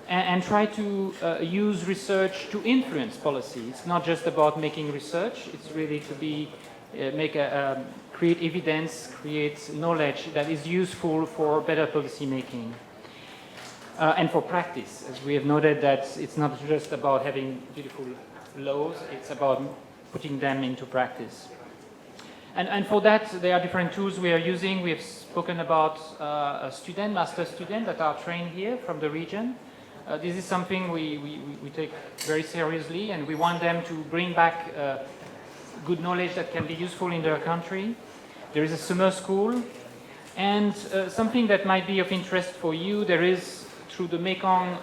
and try to use research to influence policy. It's not just about making research, it's really to be create evidence, create knowledge that is useful for better policy making and for practice. As we have noted that it's not just about having beautiful laws, it's about putting them into practice. And for that, there are different tools we are using. We have spoken about master students that are trained here from the region. This is something we take very seriously, and we want them to bring back good knowledge that can be useful in their country. There is a summer school, and something that might be of interest for you, there is, through the Mekong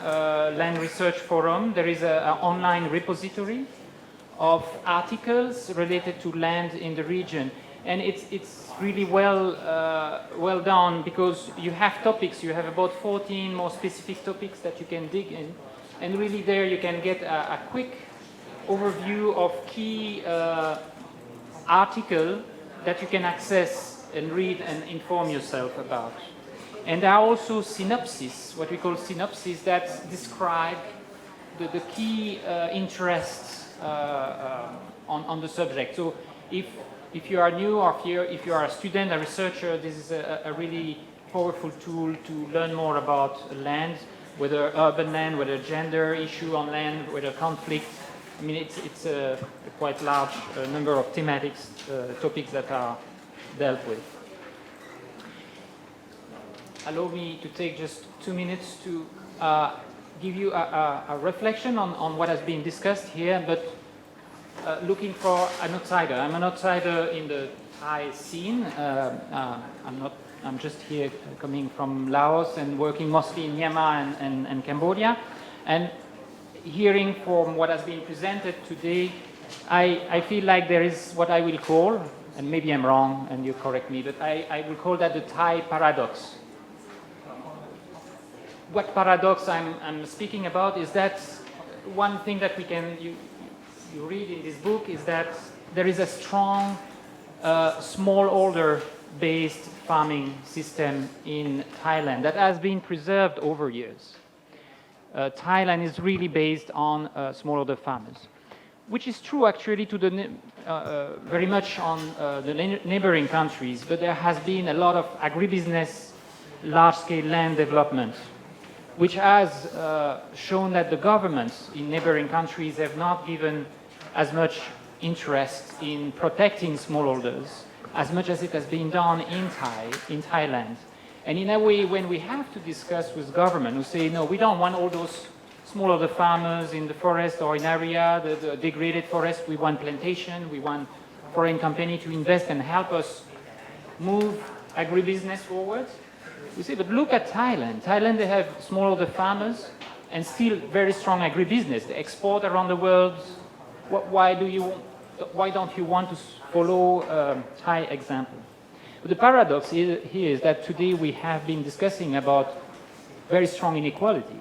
Land Research Forum, there is an online repository of articles related to land in the region. And it's really well done, because you have topics, you have about 14 more specific topics that you can dig in. And really there you can get a quick overview of key article that you can access and read and inform yourself about. And there are also synopses, what we call synopses, that describe the key interests on the subject. So if you are new, or if you are a student, a researcher, this is a really powerful tool to learn more about land, whether urban land, whether gender issue on land, whether conflict. I mean, it's a quite large number of thematics, topics that are dealt with. Allow me to take just 2 minutes to give you a reflection on what has been discussed here, but looking for an outsider. I'm an outsider in the Thai scene. I'm just here coming from Laos and working mostly in Myanmar and Cambodia. And hearing from what has been presented today, I feel like there is what I will call, and maybe I'm wrong and you correct me, but I will call that the Thai paradox. What paradox I'm speaking about is that one thing that you read in this book is that there is a strong smallholder-based farming system in Thailand that has been preserved over years. Thailand is really based on smallholder farmers, which is true actually to the very much on the neighboring countries, but there has been a lot of agribusiness, large-scale land development, which has shown that the governments in neighboring countries have not given as much interest in protecting smallholders as much as it has been done in Thailand. And in a way, when we have to discuss with government who say, no, we don't want all those smallholder farmers in the forest or in area, the degraded forest, we want plantation, we want foreign company to invest and help us move agribusiness forward. We say, but look at Thailand. Thailand, they have smallholder farmers and still very strong agribusiness. They export around the world. Why don't you want to follow Thai example? But the paradox here is that today we have been discussing about very strong inequalities.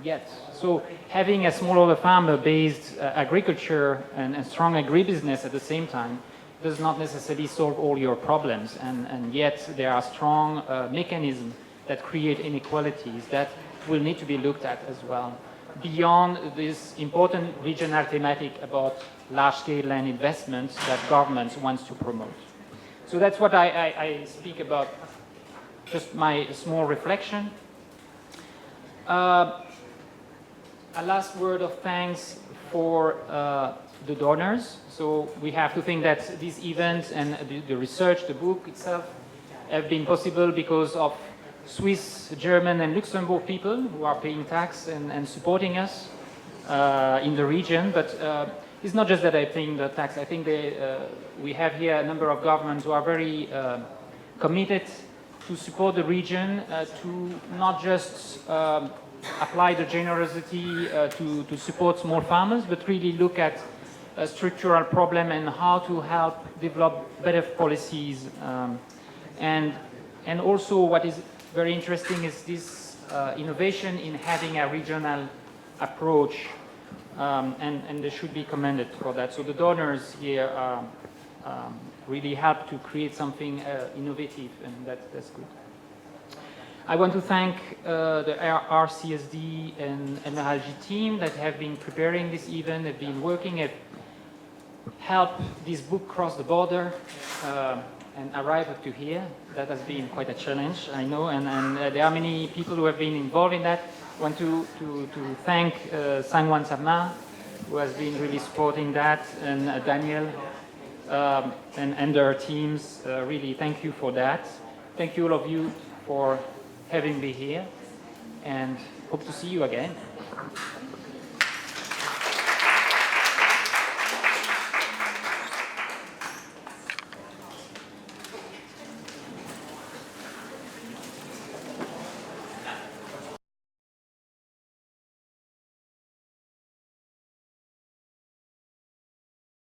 Yet, so having a smallholder farmer-based agriculture and strong agribusiness at the same time does not necessarily solve all your problems, and yet there are strong mechanisms that create inequalities that will need to be looked at as well, beyond this important regional thematic about large-scale land investments that governments want to promote. So that's what I speak about, just my small reflection. A last word of thanks for the donors. So we have to think that these events and the research, the book itself, have been possible because of Swiss, German, and Luxembourg people who are paying tax and supporting us in the region. But it's not just that they're paying the tax. I think we have here a number of governments who are very committed to support the region, to not just apply the generosity to support small farmers, but really look at a structural problem and how to help develop better policies. And And also what is very interesting is this innovation in having a regional approach, and they should be commended for that. So the donors here really help to create something innovative, and that's good. I want to thank the RCSD and MRLG team that have been preparing this event, have been working, have helped this book cross the border and arrive up to here. That has been quite a challenge, I know, and there are many people who have been involved in that. I want to thank Sangwan Sama, who has been really supporting that, and Daniel and their teams. Really, thank you for that. Thank you all of you for having me here, and hope to see you again.